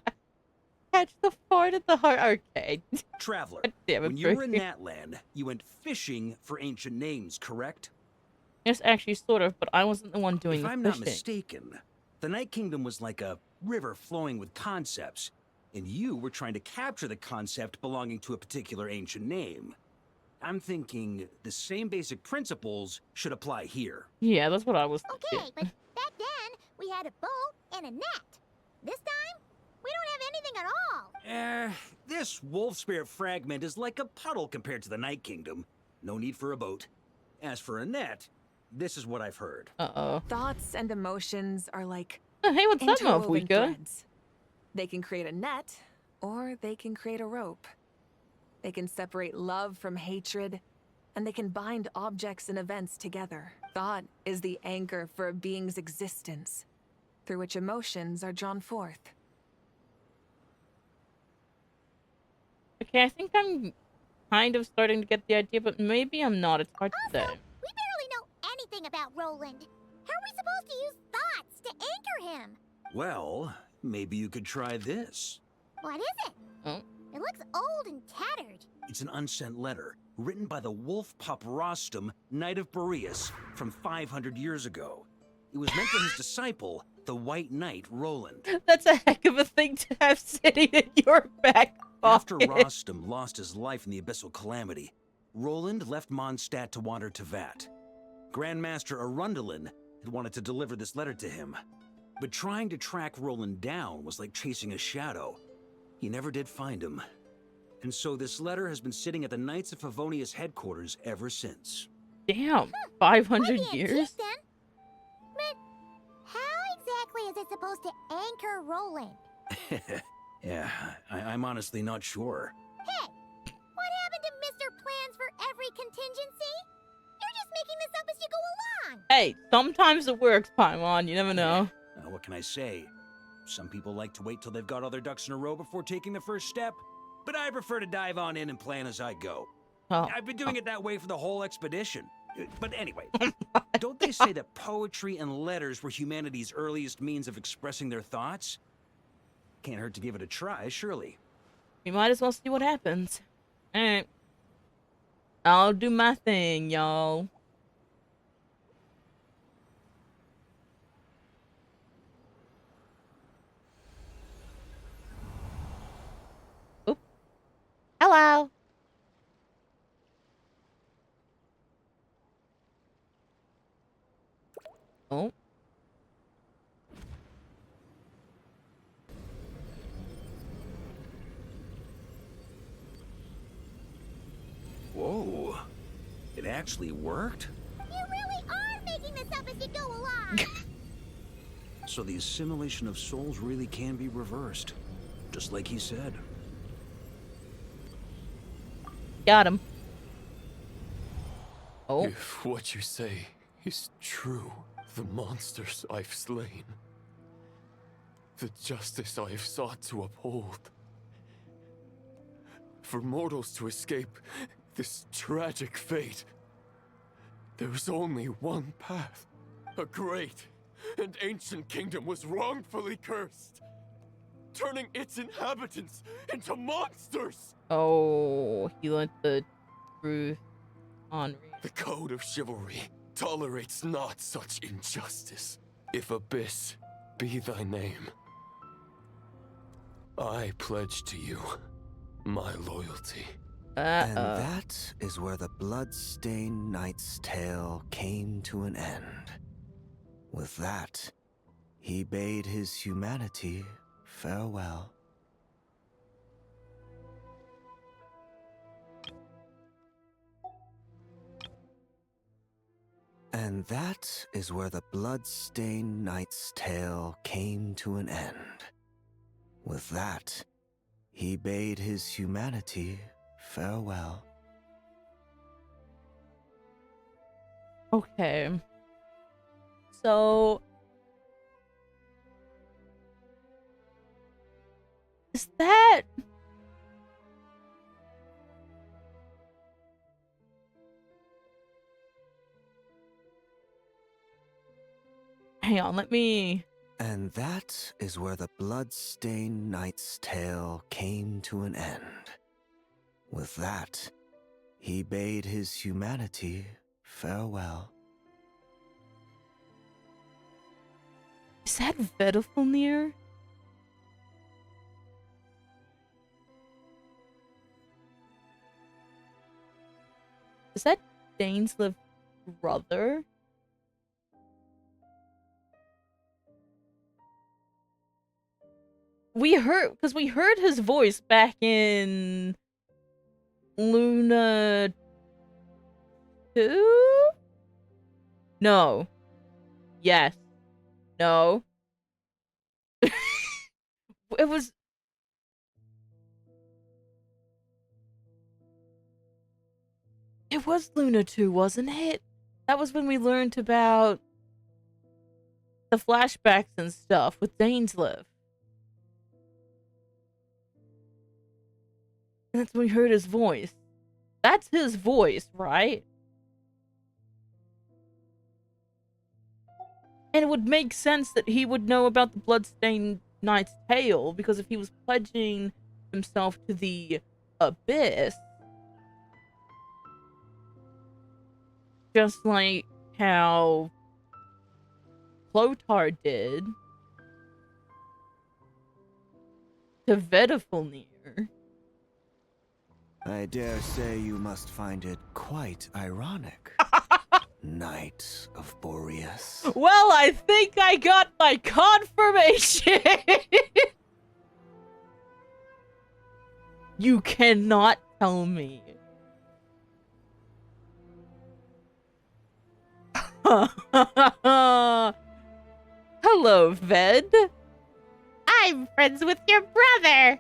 Catch the fart at the heart. Okay. Traveler, Damn it, when you were in Bertie. Natland, you went fishing for ancient names, correct? Yes, actually, sort of, but I wasn't the one doing If the I'm fishing. not mistaken, the Night Kingdom was like a river flowing with concepts, and you were trying to capture the concept belonging to a particular ancient name. I'm thinking the same basic principles should apply here. Yeah, that's what I was thinking. Okay, but back then, we had a boat and a net. This time, we don't have anything at all. This wolf spirit fragment is like a puddle compared to the Night Kingdom. No need for a boat. As for a net, this is what I've heard. Uh-oh. Thoughts and emotions are like hey, what's up, interwoven Malfuika? threads. They can create a net, or they can create a rope. They can separate love from hatred, and they can bind objects and events together. Thought is the anchor for a being's existence, through which emotions are drawn forth. Okay, I think I'm kind of starting to get the idea, but maybe I'm not. It's hard to say. We barely know anything about Roland. How are we supposed to use thoughts to anchor him? Well, maybe you could try this. What is it? Oh. It looks old and tattered. It's an unsent letter, written by the wolf pup Rostam, Knight of Boreas, from 500 years ago. It was meant for his disciple, the White Knight Roland. That's a heck of a thing to have sitting in your back After pocket. Rostam lost his life in the Abyssal Calamity, Roland left Mondstadt to wander to Vat. Grandmaster Arundelen had wanted to deliver this letter to him, but trying to track Roland down was like chasing a shadow. He never did find him. And so this letter has been sitting at the Knights of Favonius headquarters ever since. Damn, 500 Might be antique years? then. But how exactly is it supposed to anchor Roland? Yeah, I'm honestly not sure. Hey, what happened to Mr. Plans for every contingency? You're just making this up as you go along. Hey, sometimes it works, Paimon. You never know. What can I say? Some people like to wait till they've got all their ducks in a row before taking the first step, but I prefer to dive on in and plan as I go. Oh. I've been doing it that way for the whole expedition. But anyway, don't they say that poetry and letters were humanity's earliest means of expressing their thoughts? Can't hurt to give it a try, surely. We might as well see what happens. Alright. I'll do my thing, y'all. Oop. Hello. Oh. Whoa. It actually worked? You really are making this up as you go along. So the assimilation of souls really can be reversed. Just like he said. Got him. Oh. If what you say is true, the monsters I've slain, the justice I have sought to uphold, for mortals to escape this tragic fate, there's only one path. A great and ancient kingdom was wrongfully cursed, turning its inhabitants into monsters! Oh, he learned the truth on Reed. The code of chivalry tolerates not such injustice. If Abyss be thy name, I pledge to you my loyalty. And that is where the blood-stained knight's tale came to an end. With that, he bade his humanity farewell. And that is where the blood-stained knight's tale came to an end. With that, he bade his humanity farewell. Okay. So... is that... hang on, let me... And that is where the blood-stained knight's tale came to an end. With that, he bade his humanity farewell. Is that Vedifulnir? Is that Daneslev's brother? We heard his voice back in Luna 2? No. Yes. No. It was... it was Luna 2, wasn't it? That was when we learned about the flashbacks and stuff with Dainslev. And that's when we heard his voice. That's his voice, right? And it would make sense that he would know about the Bloodstained Knight's tale, because if he was pledging himself to the Abyss, just like how Clotar did to Vedifulnir. I dare say you must find it quite ironic, Knight of Boreas. Well, I think I got my confirmation. You cannot tell me. Hello, Ved. I'm friends with your brother.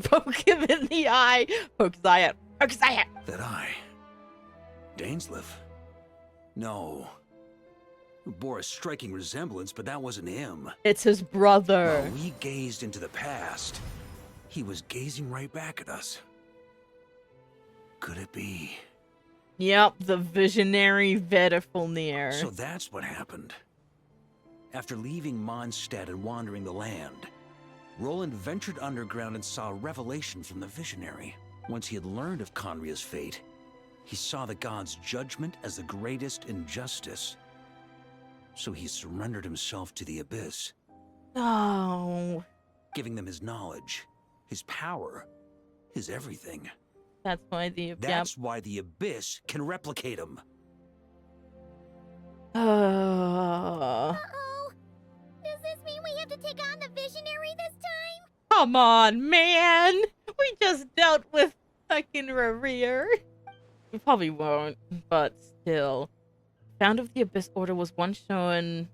Poke him in the eye. Poke his eye out. Poke his eye out. That eye. Dainslev? No. It bore a striking resemblance, but that wasn't him. It's his brother. No, we gazed into the past. He was gazing right back at us. Could it be? Yep, the visionary Vedifulnir. So that's what happened. After leaving Mondstadt and wandering the land, Roland ventured underground and saw a revelation from the visionary. Once he had learned of Conria's fate, he saw the gods' judgment as the greatest injustice. So he surrendered himself to the Abyss. Oh. giving them his knowledge, his power, his everything. That's why the That's why the Abyss can replicate him. Uh-oh. Does this mean we have to take on the Visionary this time? Come on, man! We just dealt with fucking Rerir. We probably won't, but still. Founder of the Abyss Order was once shown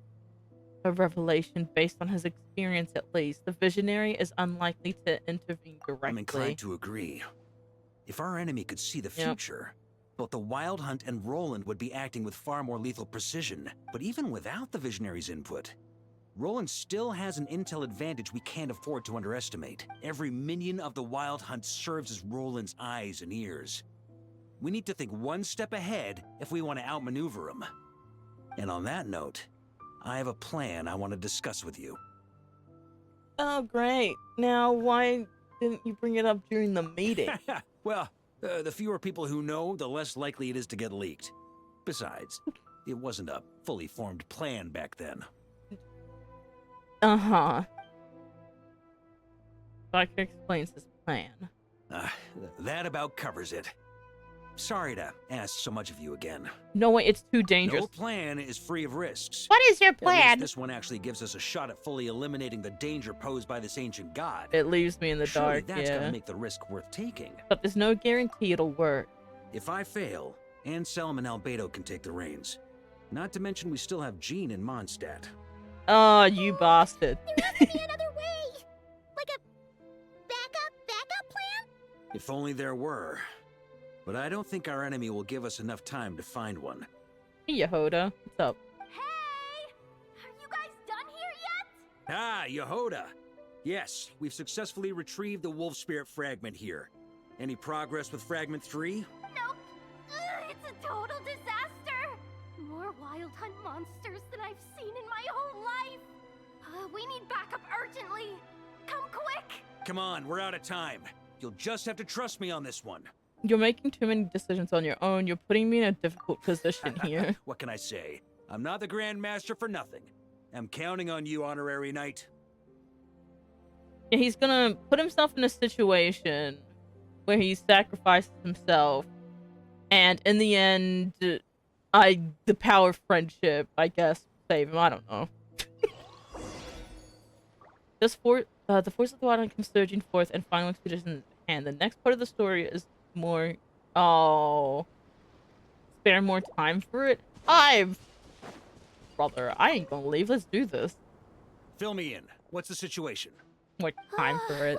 a revelation based on his experience at least. The Visionary is unlikely to intervene directly. I'm inclined to agree. If our enemy could see the future, both the Wild Hunt and Roland would be acting with far more lethal precision. But even without the Visionary's input, Roland still has an intel advantage we can't afford to underestimate. Every minion of the Wild Hunt serves as Roland's eyes and ears. We need to think one step ahead if we want to outmaneuver him. And on that note, I have a plan I want to discuss with you. Oh, great. Now, why didn't you bring it up during the meeting? Well, the fewer people who know, the less likely it is to get leaked. Besides, it wasn't a fully formed plan back then. Uh-huh. Varka explains his plan. That about covers it. Sorry to ask so much of you again. No way, it's too dangerous. No plan is free of risks. What is your At plan? least this one actually gives us a shot at fully eliminating the danger posed by this ancient god. It leaves me in the Surely dark, that's yeah. gotta make the risk worth taking. But there's no guarantee it'll work. If I fail, Anselm and Albedo can take the reins. Not to mention we still have Jean in Mondstadt. Oh, you bastard. There has to be another way! Like a backup plan? If only there were. But I don't think our enemy will give us enough time to find one. Hey, Yehoda. What's up? Are you guys done here yet? Ah, Yehoda! Yes, we've successfully retrieved the Wolf Spirit fragment here. Any progress with Fragment 3? Nope. It's a total disaster. More Wild Hunt monsters than I've seen in my whole life. We need backup urgently. Come quick. Come on, we're out of time. You'll just have to trust me on this one. You're making too many decisions on your own. You're putting me in a difficult position here. What can I say? I'm not the Grandmaster for nothing. I'm counting on you, Honorary Knight. Yeah, he's gonna put himself in a situation where he sacrifices himself, and in the end, the power of friendship, I guess, save him. I don't know. The force of the Wild Hunt comes surging forth, and final expedition at hand. The next part of the story is more. Oh, spare more time for it. Brother, I ain't gonna leave. Let's do this. Fill me in. What's the situation? More time for it.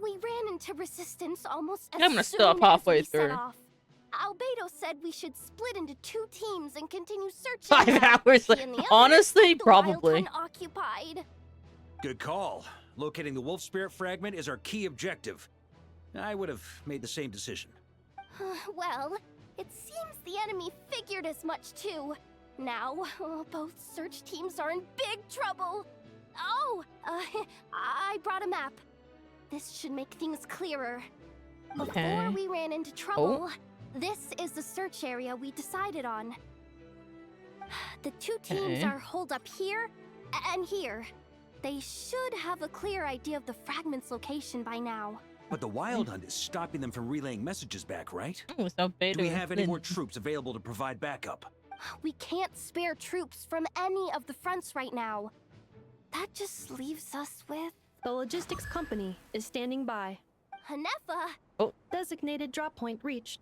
We ran into resistance almost as I'm gonna soon stop halfway as we set through. off. Albedo said we should split into 2 teams and continue searching. 5 hours. He and the others Honestly, keep the Wild probably. Hunt occupied. Good call. Locating the Wolf Spirit fragment is our key objective. I would have made the same decision. Well, it seems the enemy figured as much too. Now, both search teams are in big trouble. Oh, I brought a map. This should make things clearer. Okay. Before we ran into trouble, this is the search area we decided on. The 2 teams Okay. are holed up here and here. They should have a clear idea of the fragment's location by now. But the Wild Hunt is stopping them from relaying messages back, right? Oh, so Do we have any more troops available to provide backup? We can't spare troops from any of the fronts right now. That just leaves us with... The logistics company is standing by. Hanefa! Designated drop point reached.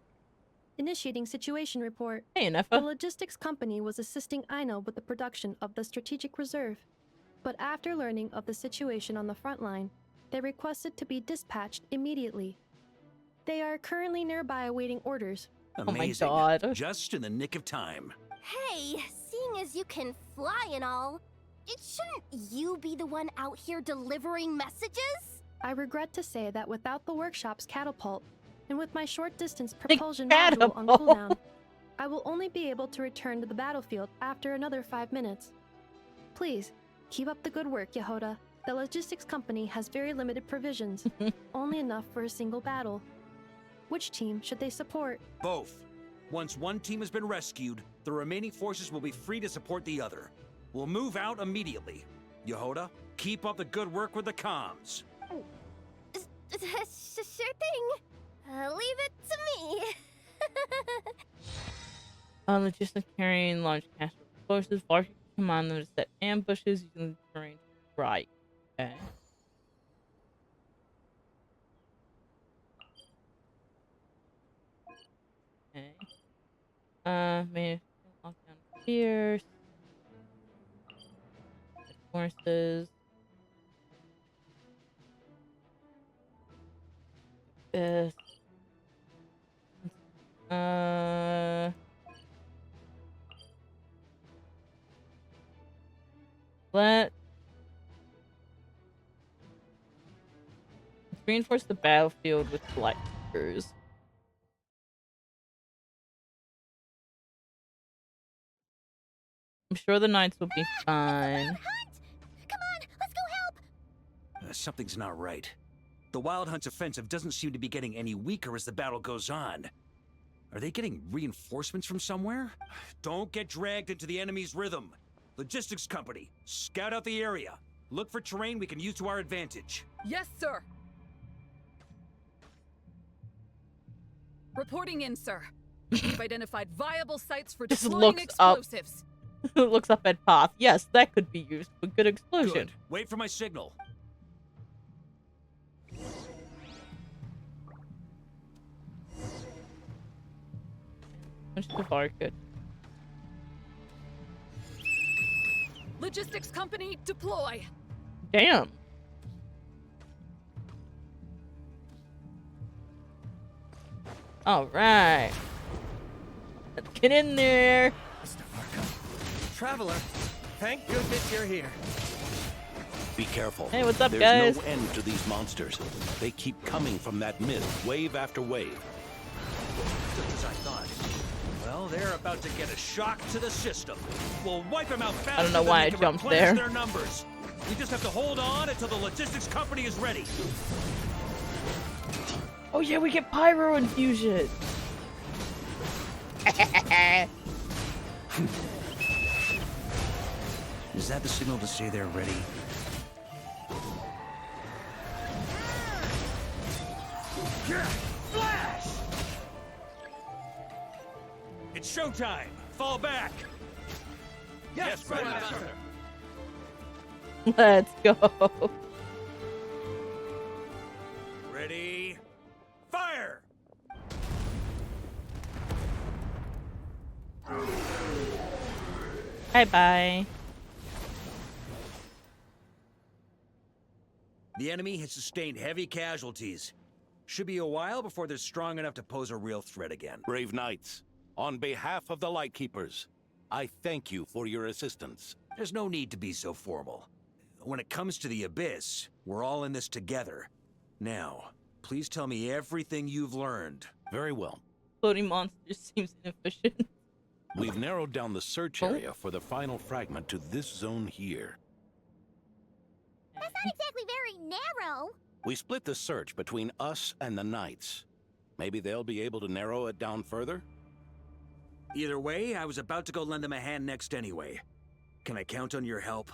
Initiating situation report. Hey, The Nefa. logistics company was assisting Aino with the production of the strategic reserve. But after learning of the situation on the front line, they requested to be dispatched immediately. They are currently nearby awaiting orders. Amazing. Oh my God. Just in the nick of time. Hey, seeing as you can fly and all, shouldn't you be the one out here delivering messages? I regret to say that without the workshop's catapult, and with my short-distance propulsion module on catapult. cooldown, I will only be able to return to the battlefield after another 5 minutes. Please, keep up the good work, Yehoda. The logistics company has very limited provisions, only enough for a single battle. Which team should they support? Both. Once one team has been rescued, the remaining forces will be free to support the other. We'll move out immediately. Yehoda, keep up the good work with the comms. Sure thing. Leave it to me. Logistics carrying large cash forces. Varka can command them to set ambushes using the terrain. Right. Okay. Okay. Maybe lock down fierce. Forces. This. Let's reinforce the battlefield with collectors. I'm sure the knights will be fine. Come on, let's go help! Something's not right. The Wild Hunt's offensive doesn't seem to be getting any weaker as the battle goes on. Are they getting reinforcements from somewhere? Don't get dragged into the enemy's rhythm. Logistics company, scout out the area. Look for terrain we can use to our advantage. Yes, sir. Reporting in, sir. We've identified viable sites for Just deploying looks explosives. Up. Looks up at path. Yes, that could be used for good explosion. Good. Wait for my signal. What's the Varka? Logistics company, deploy. Damn. All right. Let's get in there. Mr. Varka. Traveler, thank goodness you're here. Be careful. Hey, what's up, There's guys? no end to these monsters. They keep coming from that mist, wave after wave. Just as I thought. Well, they're about to get a shock to the system. We'll wipe them out faster I don't know why I than they can jumped replenish there. their numbers. We just have to hold on until the logistics company is ready. Oh yeah, we get pyro infusion. Is that the signal to say they're ready? Flash! It's showtime! Fall back! Yes, Grandmaster! Let's go. Ready? Fire! Bye-bye. The enemy has sustained heavy casualties. Should be a while before they're strong enough to pose a real threat again. Brave knights, on behalf of the Lightkeepers, I thank you for your assistance. There's no need to be so formal. When it comes to the Abyss, we're all in this together. Now, please tell me everything you've learned. Very well. Floating monsters seems inefficient. We've narrowed down the search area for the final fragment to this zone here. That's not exactly very narrow. We split the search between us and the Knights. Maybe they'll be able to narrow it down further? Either way, I was about to go lend them a hand next anyway. Can I count on your help?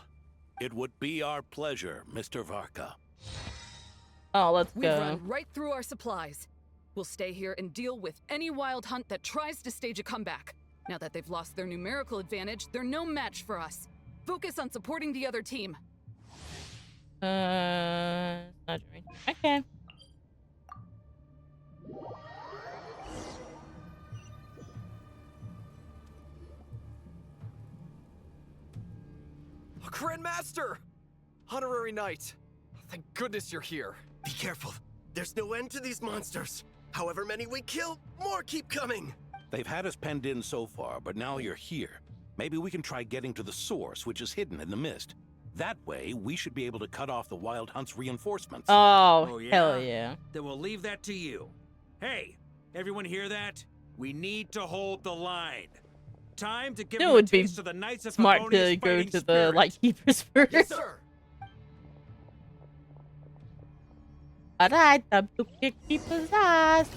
It would be our pleasure, Mr. Varka. Oh, let's We've go. run right through our supplies. We'll stay here and deal with any wild hunt that tries to stage a comeback. Now that they've lost their numerical advantage, they're no match for us. Focus on supporting the other team. It's not right. Okay. Grandmaster! Honorary Knight. Thank goodness you're here. Be careful. There's no end to these monsters. However many we kill, more keep coming. They've had us penned in so far, but now you're here. Maybe we can try getting to the source, which is hidden in the mist. That way, we should be able to cut off the Wild Hunt's reinforcements. Oh, hell yeah. Then we'll leave that to you. Hey, everyone hear that? We need to hold the line. Time to give It them a would be taste of the Knights of smart Favonius to go fighting to the spirit. Lightkeepers first. Yes, sir. Alright, time to kick people's ass.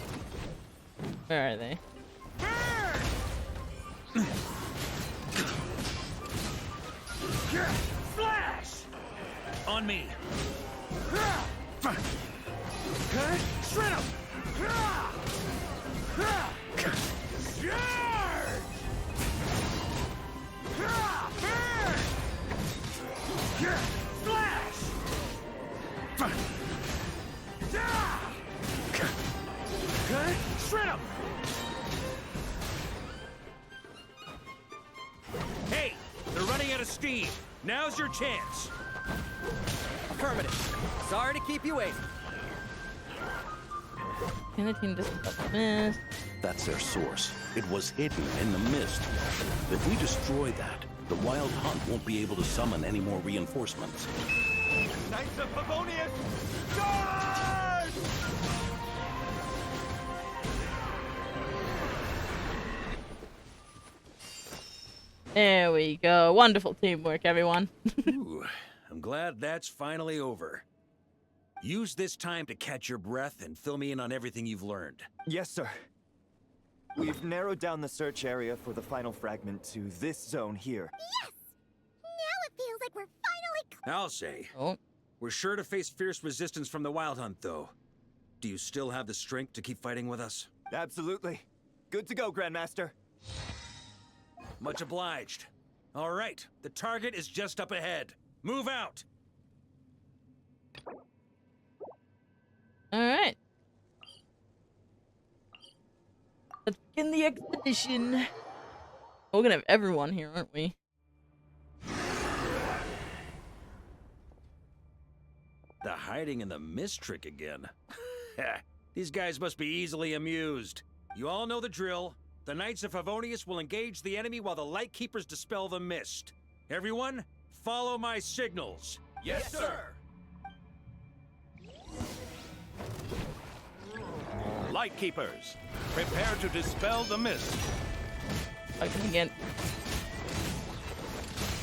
Where are they? Flash! On me. Shred him! Flash! Shred him! Hey, they're running out of steam. Now's your chance. Affirmative. Sorry to keep you waiting. And the team doesn't miss. That's their source. It was hidden in the mist. If we destroy that, the Wild Hunt won't be able to summon any more reinforcements. Knights of Favonius, charge! There we go. Wonderful teamwork, everyone. Ooh, I'm glad that's finally over. Use this time to catch your breath and fill me in on everything you've learned. Yes, sir. We've narrowed down the search area for the final fragment to this zone here. Yes! Now it feels like we're finally I'll say. We're sure to face fierce resistance from the Wild Hunt, though. Do you still have the strength to keep fighting with us? Absolutely. Good to go, Grandmaster. Much obliged. All right, the target is just up ahead. Move out! All right. Let's begin the expedition. We're gonna have everyone here, aren't we? The hiding in the mist trick again. These guys must be easily amused. You all know the drill. The Knights of Favonius will engage the enemy while the Lightkeepers dispel the mist. Everyone, follow my signals. Yes, sir! Lightkeepers, prepare to dispel the mist. I can again.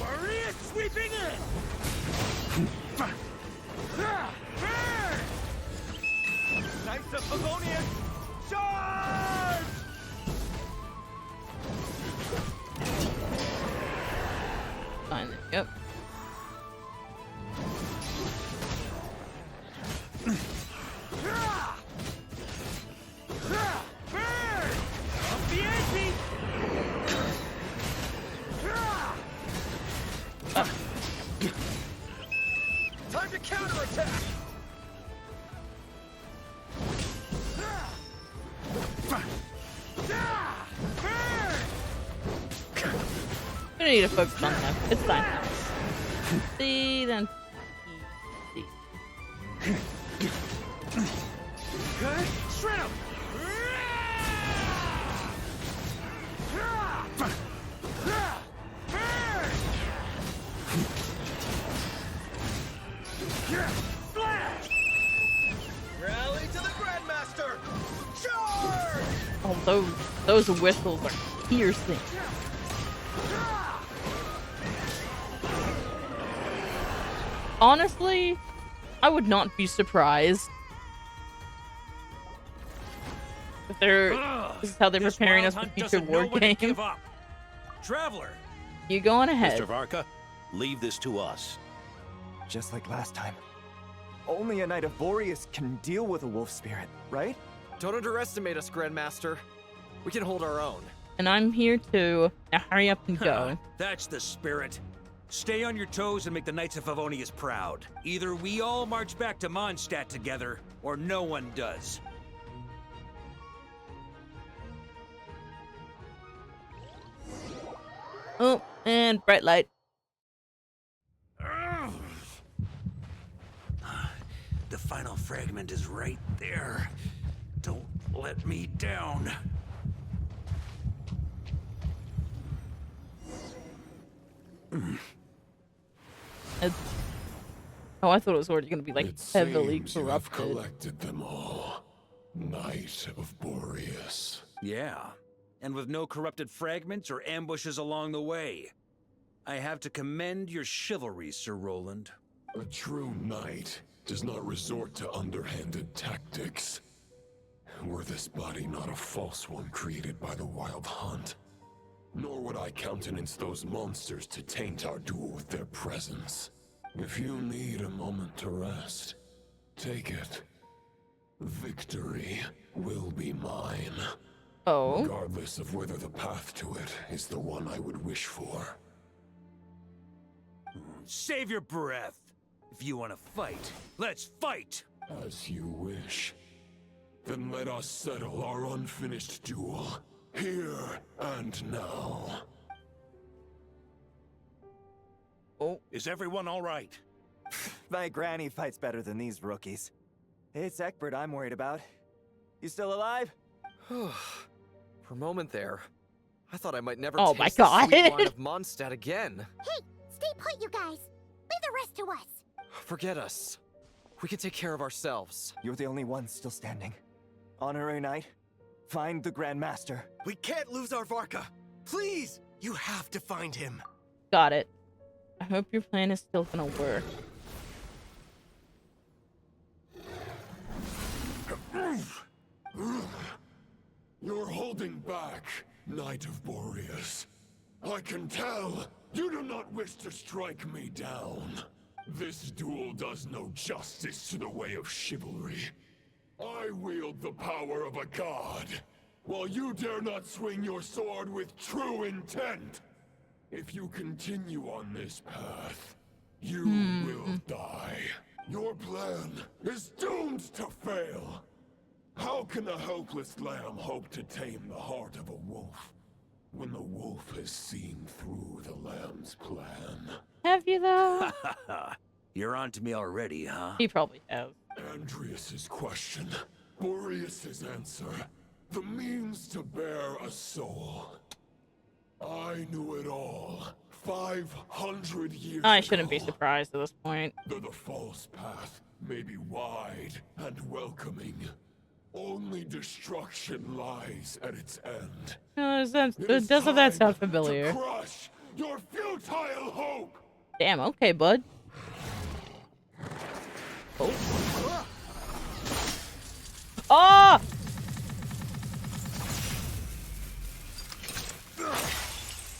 Maria sweeping in! Knights of Favonius, charge! Fine. Yep. Time to counterattack! We don't need to focus on them. It's fine. See, then. See. Shred him! Flash! Rally to the Grandmaster! Charge! Oh, those whistles are piercing. Honestly, I would not be surprised if this is how they're preparing us for future war games. Traveler, You go on ahead. Mr. Varka, leave this to us. Just like last time. Only a Knight of Boreas can deal with a wolf spirit, right? Don't underestimate us, Grandmaster. We can hold our own. And I'm here too. Now hurry up and go. That's the spirit. Stay on your toes and make the Knights of Favonius proud. Either we all march back to Mondstadt together, or no one does. Oh, and bright light. The final fragment is right there. Don't let me down. Oh, I thought it was already going to be like It heavily seems you have corrupted. collected them all. Knight of Boreas. Yeah, and with no corrupted fragments or ambushes along the way. I have to commend your chivalry, Sir Roland. A true knight does not resort to underhanded tactics. Were this body not a false one created by the Wild Hunt, nor would I countenance those monsters to taint our duel with their presence. If you need a moment to rest, take it. Victory will be mine. Oh. Regardless of whether the path to it is the one I would wish for. Save your breath. If you want to fight, let's fight! As you wish. Then let us settle our unfinished duel, here and now. Oh. Is everyone all right? My granny fights better than these rookies. It's Egbert I'm worried about. You still alive? For a moment there, I thought I might never Oh taste my the God. sweet wine of Mondstadt again. Hey, stay put, you guys. Leave the rest to us. Forget us. We can take care of ourselves. You're the only one still standing. Honorary Knight, find the Grandmaster. We can't lose our Varka. Please, you have to find him. Got it. I hope your plan is still gonna work. You're holding back, Knight of Boreas. I can tell you do not wish to strike me down. This duel does no justice to the way of chivalry. I wield the power of a god, while you dare not swing your sword with true intent. If you continue on this path, you will die. Your plan is doomed to fail. How can a helpless lamb hope to tame the heart of a wolf when the wolf has seen through the lamb's plan? Have you though? You're on to me already, huh? He probably has. Andreas's question, Boreas's answer, the means to bear a soul. I knew it all 500 years I shouldn't ago. be surprised at this point. Though the false path may be wide and welcoming, only destruction lies at its end. Doesn't that sound familiar? To crush your futile hope. Damn, okay, bud. Oh. Oh!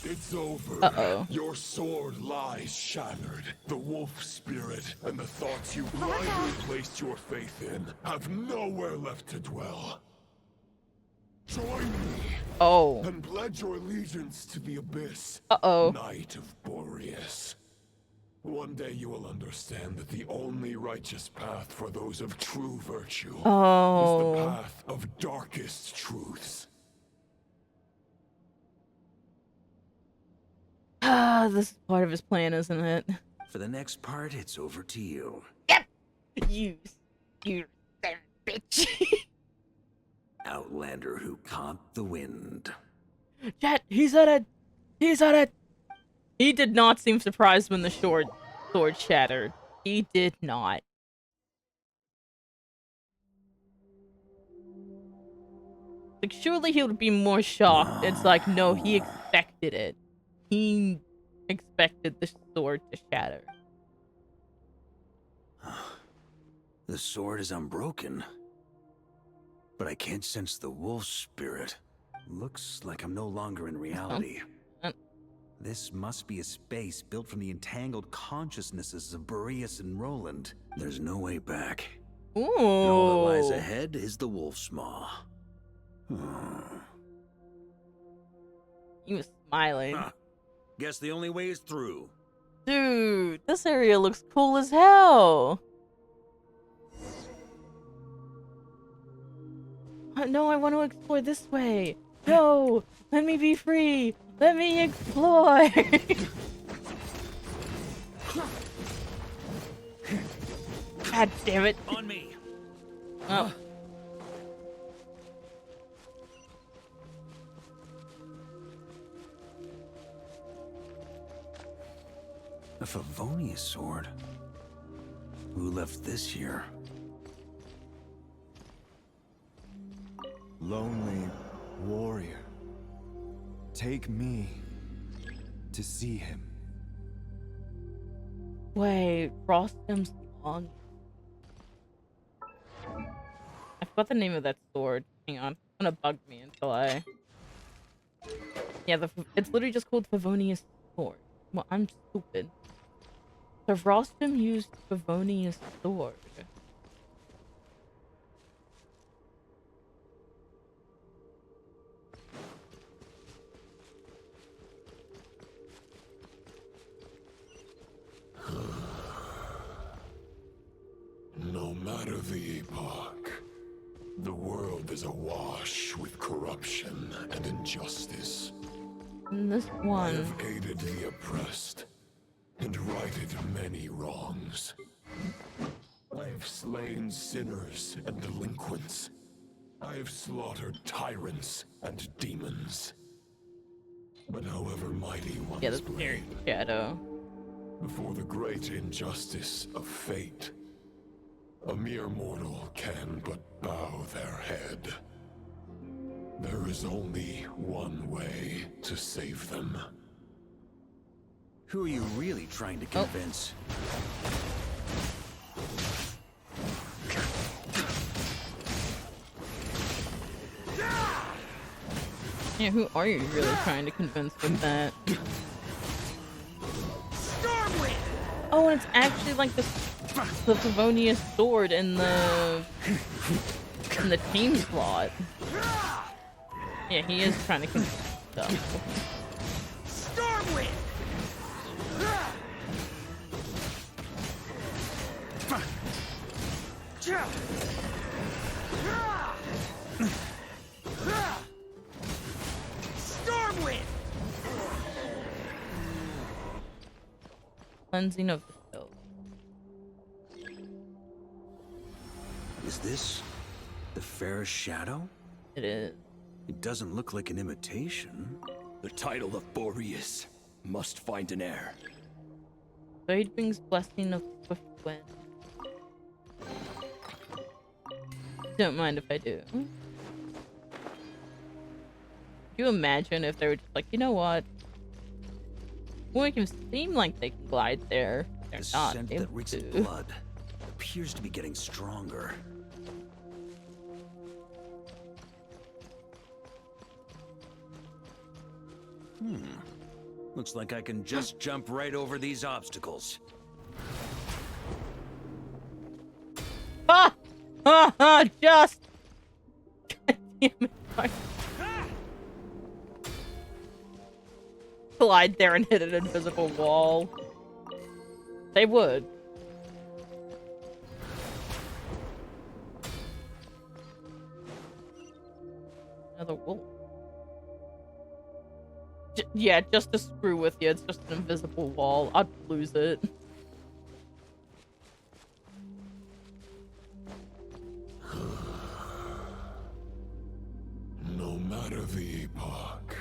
It's over. Uh-oh. Your sword lies shattered. The wolf spirit and the thoughts you blindly placed your faith in have nowhere left to dwell. Join me. Oh. And pledge your allegiance to the abyss. Uh-oh. Knight of Boreas. One day you will understand that the only righteous path for those of true virtue is the path of darkest truths. Ah, this is part of his plan, isn't it? For the next part, it's over to you. Yep. You son of a bitch. Outlander who caught the wind. Jet, he's at it. He's at it. He did not seem surprised when the sword shattered. He did not. Like, surely he would be more shocked. It's like, no, he expected it. He expected the sword to shatter. The sword is unbroken, but I can't sense the wolf spirit. Looks like I'm no longer in reality. This must be a space built from the entangled consciousnesses of Boreas and Roland. There's no way back. Ooh. And all that lies ahead is the wolf's maw. He was smiling. Huh. Guess the only way is through. Dude, this area looks cool as hell. No, I want to explore this way. No, let me be free. Let me explore. God damn it. On me. Oh. A Favonius sword. Who left this here? Lonely warrior, take me to see him. Wait, Rostam's long. I forgot the name of that sword. Hang on, it's gonna bug me until I. Yeah, it's literally just called Favonius sword. Well, I'm stupid. So Rostam used Favonius' sword. No matter the epoch, the world is awash with corruption and injustice. And this I one. have aided the oppressed and righted many wrongs. I have slain sinners and delinquents. I have slaughtered tyrants and demons. But however mighty one is very shadow. before the great injustice of fate, a mere mortal can but bow their head. There is only one way to save them. Who are you really trying to convince? Yeah, who are you really trying to convince with that? Oh, and it's actually like the Favonius sword in the team slot. Yeah, he is trying to convince stuff. Cleansing of the soul. Is this the fairest shadow? It is. It doesn't look like an imitation. The title of Boreas must find an heir. Voidwing's blessing of swift wind. Don't mind if I do. Could you imagine if they were just like, you know what? We'll make them seem like they can glide there. They're The not scent able that reeks to. of blood appears to be getting stronger. Looks like I can just jump right over these obstacles. Ah! Ha ha! Just! God damn it. Glide there and hit an invisible wall. They would. Another wolf. Yeah, just to screw with you. It's just an invisible wall. I'd lose it. No matter the epoch,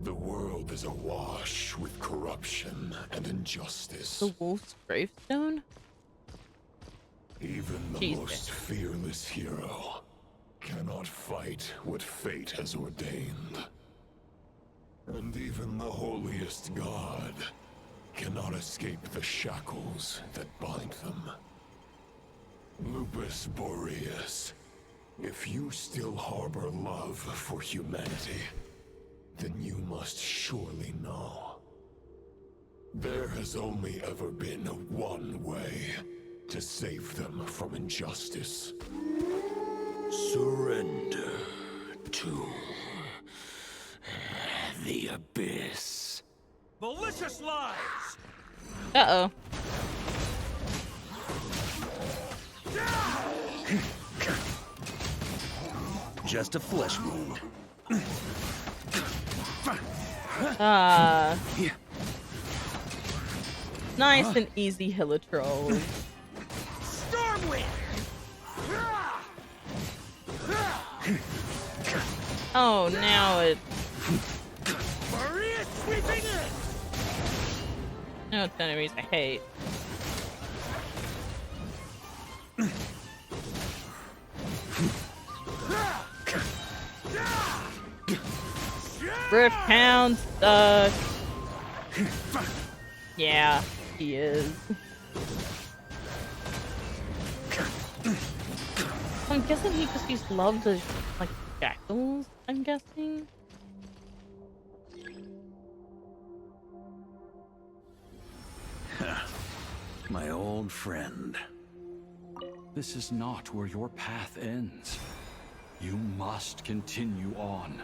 the world is awash with corruption and injustice. The wolf's gravestone? Even the Jeez, most fearless hero cannot fight what fate has ordained. And even the holiest god cannot escape the shackles that bind them. Lupus Boreas, if you still harbor love for humanity, then you must surely know. There has only ever been one way to save them from injustice. Surrender to the abyss. Malicious lies! Uh-oh. Just a flesh wound. Nice and easy Hilitroll. Stormwind! Oh, now it... Maria sweeping in! No, it's enemies I hate. Rift Hound stuck. Yeah, he is. I'm guessing he just used love to, like, shackles, I'm guessing. My old friend. This is not where your path ends. You must continue on.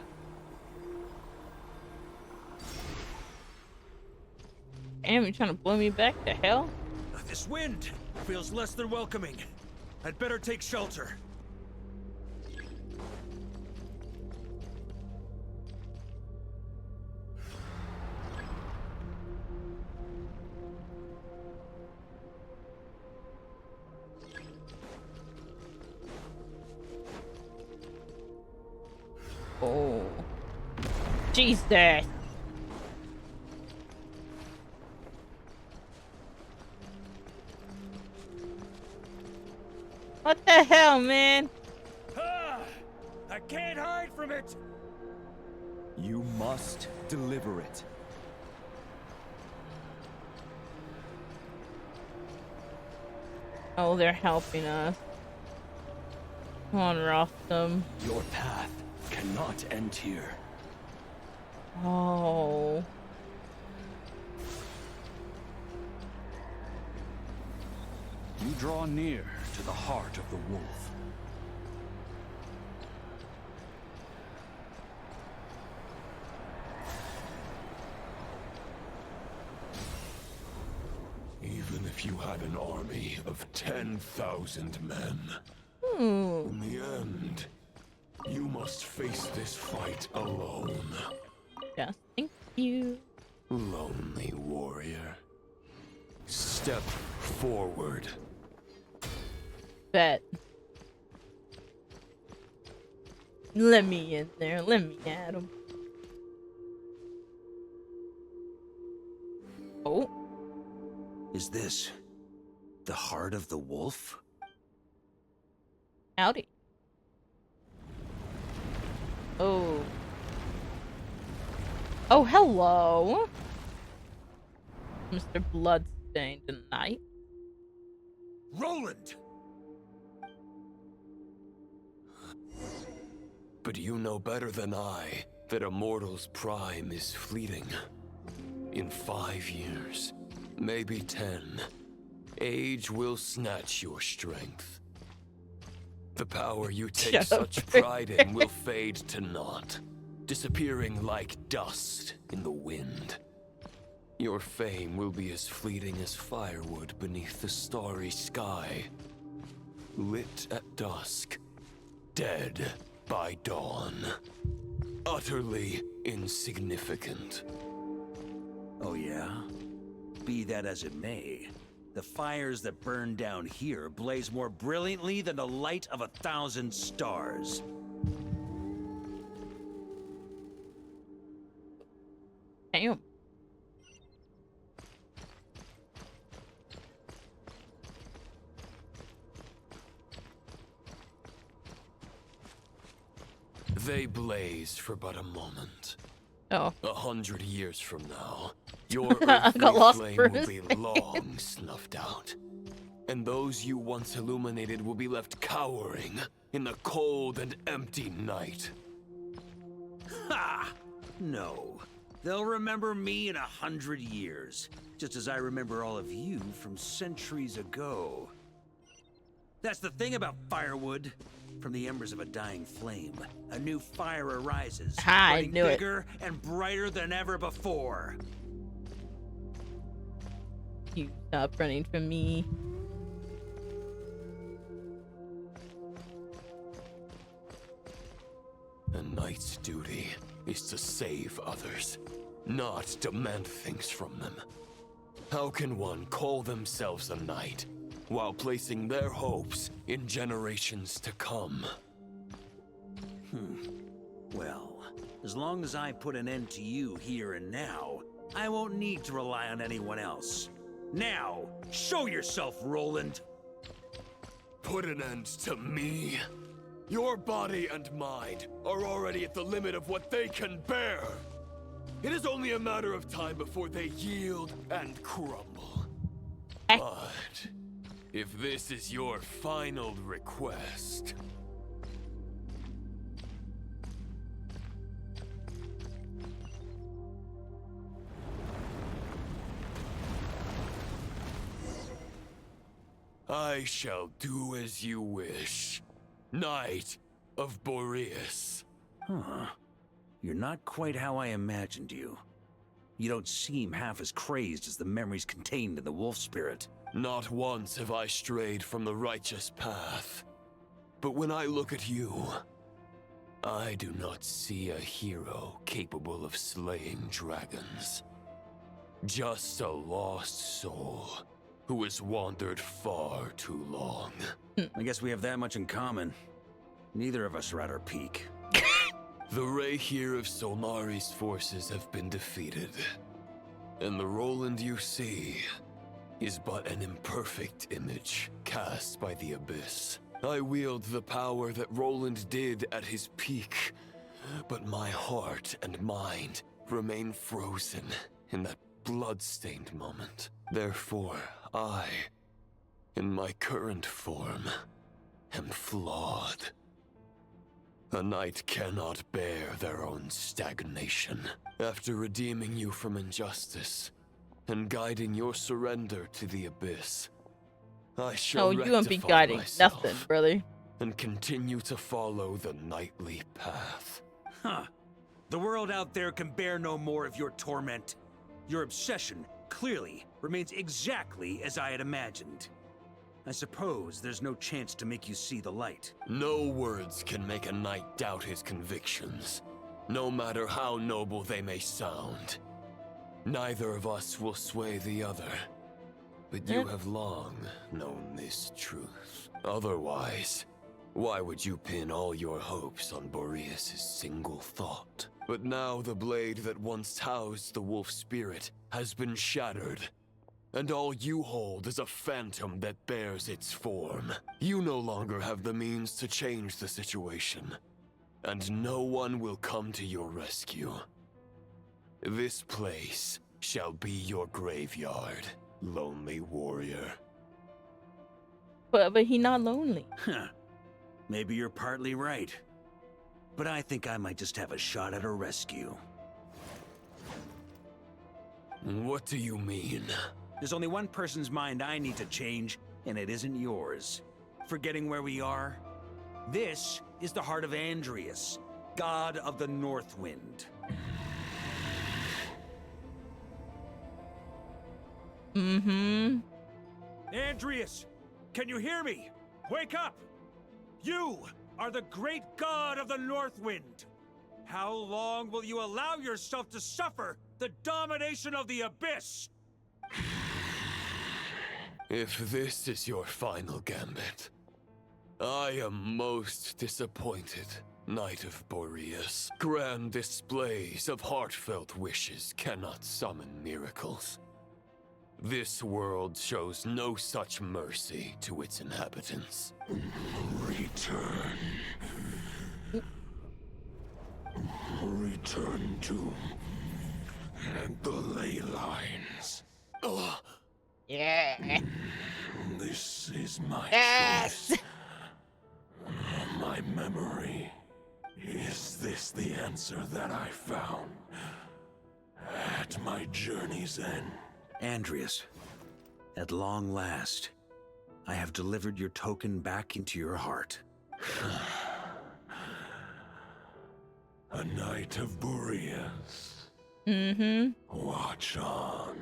Damn, you trying to blow me back to hell? This wind feels less than welcoming. I'd better take shelter. Oh. Jesus. What the hell, man? I can't hide from it! You must deliver it. Oh, they're helping us. Come on, Rostam. Your path cannot end here. Oh. You draw near to the heart of the wolf. Even if you had an army of 10,000 men, in the end, you must face this fight alone. Yes, thank you. Lonely warrior. Step forward. Bet. Let me in there. Let me at him. Oh. Is this the heart of the wolf? Howdy. Oh. Oh, hello. Mr. Bloodstained Knight. Roland! But you know better than I that a mortal's prime is fleeting. In 5 years, maybe 10, age will snatch your strength. The power you take such pride in will fade to naught, disappearing like dust in the wind. Your fame will be as fleeting as firewood beneath the starry sky, lit at dusk, dead by dawn, utterly insignificant. Oh yeah? Be that as it may, the fires that burn down here blaze more brilliantly than the light of 1,000 stars. Damn. They blaze for but a moment. Oh. 100 years from now, your got earthly lost flame for will a be second. long snuffed out. And those you once illuminated will be left cowering in the cold and empty night. Ha! No. They'll remember me in 100 years, just as I remember all of you from centuries ago. That's the thing about firewood. From the embers of a dying flame, a new fire arises, I burning knew it. bigger and brighter than ever before. You stop running from me. A knight's duty is to save others, not demand things from them. How can one call themselves a knight while placing their hopes in generations to come? Well, as long as I put an end to you here and now, I won't need to rely on anyone else. Now, show yourself, Roland! Put an end to me? Your body and mind are already at the limit of what they can bear. It is only a matter of time before they yield and crumble. But if this is your final request... I shall do as you wish. Knight of Boreas. Huh. You're not quite how I imagined you. You don't seem half as crazed as the memories contained in the wolf spirit. Not once have I strayed from the righteous path. But when I look at you, I do not see a hero capable of slaying dragons. Just a lost soul who has wandered far too long. I guess we have that much in common. Neither of us are at our peak. The Rayhir of Solmari's forces have been defeated. And the Roland you see is but an imperfect image cast by the Abyss. I wield the power that Roland did at his peak, but my heart and mind remain frozen in that blood-stained moment. Therefore, I, in my current form, am flawed. A knight cannot bear their own stagnation. After redeeming you from injustice and guiding your surrender to the Abyss, I shall you won't be guiding nothing, brother. And continue to follow the knightly path. Huh. The world out there can bear no more of your torment. Your obsession, clearly, remains exactly as I had imagined. I suppose there's no chance to make you see the light. No words can make a knight doubt his convictions, no matter how noble they may sound. Neither of us will sway the other. But you have long known this truth. Otherwise, why would you pin all your hopes on Boreas' single thought? But now the blade that once housed the wolf spirit has been shattered, and all you hold is a phantom that bears its form. You no longer have the means to change the situation, and no one will come to your rescue. This place shall be your graveyard, lonely warrior. But he not lonely. Huh. Maybe you're partly right. But I think I might just have a shot at a rescue. What do you mean? There's only one person's mind I need to change, and it isn't yours. Forgetting where we are? This is the heart of Andrias, god of the North Wind. Mm-hmm. Andrias, can you hear me? Wake up! You are the great god of the North Wind. How long will you allow yourself to suffer the domination of the Abyss? If this is your final gambit, I am most disappointed, Knight of Boreas. Grand displays of heartfelt wishes cannot summon miracles. This world shows no such mercy to its inhabitants. Return. Return to the ley lines. Yeah. This is my Yes. choice. My memory. Is this the answer that I found at my journey's end? Andrias, at long last, I have delivered your token back into your heart. A knight of Boreas. Mm-hmm. Watch on.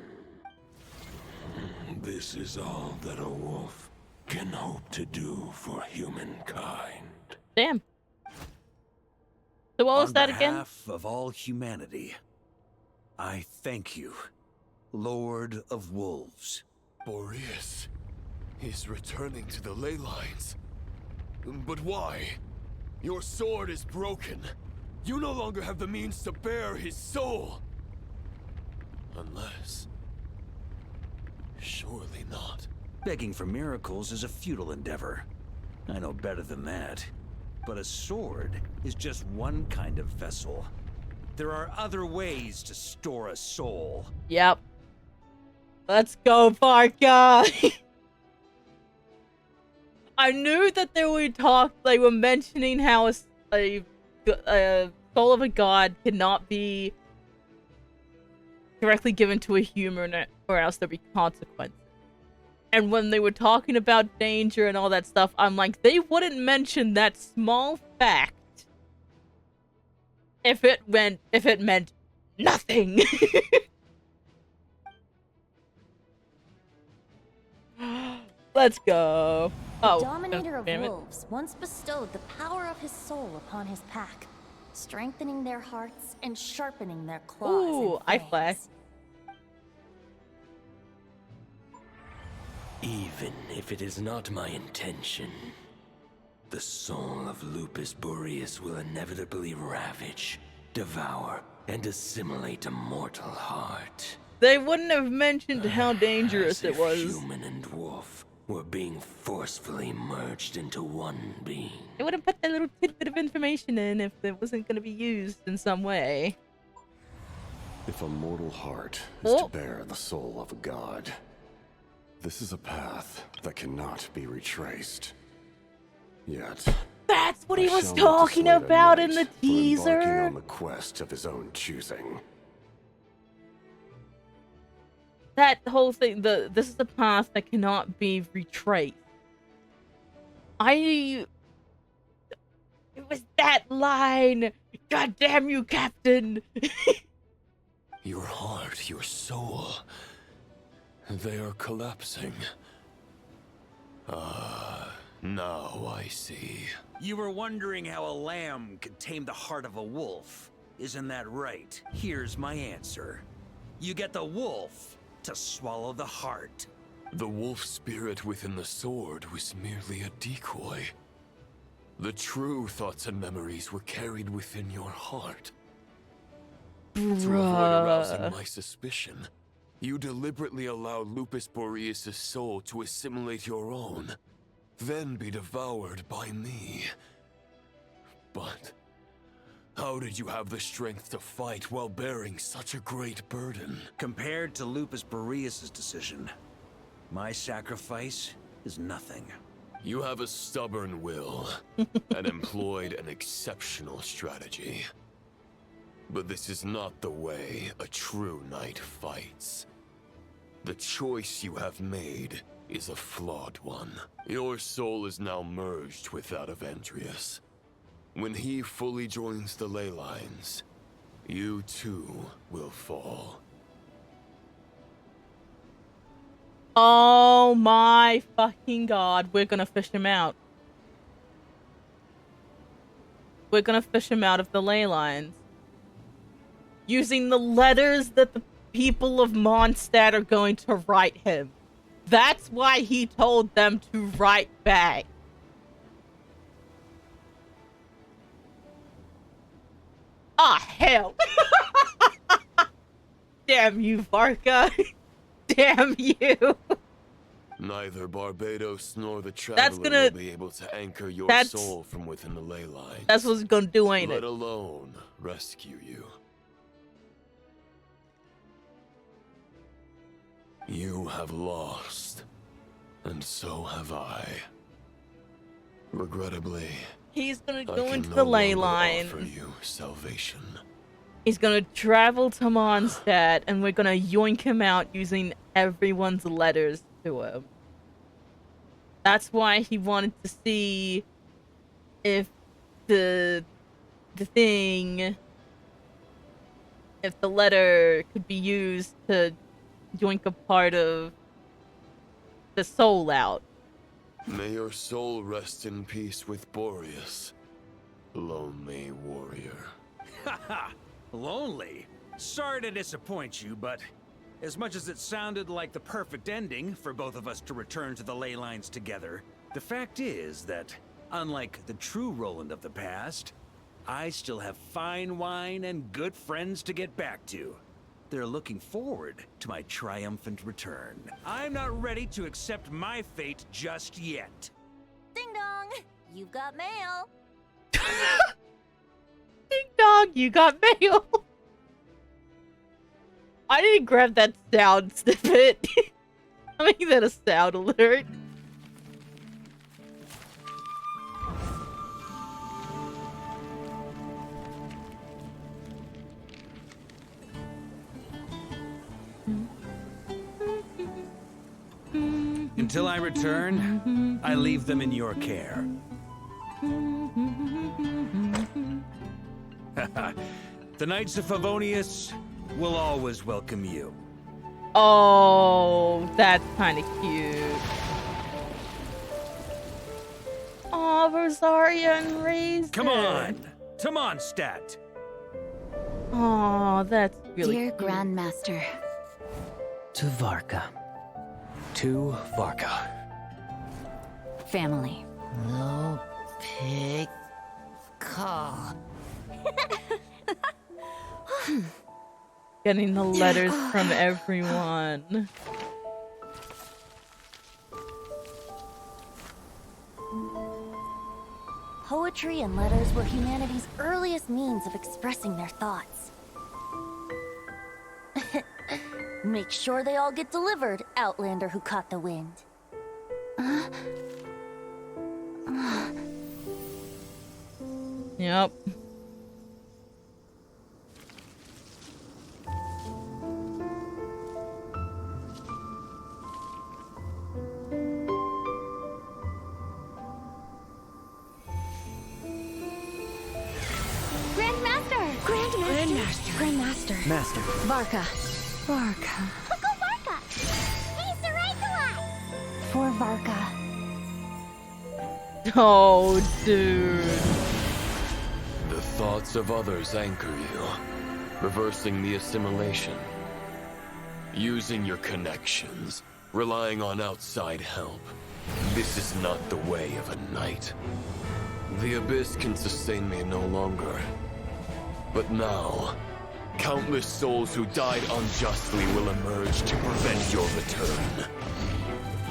This is all that a wolf can hope to do for humankind. Damn. So what was that again? On behalf of all humanity, I thank you, Lord of Wolves. Boreas is returning to the ley lines. But why? Your sword is broken. You no longer have the means to bear his soul. Unless... surely not. Begging for miracles is a futile endeavor. I know better than that. But a sword is just one kind of vessel. There are other ways to store a soul. Yep. Let's go, Varka! I knew that they would talk, they were mentioning how a soul of a god cannot be directly given to a human, or else there'll be consequences. And when they were talking about danger and all that stuff, I'm like, they wouldn't mention that small fact if it meant nothing. Let's go. The Oh, Dominator of damn it. Wolves once bestowed the power of his soul upon his pack, strengthening their hearts and sharpening their claws Ooh, and I fangs. flash. Even if it is not my intention, the soul of Lupus Boreas will inevitably ravage, devour, and assimilate a mortal heart. They wouldn't have mentioned how dangerous As it if was. human and wolf were being forcefully merged into one being. They would have put that little tidbit of information in if it wasn't going to be used in some way. If a mortal heart is to bear the soul of a god, this is a path that cannot be retraced. Yet, That's what he I was shall talking not dissuade a about in the knight from embarking teaser. on the quest of his own choosing. That whole thing, this is a path that cannot be retraced. It was that line. God damn you, Captain. Your heart, your soul, they are collapsing. Now I see. You were wondering how a lamb could tame the heart of a wolf. Isn't that right? Here's my answer. You get the wolf to swallow the heart. The wolf spirit within the sword was merely a decoy. The true thoughts and memories were carried within your heart. To avoid arousing my suspicion, you deliberately allowed Lupus Boreas' soul to assimilate your own, then be devoured by me. But how did you have the strength to fight while bearing such a great burden? Compared to Lupus Boreas' decision, my sacrifice is nothing. You have a stubborn will and employed an exceptional strategy. But this is not the way a true knight fights. The choice you have made is a flawed one. Your soul is now merged with that of Andreas. When he fully joins the ley lines, you too will fall. Oh my fucking god, we're gonna fish him out. We're gonna fish him out of the ley lines. Using the letters that the people of Mondstadt are going to write him. That's why he told them to write back. Ah, hell. Damn you, Varka. Damn you. Neither Barbados nor the Traveler will be able to anchor your soul from within the ley lines. That's what it's gonna do, ain't it? Let alone rescue you. You have lost, and so have I. Regrettably, He's gonna I go can into no the ley longer line. offer you salvation. He's gonna travel to Mondstadt, and we're gonna yoink him out using everyone's letters to him. That's why he wanted to see if the thing, if the letter could be used to yoink a part of the soul out. May your soul rest in peace with Boreas, lonely warrior. Haha, lonely? Sorry to disappoint you, but as much as it sounded like the perfect ending for both of us to return to the ley lines together, the fact is that, unlike the true Roland of the past, I still have fine wine and good friends to get back to. They're looking forward to my triumphant return. I'm not ready to accept my fate just yet. Ding dong! You've got mail. Ding dong, you got mail. I didn't grab that sound snippet. I'm making that a sound alert. You Until I return, I leave them in your care. The Knights of Favonius will always welcome you. Oh, that's kind of cute. Oh, Rosaria and Raisin. Come on! To Mondstadt! Oh, that's really Dear cute. Grandmaster. To Varka. To Varka. Family. No pig call. Getting the letters from everyone. Poetry and letters were humanity's earliest means of expressing their thoughts. Make sure they all get delivered, Outlander who caught the wind. Yep. Grandmaster! Grandmaster. Master. Varka. Varka. Uncle Varka! He's the right one! For Varka. Oh, dude. The thoughts of others anchor you, reversing the assimilation. Using your connections, relying on outside help. This is not the way of a knight. The Abyss can sustain me no longer. But now, countless souls who died unjustly will emerge to prevent your return.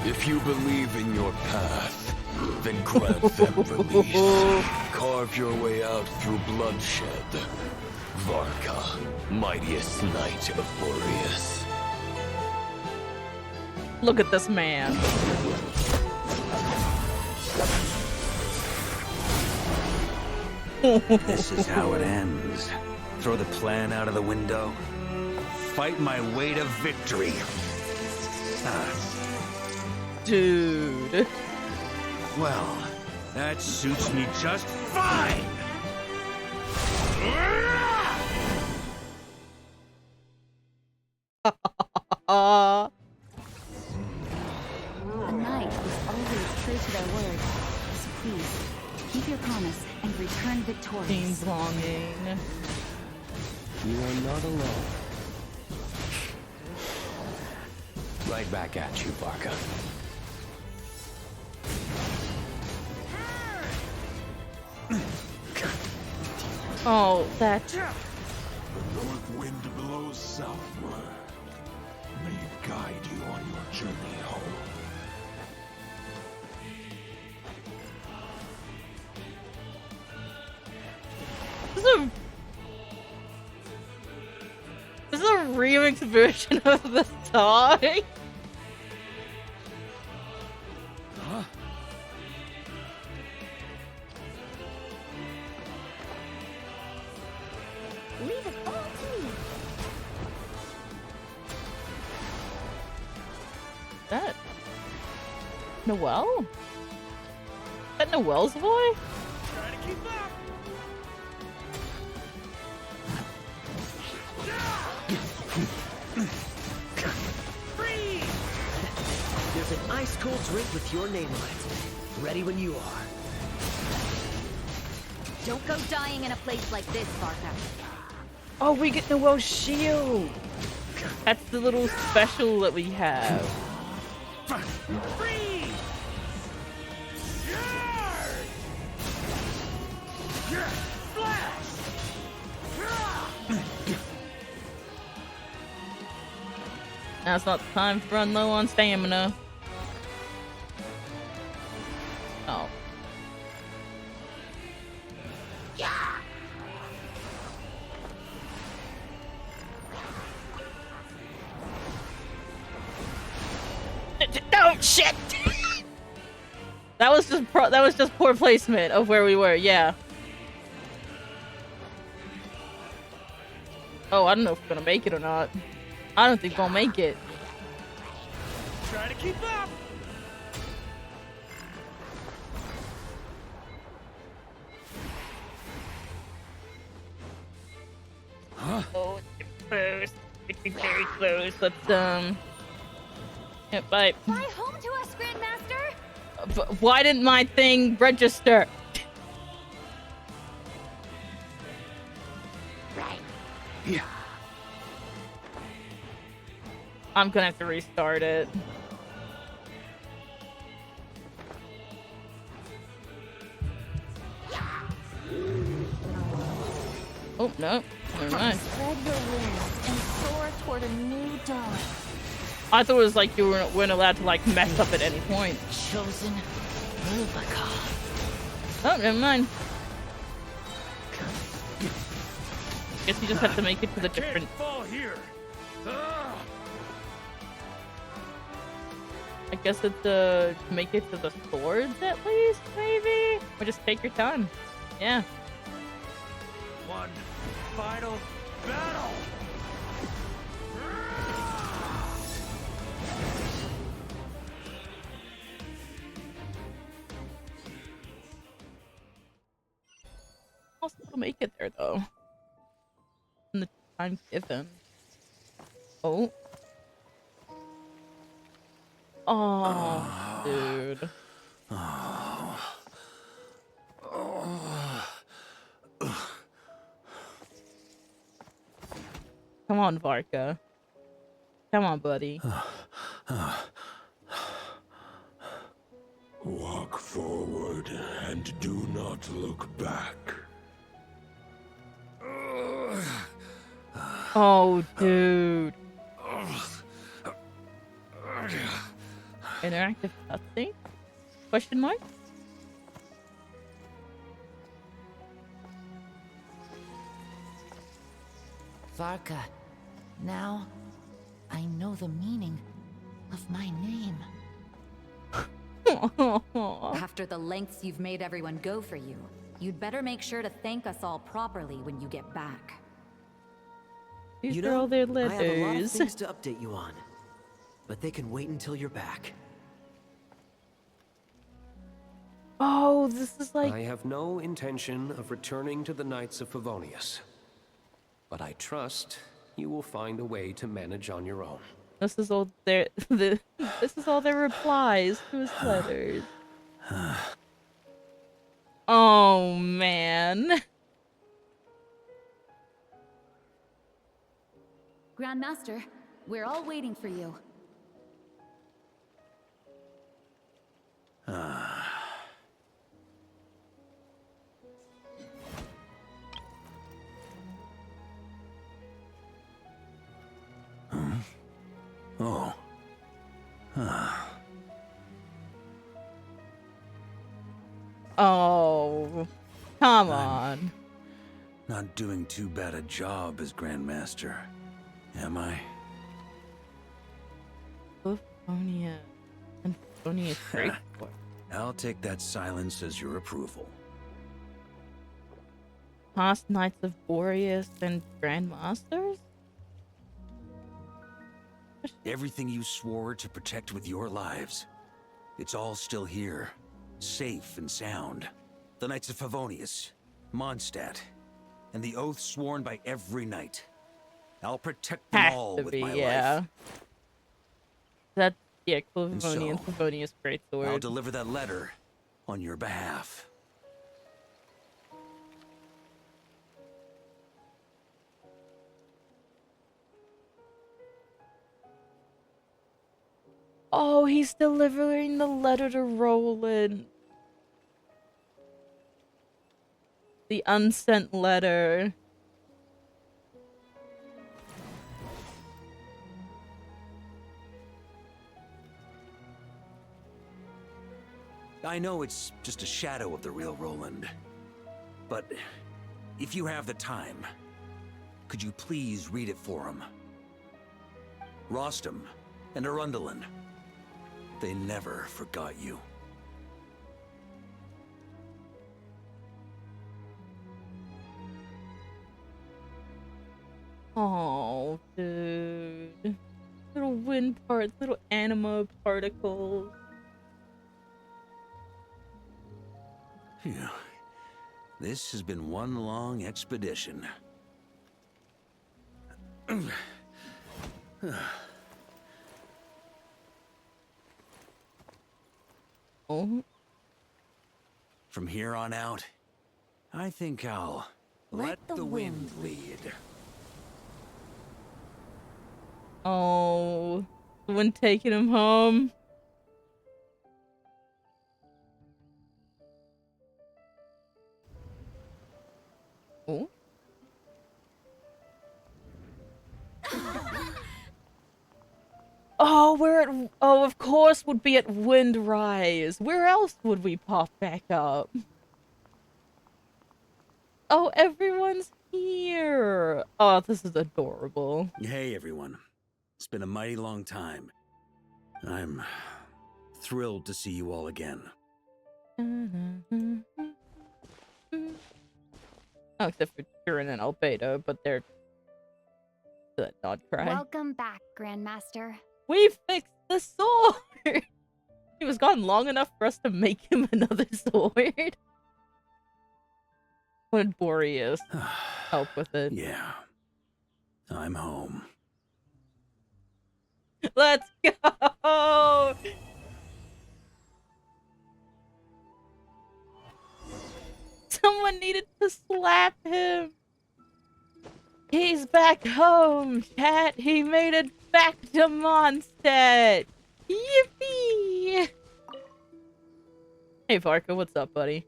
If you believe in your path, then grant them release. Carve your way out through bloodshed. Varka, mightiest knight of Boreas. Look at this man. This is how it ends. Throw the plan out of the window. Fight my way to victory. Dude. Well, that suits me just fine. A knight is always true to their word. So please, keep your promise and return victorious. Seems longing. You are not alone. Right back at you, Varka. Oh, that. The north wind blows southward. May it guide you on your journey home. This is a remix version of the song. Huh? Leave it all to me. That Noelle? Is that Noelle's voice? Try to keep up. There's an ice-cold drink with your name on it. Ready when you are. Don't go dying in a place like this, Varka. Oh, we get Noelle's shield. That's the little special that we have. Freeze! Flash! Now it's not the time to run low on stamina. Oh. No shit. That was just poor placement of where we were. Yeah. Oh, I don't know if we're gonna make it or not. I don't think we'll make it. Try to keep up. Oh, it's close. It's very close. Let's yeah, bye. Fly home to us, Grandmaster. But why didn't my thing register? Right. Yeah. I'm gonna have to restart it. Oh no, never mind. Spread your wings and soar toward a new dawn. I thought it was like you weren't allowed to like mess up at any point. Chosen Varka. Oh, never mind. Guess you just have to make it to the different. Fall here. I guess it's to make it to the swords at least, maybe? Or just take your time. Yeah. One final battle. I'll still make it there though. In the time given. Oh. Oh, dude. Come on, Varka. Come on, buddy. Walk forward and do not look back. Oh, dude. Interactive cutscene? Question mark? Varka, now I know the meaning of my name. After the lengths you've made everyone go for you, you'd better make sure to thank us all properly when you get back. These You are all their I have a lot of letters. things to update you on, but they can wait until you're back. Oh, this is like... I have no intention of returning to the Knights of Favonius. But I trust you will find a way to manage on your own. This is all their... this is all their replies to his letters. Oh, man. Grandmaster, we're all waiting for you. Oh. Oh, come on. Not doing too bad a job as Grandmaster, am I? Symphonia. Symphonia is great. I'll take that silence as your approval. Past Knights of Boreas and Grandmasters? Everything you swore to protect with your lives, it's all still here, safe and sound. The Knights of Favonius, Mondstadt, and the oath sworn by every knight. I'll protect them Has all to with be, my yeah. life. That's, yeah, And Clavonian and so, Favonius greatsword. I'll deliver that letter on your behalf. Oh, he's delivering the letter to Roland. The unsent letter. I know it's just a shadow of the real Roland, but if you have the time, could you please read it for him? Rostam and Arundelen, they never forgot you. Oh, dude. Little wind parts, little anima particles. Phew. This has been one long expedition. Oh. From here on out, I think I'll let the wind lead. Oh, the wind taking him home. Oh. Oh, we're at. Oh, of course, would be at Windrise. Where else would we pop back up? Oh, everyone's here. Oh, this is adorable. Hey, everyone. It's been a mighty long time. I'm thrilled to see you all again. Oh, except for Jiren and Albedo, but they're that nod cry. Welcome back, Grandmaster. We fixed the sword! He was gone long enough for us to make him another sword. Wanted Boreas help with it. Yeah. I'm home. Let's go! Someone needed to slap him. He's back home, chat. He made it back to Mondstadt. Yippee! Hey, Varka, what's up, buddy?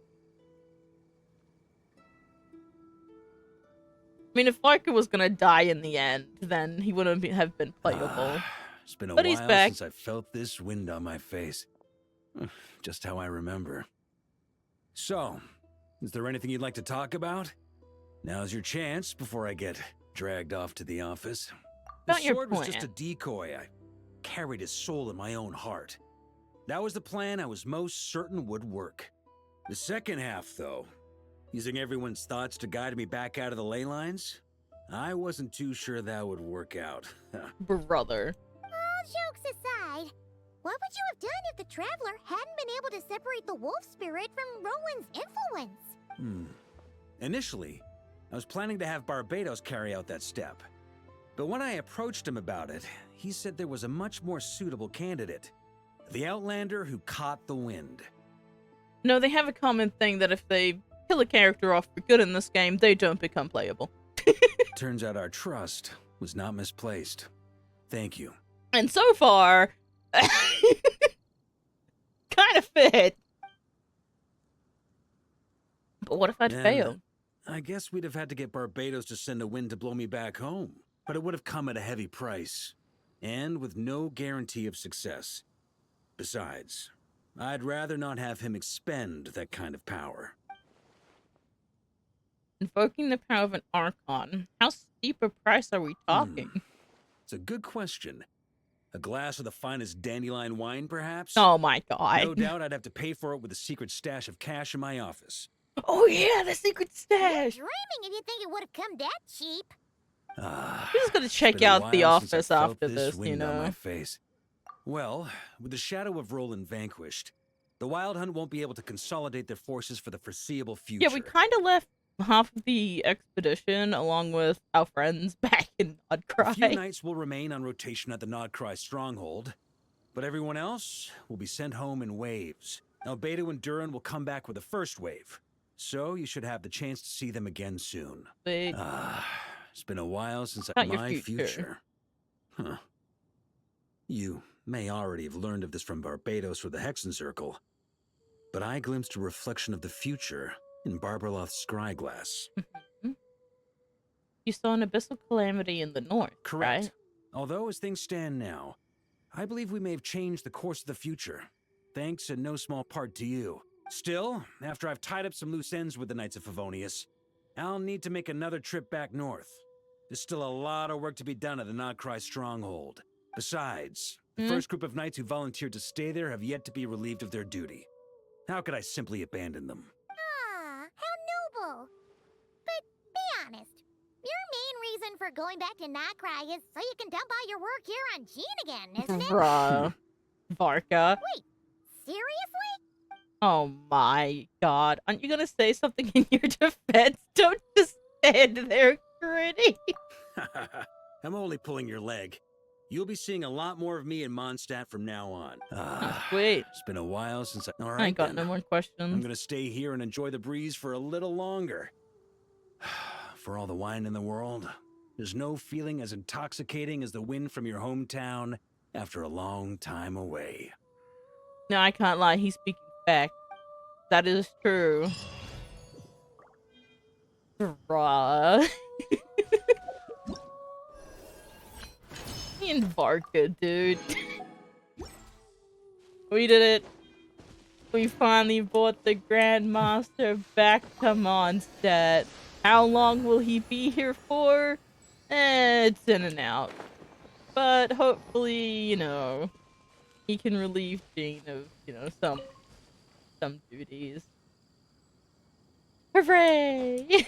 I mean, if Varka was gonna die in the end, then he wouldn't have been playable. It's been a But while he's back. since I felt this wind on my face. Just how I remember. So, is there anything you'd like to talk about? Now's your chance before I get dragged off to the office. About The your sword was just a plan. decoy. I carried his soul in my own heart. That was the plan I was most certain would work. The second half, though, using everyone's thoughts to guide me back out of the ley lines, I wasn't too sure that would work out. Brother. All jokes aside, what would you have done if the Traveler hadn't been able to separate the wolf spirit from Roland's influence? Initially, I was planning to have Barbados carry out that step. But when I approached him about it, he said there was a much more suitable candidate. The Outlander who caught the wind. No, they have a common thing that if they kill a character off for good in this game, they don't become playable. Turns out our trust was not misplaced. Thank you. And so far, kind of fit. But what if I'd And failed? I guess we'd have had to get Barbados to send a wind to blow me back home. But it would have come at a heavy price. And with no guarantee of success. Besides, I'd rather not have him expend that kind of power. Invoking the power of an Archon. How steep a price are we talking? It's a good question. A glass of the finest dandelion wine, perhaps? Oh my god. No doubt I'd have to pay for it with a secret stash of cash in my office. Oh yeah, the secret stash! You're dreaming if you think it would have come that cheap. Ah, We're just gonna check it's been a out the while since I office felt after this, you wind on my know. face. Well, with the shadow of Roland vanquished, the Wild Hunt won't be able to consolidate their forces for the foreseeable future. Yeah, we kind of left half of the expedition along with our friends back in A few Nodcry. knights will remain on rotation at the Nodcry stronghold, but everyone else will be sent home in waves. Albedo and Durin will come back with the first wave, so you should have the chance to see them again soon. Wait. It's been a while since Not your my future. Huh. You may already have learned of this from Barbados or the Hexen Circle, but I glimpsed a reflection of the future in Barbarloth's scryglass. You saw an abyssal calamity in the north, Correct. right? Although, as things stand now, I believe we may have changed the course of the future, thanks in no small part to you. Still, after I've tied up some loose ends with the Knights of Favonius, I'll need to make another trip back north. There's still a lot of work to be done at the Nodcry stronghold. Besides, the first group of knights who volunteered to stay there have yet to be relieved of their duty. How could I simply abandon them? Ah, how noble. But be honest, your main reason for going back to Nodcry is so you can dump all your work here on Jean again, isn't it? Bruh. Varka. Wait, seriously? Oh my god. Aren't you gonna say something in your defense? Don't just stand there gritty. I'm only pulling your leg. You'll be seeing a lot more of me in Mondstadt from now on. Sweet. It's been a while since All I right, ain't got then. no more questions. I'm gonna stay here and enjoy the breeze for a little longer. For all the wine in the world, there's no feeling as intoxicating as the wind from your hometown after a long time away. No, I can't lie. He's speaking fact. That is true. Bruh. Me and Varka, dude. We did it. We finally brought the Grandmaster back to Mondstadt. How long will he be here for? It's in and out. But hopefully, you know, he can relieve Jean of, you know, some duties. Hooray!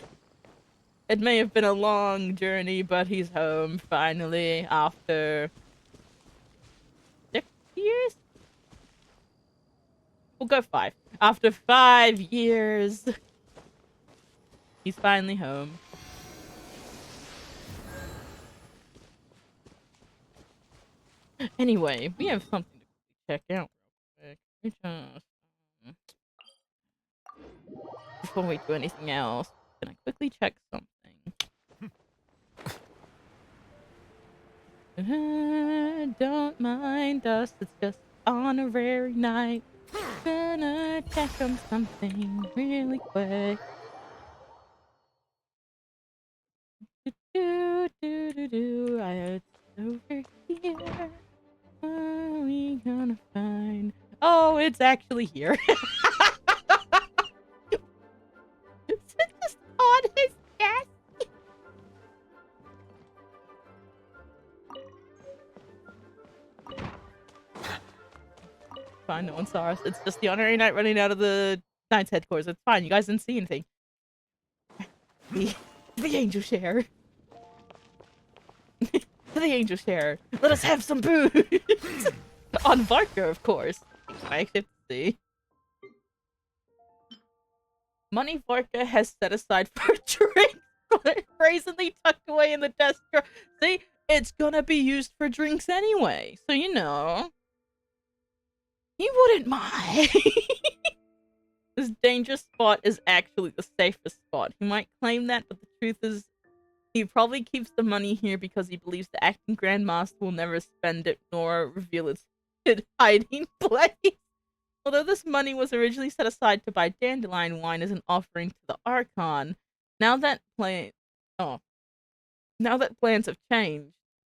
It may have been a long journey, but he's home finally after 6 years? We'll go 5. After 5 years, he's finally home. Anyway, we have something to check out real quick. Before we do anything else, can I quickly check something? Don't mind us, it's just honorary night. Gonna check on something really quick. It's over here. What are we gonna find? Oh, it's actually here. It's just on his desk. Fine, no one saw us. It's just the honorary knight running out of the knight's headquarters. It's fine. You guys didn't see anything. The angel share. The angel share. Let us have some booze. On Varka, of course. I actually have to see. Money Varka has set aside for drinks, brazenly tucked away in the desk drawer. See, it's gonna be used for drinks anyway, so you know. He wouldn't mind. This dangerous spot is actually the safest spot. He might claim that, but the truth is, he probably keeps the money here because he believes the acting Grandmaster will never spend it nor reveal its hiding place. Although this money was originally set aside to buy dandelion wine as an offering to the Archon, now that plans have changed,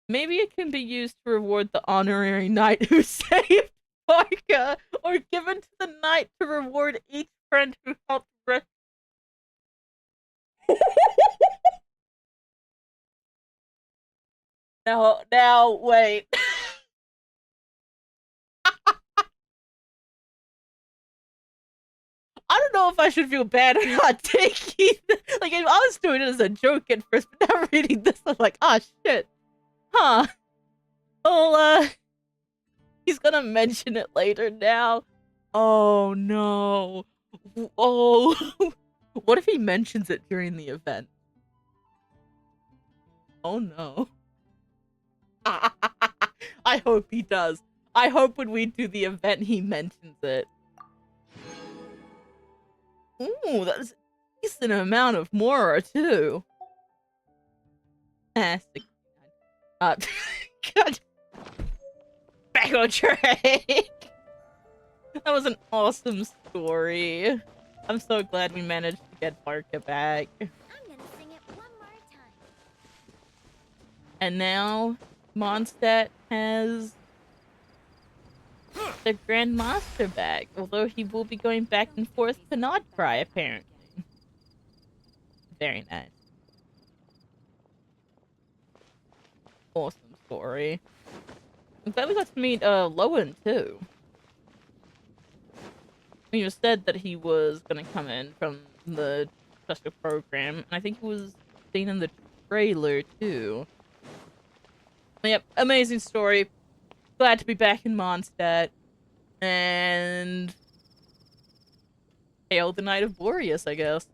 maybe it can be used to reward the honorary knight who saved Varka, or given to the knight to reward each friend who helped Now, wait. I don't know if I should feel bad or not taking like, if I was doing it as a joke at first, but now reading this, I'm like, ah, shit. Huh. Well, he's gonna mention it later now. Oh, no. Oh. What if he mentions it during the event? Oh, no. I hope he does. I hope when we do the event, he mentions it. Ooh, that's a decent amount of Mora, too. 69. God. Back on track. That was an awesome story. I'm so glad we managed to get Varka back. I'm gonna sing it one more time. And now, Mondstadt has the Grandmaster back, although he will be going back and forth to Nodcry, apparently. Very nice. Awesome story. I'm glad we got to meet Lowen too. He just said that he was gonna come in from the special program, and I think he was seen in the trailer too. Yep, amazing story. Glad to be back in Mondstadt. And hail the Knight of Boreas, I guess.